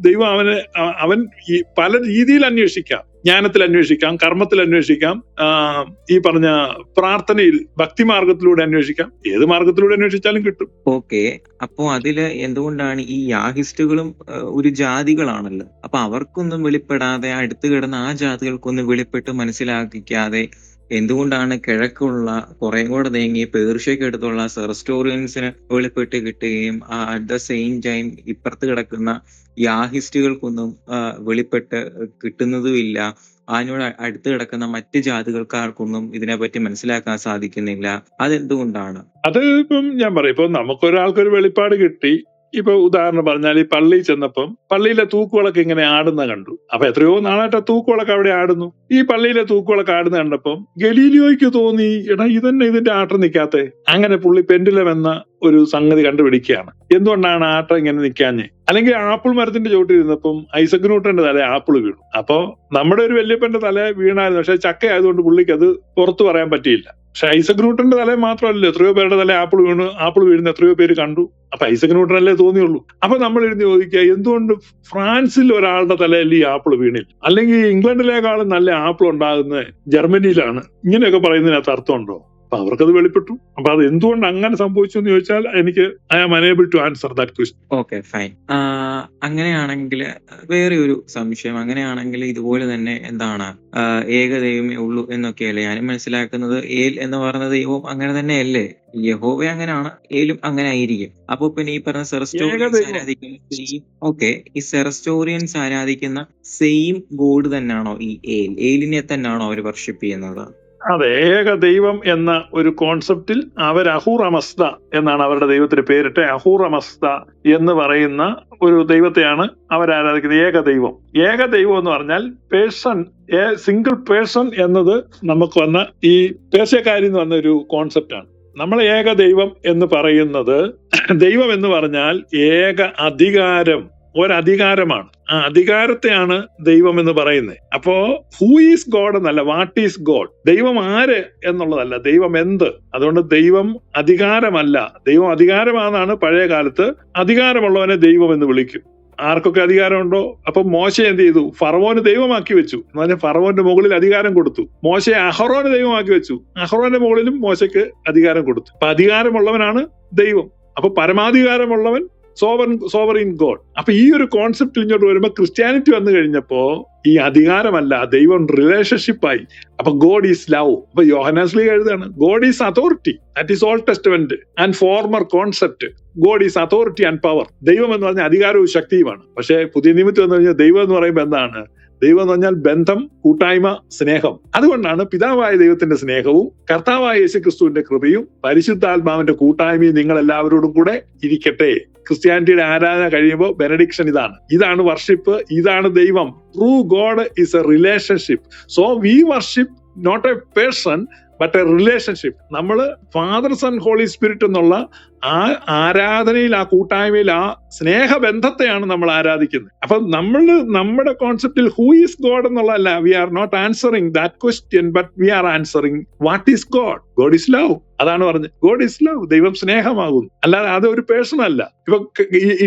ദൈവം അവൻ പല രീതിയിൽ അന്വേഷിക്കാം. ജ്ഞാനത്തിൽ അന്വേഷിക്കാം, കർമ്മത്തിൽ അന്വേഷിക്കാം, ഈ പറഞ്ഞ പ്രാർത്ഥനയിൽ ഭക്തിമാർഗത്തിലൂടെ അന്വേഷിക്കാം. ഏത് മാർഗത്തിലൂടെ അന്വേഷിച്ചാലും കിട്ടും. ഓക്കെ, അപ്പോ അതില് എന്തുകൊണ്ടാണ് ഈ യാഹിസ്റ്റുകളും ഒരു ജാതികളാണല്ലോ, അപ്പൊ അവർക്കൊന്നും വെളിപ്പെടാതെ അടുത്ത് കിടന്ന ആ ജാതികൾക്കൊന്നും വെളിപ്പെട്ട് മനസ്സിലാക്കിക്കാതെ എന്തുകൊണ്ടാണ് കിഴക്കുള്ള കുറെ കൂടെ നീങ്ങി പേർഷ്യക്ക് അടുത്തുള്ള സെറസ്റ്റോറിയൻസിന് വെളിപ്പെട്ട് കിട്ടുകയും അറ്റ് ദ സെയിം ടൈം ഇപ്പുറത്ത് കിടക്കുന്ന യാഹിസ്റ്റുകൾക്കൊന്നും വെളിപ്പെട്ട് കിട്ടുന്നതുമില്ല? അതിനോട് അടുത്ത് കിടക്കുന്ന മറ്റ് ജാതികൾക്കാർക്കൊന്നും ഇതിനെപ്പറ്റി മനസ്സിലാക്കാൻ സാധിക്കുന്നില്ല. അതെന്തുകൊണ്ടാണ്? അത് ഇപ്പം ഞാൻ പറയും, ഇപ്പൊ നമുക്കൊരാൾക്കൊരു വെളിപ്പാട് കിട്ടി. ഇപ്പൊ ഉദാഹരണം പറഞ്ഞാൽ ഈ പള്ളിയിൽ ചെന്നപ്പം പള്ളിയിലെ തൂക്കുകളൊക്കെ ഇങ്ങനെ ആടുന്ന കണ്ടു. അപ്പൊ എത്രയോ നാളായിട്ട് തൂക്കുകളൊക്കെ അവിടെ ആടുന്നു. ഈ പള്ളിയിലെ തൂക്കുകളൊക്കെ ആടുന്ന കണ്ടപ്പം ഗലീലിയോയ്ക്ക് തോന്നി, എടാ ഇതന്നെ ഇതിന്റെ ആട്ടം നിൽക്കാത്തെ. അങ്ങനെ പുള്ളി പെൻഡുലം എന്ന ഒരു സംഗതി കണ്ടുപിടിക്കുകയാണ്. എന്തുകൊണ്ടാണ് ആട്ടം ഇങ്ങനെ നിൽക്കാഞ്ഞ്? അല്ലെങ്കിൽ ആപ്പിൾ മരത്തിന്റെ ചോട്ടിരുന്നപ്പം ഐസക് ന്യൂട്ടന്റെ തല ആപ്പിൾ വീണു. അപ്പൊ നമ്മുടെ ഒരു വല്യപ്പന്റെ തല വീണായിരുന്നു. പക്ഷെ ചക്ക ആയതുകൊണ്ട് പുള്ളിക്ക് അത് പുറത്തു പറയാൻ പറ്റിയില്ല. പക്ഷെ ഐസക് ന്യൂട്ടന്റെ തല മാത്രമല്ലല്ലോ, എത്രയോ പേരുടെ തല ആപ്പിൾ വീഴുന്ന എത്രയോ പേര് കണ്ടു. അപ്പൊ ഐസക് ന്യൂട്ടനല്ലേ തോന്നിയുള്ളൂ. അപ്പൊ നമ്മൾ ഇരുന്ന് ചോദിക്കുക, എന്തുകൊണ്ട് ഫ്രാൻസിൽ ഒരാളുടെ തലയിൽ ഈ ആപ്പിൾ വീണില്ല? അല്ലെങ്കിൽ ഇംഗ്ലണ്ടിലേക്കാളും നല്ല ആപ്പിൾ ഉണ്ടാകുന്നത് ജർമ്മനിയിലാണ്. ഇങ്ങനെയൊക്കെ പറയുന്നതിനകത്ത് അർത്ഥമുണ്ടോ? അപ്പൊ അവർക്കത് വെളിപ്പെട്ടു. അപ്പൊ അത് എന്തുകൊണ്ട് അങ്ങനെ സംഭവിച്ചു എന്ന് ചോദിച്ചാൽ എനിക്ക് I am unable to answer that question. Okay, fine. അങ്ങനെയാണെങ്കിൽ വേറെ ഒരു സംശയം. അങ്ങനെയാണെങ്കിൽ ഇതുപോലെ തന്നെ എന്താണ് ഏകദൈവമേ ഉള്ളൂ എന്നൊക്കെയല്ലേ ഞാനും മനസ്സിലാക്കുന്നത്. ഏൽ എന്ന് പറയുന്ന ദൈവവും അങ്ങനെ തന്നെയല്ലേ? യഹോവ അങ്ങനെയാണ്, ഏലും അങ്ങനെ ആയിരിക്കും. അപ്പൊ പിന്നെ ഈ പറഞ്ഞ സെറസ്റ്റോറിയൻസ് ആരാധിക്കുന്ന സെയിം ഈ സെറസ്റ്റോറിയൻസ് ആരാധിക്കുന്ന സെയിം ഗോഡ് തന്നെയാണോ ഈ ഏലിനെ തന്നെയാണോ അവർ വർഷിപ്പ് ചെയ്യുന്നത്? അതെ, ഏക ദൈവം എന്ന ഒരു കോൺസെപ്റ്റിൽ അവർ അഹൂർ അമസ്ത എന്നാണ് അവരുടെ ദൈവത്തിന് പേരിട്ട്. അഹൂർ അമസ്ത എന്ന് പറയുന്ന ഒരു ദൈവത്തെയാണ് അവർ ആരാധിക്കുന്നത്. ഏകദൈവം. ഏകദൈവം എന്ന് പറഞ്ഞാൽ പേഴ്സൺ, സിംഗിൾ പേഴ്സൺ എന്നത് നമുക്ക് വന്ന ഈ പേർഷ്യക്കാരിൽ നിന്ന് വന്ന ഒരു കോൺസെപ്റ്റാണ്. നമ്മൾ ഏകദൈവം എന്ന് പറയുന്നത്, ദൈവം എന്ന് പറഞ്ഞാൽ ഏക അധികാരം, ഒരധികാരമാണ്. ആ അധികാരത്തെയാണ് ദൈവം എന്ന് പറയുന്നത്. അപ്പോ ഹൂ ഈസ് ഗോഡ് എന്നല്ല, വാട്ട് ഈസ് ഗോഡ്. ദൈവം ആര് എന്നുള്ളതല്ല, ദൈവം എന്ത്. അതുകൊണ്ട് ദൈവം അധികാരമല്ല, ദൈവം അധികാരമാണെന്നാണ് പഴയ കാലത്ത്. അധികാരമുള്ളവനെ ദൈവം എന്ന് വിളിക്കും. ആർക്കൊക്കെ അധികാരമുണ്ടോ? അപ്പൊ മോശ എന്ത് ചെയ്തു? ഫറവോന് ദൈവമാക്കി വെച്ചു. എന്ന് പറഞ്ഞാൽ ഫറവോന്റെ മുകളിൽ അധികാരം കൊടുത്തു. മോശയെ അഹറോന് ദൈവമാക്കി വെച്ചു. അഹറോന്റെ മുകളിലും മോശയ്ക്ക് അധികാരം കൊടുത്തു. അപ്പൊ അധികാരമുള്ളവനാണ് ദൈവം. അപ്പൊ പരമാധികാരമുള്ളവൻ സോവറിൻ ഗോഡ്. അപ്പൊ ഈ ഒരു കോൺസെപ്റ്റ് ഇങ്ങോട്ട് വരുമ്പോൾ ക്രിസ്ത്യാനിറ്റി വന്നു കഴിഞ്ഞപ്പോ ഈ അധികാരമല്ല, ദൈവം റിലേഷൻഷിപ്പായി. അപ്പൊ ഗോഡ് ഈസ് ലവ്. അപ്പൊ യോഹന്നാൻ എഴുതാണ് God is authority. That is old testament and former concept. God is authority and power. ദൈവം എന്ന് പറഞ്ഞാൽ അധികാരവും ശക്തിയുമാണ്. പക്ഷെ പുതിയ നിയമത്തിൽ വന്നു കഴിഞ്ഞാൽ ദൈവം എന്ന് പറയുമ്പോൾ എന്താണ്? ദൈവം എന്ന് പറഞ്ഞാൽ ബന്ധം, കൂട്ടായ്മ, സ്നേഹം. അതുകൊണ്ടാണ് പിതാവായ ദൈവത്തിന്റെ സ്നേഹവും കർത്താവായ യേശുക്രിസ്തുവിന്റെ കൃപയും പരിശുദ്ധാത്മാവിന്റെ കൂട്ടായ്മയും നിങ്ങൾ എല്ലാവരോടും കൂടെ ഇരിക്കട്ടെ. ക്രിസ്ത്യാനിറ്റിയുടെ ആരാധന കഴിയുമ്പോൾ ബെനഡിക്ഷൻ ഇതാണ് വർഷിപ്പ്, ഇതാണ് ദൈവം. True God is a relationship. So we worship not a person but a relationship. നമ്മൾ ഫാദർ സൺ ഹോളി സ്പിരിറ്റ് എന്നുള്ള ആ ആരാധനയിൽ, ആ കൂട്ടായ്മയിൽ, ആ സ്നേഹബന്ധത്തെയാണ് നമ്മൾ ആരാധിക്കുന്നത്. അപ്പൊ നമ്മുടെ കോൺസെപ്റ്റിൽ ഹൂ ഈസ് ഗോഡ് എന്നുള്ളതല്ല. We are not answering that question, but we are answering what is God. God is love. അതാണ് പറഞ്ഞത്. God is love. ദൈവം സ്നേഹമാകുന്നു. അല്ലാതെ അത് ഒരു പേഴ്സൺ അല്ല. ഇപ്പൊ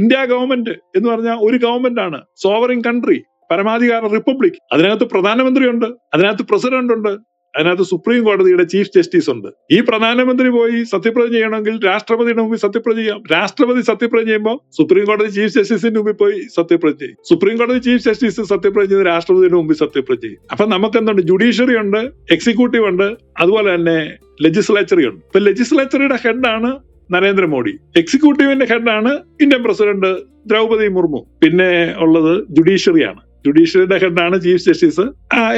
ഇന്ത്യ ഗവൺമെന്റ് എന്ന് പറഞ്ഞാൽ ഒരു ഗവൺമെന്റ് ആണ്, സോവറിൻ കൺട്രി, പരമാധികാര റിപ്പബ്ലിക്. അതിനകത്ത് പ്രധാനമന്ത്രി ഉണ്ട്, അതിനകത്ത് പ്രസിഡന്റ് ഉണ്ട്, അതിനകത്ത് സുപ്രീം കോടതിയുടെ ചീഫ് ജസ്റ്റിസ് ഉണ്ട്. ഈ പ്രധാനമന്ത്രി പോയി സത്യപ്രതിജ്ഞ ചെയ്യണമെങ്കിൽ രാഷ്ട്രപതിയുടെ മുമ്പിൽ സത്യപ്രതിജ്ഞ ചെയ്യാം. രാഷ്ട്രപതി സത്യപ്രതിജ്ഞ ചെയ്യുമ്പോൾ സുപ്രീം കോടതി ചീഫ് ജസ്റ്റിസിന്റെ മുമ്പിൽ പോയി സത്യപ്രതിജ്ഞ ചെയ്യും. സുപ്രീം കോടതി ചീഫ് ജസ്റ്റിസ് സത്യപ്രതിജ്ഞ ചെയ്ത് രാഷ്ട്രപതിയുടെ മുമ്പിൽ സത്യപ്രതിജ്ഞ ചെയ്യും. അപ്പൊ നമുക്ക് എന്തുണ്ട്? ജുഡീഷ്യറി ഉണ്ട്, എക്സിക്യൂട്ടീവ് ഉണ്ട്, അതുപോലെ തന്നെ ലെജിസ്ലേച്ചറി ഉണ്ട്. ഇപ്പൊ ലെജിസ്ലേച്ചറിയുടെ ഹെഡാണ് നരേന്ദ്രമോദി, എക്സിക്യൂട്ടീവിന്റെ ഹെഡാണ് ഇന്ത്യൻ പ്രസിഡന്റ് ദ്രൗപദി മുർമു. പിന്നെ ഉള്ളത് ജുഡീഷ്യറിയാണ്. ജുഡീഷ്യറിയുടെ ഹെഡാണ് ചീഫ് ജസ്റ്റിസ്.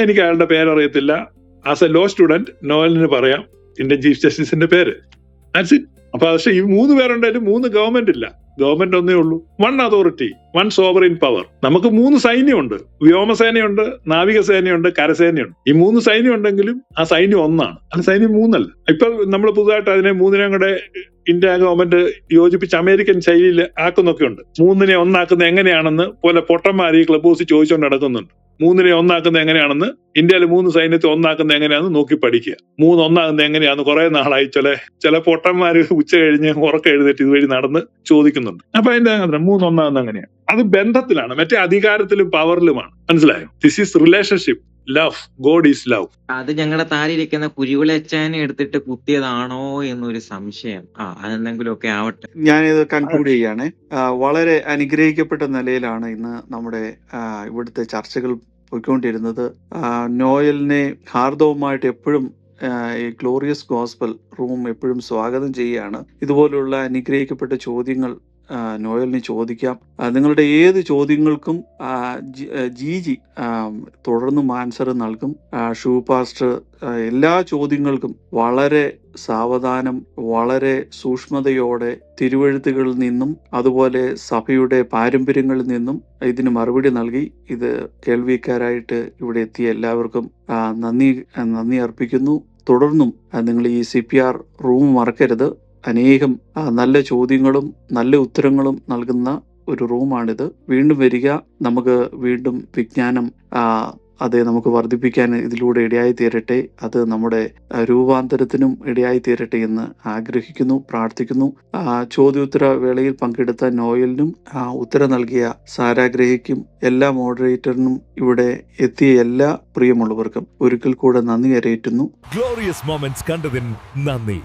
എനിക്ക് അയാളുടെ പേരറിയത്തില്ല. ആസ് എ ലോ സ്റ്റുഡന്റ് നോവലിന് പറയാം ഇന്ത്യൻ ചീഫ് ജസ്റ്റിസിന്റെ പേര്. That's it. അപ്പൊ പക്ഷെ ഈ 3 പേരുണ്ടായാലും 3 ഗവൺമെന്റ് ഇല്ല. ഗവൺമെന്റ് ഒന്നേ ഉള്ളൂ. 1 അതോറിറ്റി, 1 സോവറിൻ പവർ. നമുക്ക് 3 സൈന്യമുണ്ട്. വ്യോമസേനയുണ്ട്, നാവികസേനയുണ്ട്, കരസേനയുണ്ട്. ഈ 3 സൈന്യം ഉണ്ടെങ്കിലും ആ സൈന്യം ഒന്നാണ്, അത് സൈന്യം 3 അല്ല. ഇപ്പൊ നമ്മൾ പുതുതായിട്ട് അതിനെ 3 കൂടെ ഇന്ത്യ ഗവൺമെന്റ് യോജിപ്പിച്ച് അമേരിക്കൻ ശൈലിയിൽ ആക്കുന്നൊക്കെ ഉണ്ട്. 3 ഒന്നാക്കുന്നത് എങ്ങനെയാണെന്ന് പോലെ പൊട്ടന്മാർ ഈ ക്ലബ് ഹൗസിൽ ചോദിച്ചുകൊണ്ട് നടക്കുന്നുണ്ട്. 3 ഒന്നാക്കുന്നത് എങ്ങനെയാണെന്ന്, ഇന്ത്യയിൽ 3 സൈന്യത്തെ ഒന്നാക്കുന്നത് എങ്ങനെയാണെന്ന് നോക്കി പഠിക്കുക. 3 ഒന്നാകുന്നത് എങ്ങനെയാന്ന് കുറെ നാളായി ചില പൊട്ടന്മാര് ഉച്ച കഴിഞ്ഞ് ഉറക്കം എഴുന്നേറ്റ് ഇതുവഴി നടന്ന് ചോദിക്കുന്നുണ്ട്. അപ്പൊ അതിന്റെ 3 ഒന്നാകുന്നത് എങ്ങനെയാണ്? അത് ബന്ധത്തിലാണ്, മറ്റേ അധികാരത്തിലും പവറിലുമാണ്. മനസ്സിലായോ? This is relationship. Love. God is love. അത് ഞങ്ങളുടെ താരിയിരിക്കുന്ന കുരുവിളച്ചാനെ എടുത്തിട്ട് കുത്തിയതാണോ എന്നൊരു സംശയം. അതെന്തെങ്കിലും ഒക്കെ ആവട്ടെ. ഞാനിത് കൺക്ലൂഡ് ചെയ്യാണ്. വളരെ അനുഗ്രഹിക്കപ്പെട്ട നിലയിലാണ് ഇന്ന് നമ്മുടെ ഇവിടുത്തെ ചർച്ചകൾ പോയിക്കൊണ്ടിരുന്നത്. നോയലിനെ ഹാർദവുമായിട്ട് എപ്പോഴും ഈ ഗ്ലോറിയസ് ഗോസ്പൽ റൂം എപ്പോഴും സ്വാഗതം ചെയ്യുകയാണ്. ഇതുപോലുള്ള അനുഗ്രഹിക്കപ്പെട്ട ചോദ്യങ്ങൾ നോയലിന് ചോദിക്കാം. നിങ്ങളുടെ ഏത് ചോദ്യങ്ങൾക്കും ജി തുടർന്നും ആൻസർ നൽകും. ഷൂ പാസ്റ്റർ എല്ലാ ചോദ്യങ്ങൾക്കും വളരെ സാവധാനം, വളരെ സൂക്ഷ്മതയോടെ തിരുവെഴുത്തുകളിൽ നിന്നും അതുപോലെ സഭയുടെ പാരമ്പര്യങ്ങളിൽ നിന്നും ഇതിന് മറുപടി നൽകി. ഇത് കേൾവിക്കാരായിട്ട് ഇവിടെ എത്തിയ എല്ലാവർക്കും നന്ദി അർപ്പിക്കുന്നു. തുടർന്നും നിങ്ങൾ ഈ CPR റൂം മറക്കരുത്. അനേകം നല്ല ചോദ്യങ്ങളും നല്ല ഉത്തരങ്ങളും നൽകുന്ന ഒരു റൂമാണിത്. വീണ്ടും വരിക. നമുക്ക് വീണ്ടും വിജ്ഞാനം നമുക്ക് വർദ്ധിപ്പിക്കാൻ ഇതിലൂടെ ഇടയായി തീരട്ടെ. അത് നമ്മുടെ രൂപാന്തരത്തിനും ഇടയായി തീരട്ടെ എന്ന് ആഗ്രഹിക്കുന്നു, പ്രാർത്ഥിക്കുന്നു. ചോദ്യോത്തര വേളയിൽ പങ്കെടുത്ത നോയലിനും ഉത്തരം നൽകിയ സാരാഗ്രഹിക്കും എല്ലാ മോഡറേറ്ററിനും ഇവിടെ എത്തിയ എല്ലാ പ്രിയമുള്ളവർക്കും ഒരിക്കൽ കൂടെ നന്ദി അറിയിക്കുന്നു. ഗ്ലോറിയസ് മൊമെന്റ്സ് കണ്ടതിന് നന്ദി.